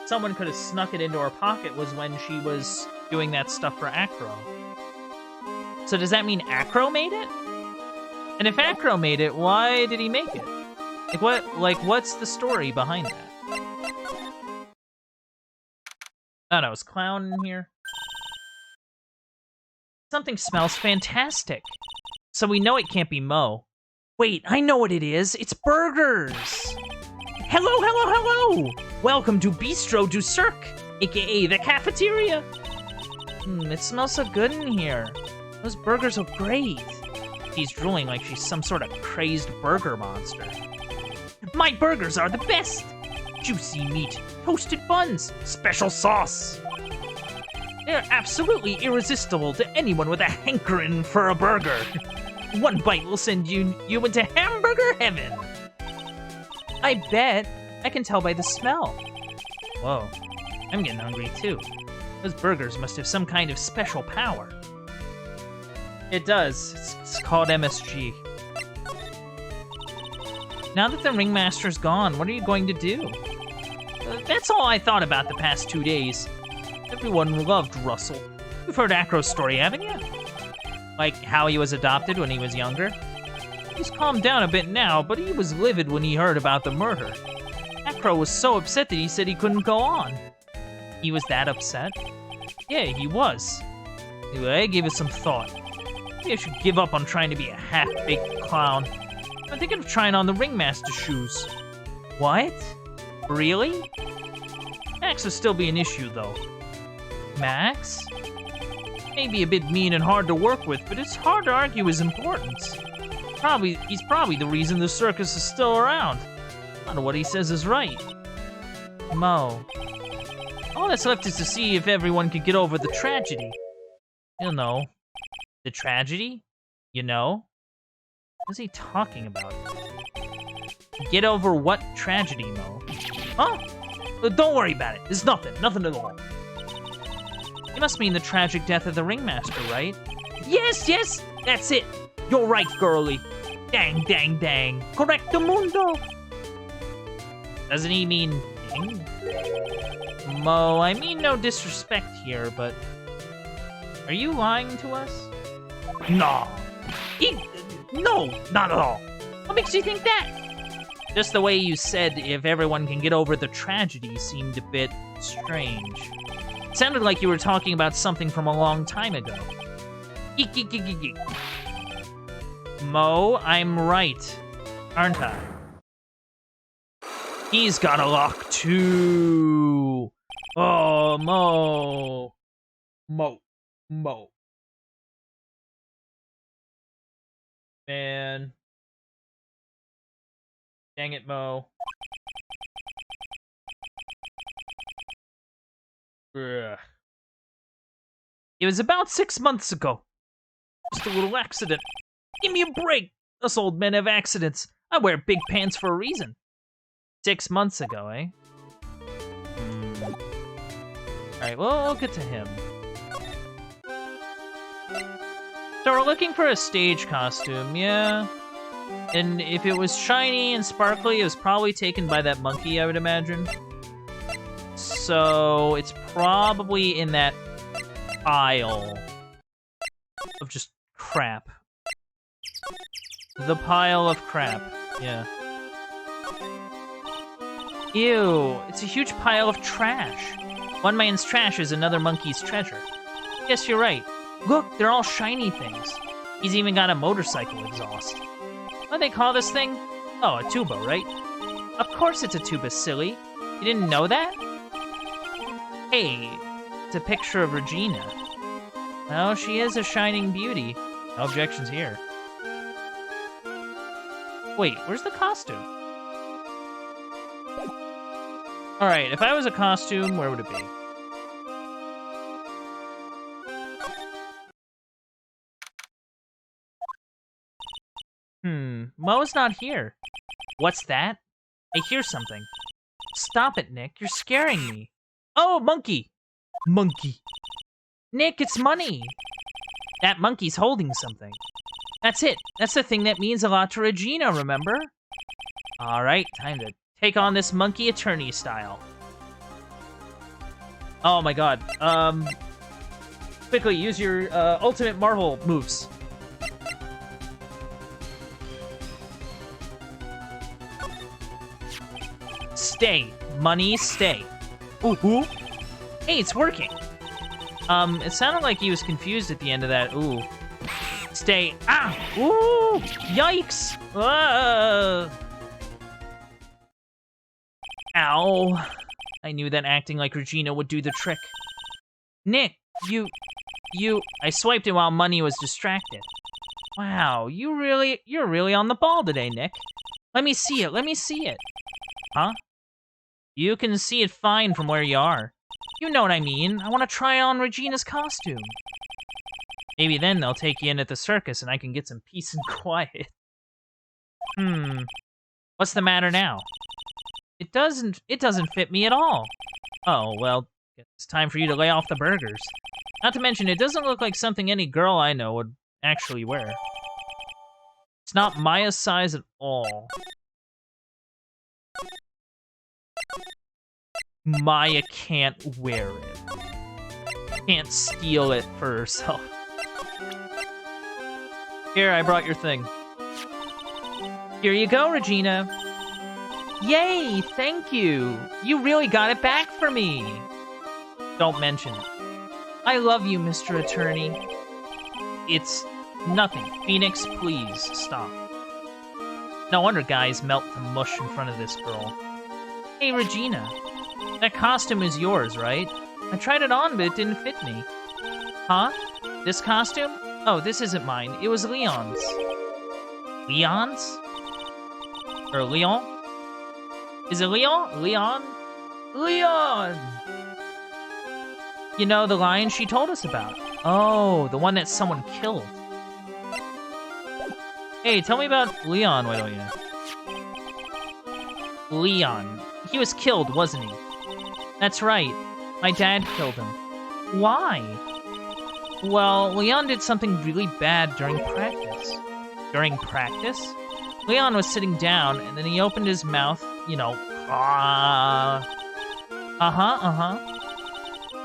S1: someone could have snuck it into her pocket was when she was doing that stuff for Acro. So does that mean Acro made it? And if Acro made it, why did he make it? What's the story behind that? Oh no, is Clown in here? Something smells fantastic. So we know it can't be Mo. Wait, I know what it is. It's burgers! Hello, hello, hello! Welcome to Bistro du Cirque, aka the cafeteria. It smells so good in here. Those burgers are great. She's drooling like she's some sort of crazed burger monster. My burgers are the best! Juicy meat, toasted buns, special sauce. They're absolutely irresistible to anyone with a hankering for a burger. One bite will send you into hamburger heaven. I bet. I can tell by the smell. Whoa, I'm getting hungry too. Those burgers must have some kind of special power. It does. It's called MSG. Now that the ringmaster's gone, what are you going to do? That's all I thought about the past 2 days. Everyone loved Russell. You've heard Acro's story, haven't you? Like how he was adopted when he was younger? He's calmed down a bit now, but he was livid when he heard about the murder. That crow was so upset that he said he couldn't go on. He was that upset? Yeah, he was. Anyway, I gave it some thought. Maybe I should give up on trying to be a half-baked clown. I'm thinking of trying on the ringmaster shoes. What? Really? Max will still be an issue, though. Max? May be a bit mean and hard to work with, but it's hard to argue his importance. He's probably the reason the circus is still around. I don't know what he says is right. Mo. All that's left is to see if everyone can get over the tragedy. You know. The tragedy? You know? What's he talking about? Get over what tragedy, Mo? Huh? Don't worry about it. It's nothing. Nothing at all. You must mean the tragic death of the ringmaster, right? Yes, yes! That's it! You're right, girlie. Dang, dang, dang. Correcto mundo! Doesn't he mean ding? Mo, I mean no disrespect here, but... Are you lying to us? No. No, not at all. What makes you think that? Just the way you said if everyone can get over the tragedy seemed a bit strange. It sounded like you were talking about something from a long time ago. Geek, geek, geek, geek, geek. Mo, I'm right, aren't I? He's got a lock too. Oh, Mo. Mo. Man. Dang it, Mo. Ugh. It was about 6 months ago. Just a little accident. Give me a break. Us old men have accidents. I wear big pants for a reason. 6 months ago, eh? Alright, well, we'll get to him. So we're looking for a stage costume, yeah. And if it was shiny and sparkly, it was probably taken by that monkey, I would imagine. So it's probably in that pile of just crap. The pile of crap, yeah. Ew, it's a huge pile of trash. One man's trash is another monkey's treasure. Yes, you're right. Look, they're all shiny things. He's even got a motorcycle exhaust. What do they call this thing? Oh, a tuba, right? Of course it's a tuba, silly. You didn't know that? Hey, it's a picture of Regina. Oh, she is a shining beauty. No objections here. Wait, where's the costume? Alright, if I was a costume, where would it be? Mo's not here. What's that? I hear something. Stop it, Nick. You're scaring me. Oh, monkey! Monkey. Nick, it's money! That monkey's holding something. That's it. That's the thing that means a lot to Regina, remember? Alright, time to take on this monkey attorney style. Oh my god. Quickly, use your ultimate Marvel moves. Stay. Money, stay. Ooh. Hey, it's working. It sounded like he was confused at the end of that. Ooh. Stay. Ah! Ooh! Yikes! Ow. I knew that acting like Regina would do the trick. Nick, you... I swiped it while Money was distracted. Wow, you're really on the ball today, Nick. Let me see it. Huh? You can see it fine from where you are. You know what I mean. I want to try on Regina's costume. Maybe then they'll take you in at the circus and I can get some peace and quiet. What's the matter now? It doesn't fit me at all. Oh, well, it's time for you to lay off the burgers. Not to mention, it doesn't look like something any girl I know would actually wear. It's not Maya's size at all. Maya can't wear it. Can't steal it for herself. Here, I brought your thing. Here you go, Regina. Yay, thank you. You really got it back for me. Don't mention it. I love you, Mr. Attorney. It's nothing. Phoenix, please stop. No wonder guys melt to mush in front of this girl. Hey, Regina. That costume is yours, right? I tried it on, but it didn't fit me. Huh? This costume? Oh, this isn't mine. It was Leon's. Leon's? Or Leon? Is it Leon? Leon? Leon! You know, the lion she told us about. Oh, the one that someone killed. Hey, tell me about Leon, why don't you? Leon. He was killed, wasn't he? That's right. My dad killed him. Why? Well, Leon did something really bad during practice. During practice? Leon was sitting down, and then he opened his mouth, you know,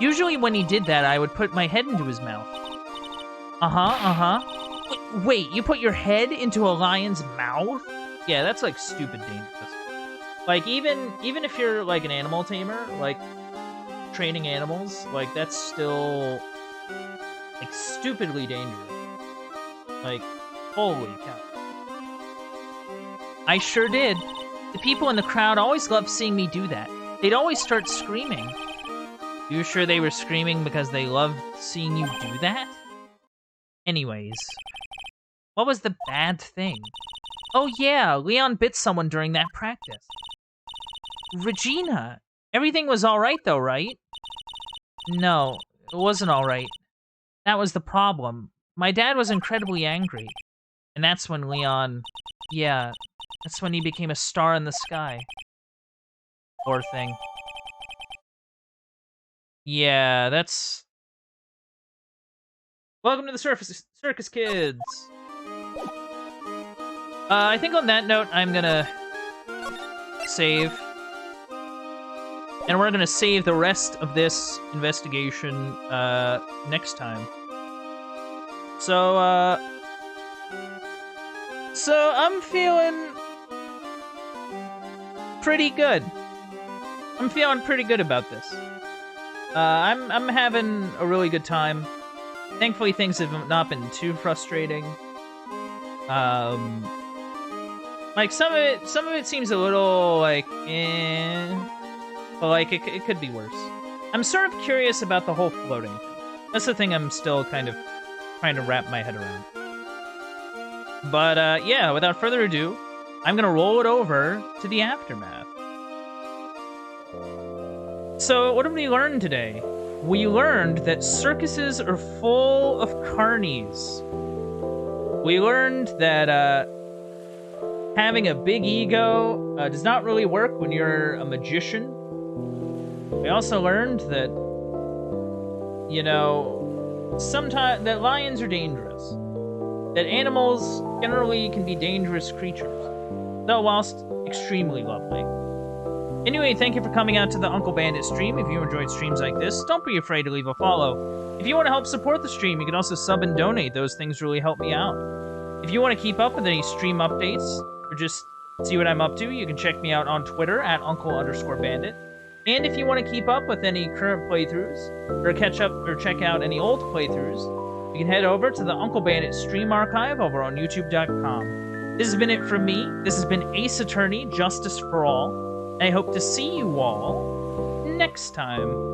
S1: Usually when he did that, I would put my head into his mouth. Wait, you put your head into a lion's mouth? Yeah, that's, like, stupid dangerous. Like, even if you're, like, an animal tamer, like, training animals, like, that's still, like, stupidly dangerous. Like, holy cow. I sure did. The people in the crowd always loved seeing me do that. They'd always start screaming. You sure they were screaming because they loved seeing you do that? Anyways, what was the bad thing? Oh yeah, Leon bit someone during that practice. Regina, everything was alright though, right? No, it wasn't alright. That was the problem. My dad was incredibly angry. And that's when Leon... Yeah, that's when he became a star in the sky. Poor thing. Yeah, that's... Welcome to the Circus Kids! I think on that note, I'm gonna... save. And we're gonna save the rest of this investigation, next time. So I'm feeling... pretty good. I'm feeling pretty good about this. I'm having a really good time. Thankfully, things have not been too frustrating. Like some of it seems a little like, but like it could be worse. I'm sort of curious about the whole floating thing. That's the thing I'm still kind of trying to wrap my head around. But yeah, without further ado, I'm gonna roll it over to the aftermath. So, what have we learned today? We learned that circuses are full of carnies. We learned that having a big ego does not really work when you're a magician. We also learned that, you know, sometimes that lions are dangerous. That animals generally can be dangerous creatures, though whilst extremely lovely. Anyway, thank you for coming out to the Uncle Bandit stream. If you enjoyed streams like this, don't be afraid to leave a follow. If you want to help support the stream, you can also sub and donate. Those things really help me out. If you want to keep up with any stream updates, or just see what I'm up to, you can check me out on Twitter at Uncle_Bandit. And if you want to keep up with any current playthroughs, or catch up or check out any old playthroughs, you can head over to the Uncle Bandit stream archive over on YouTube.com. This has been it from me. This has been Ace Attorney, Justice for All. I hope to see you all next time.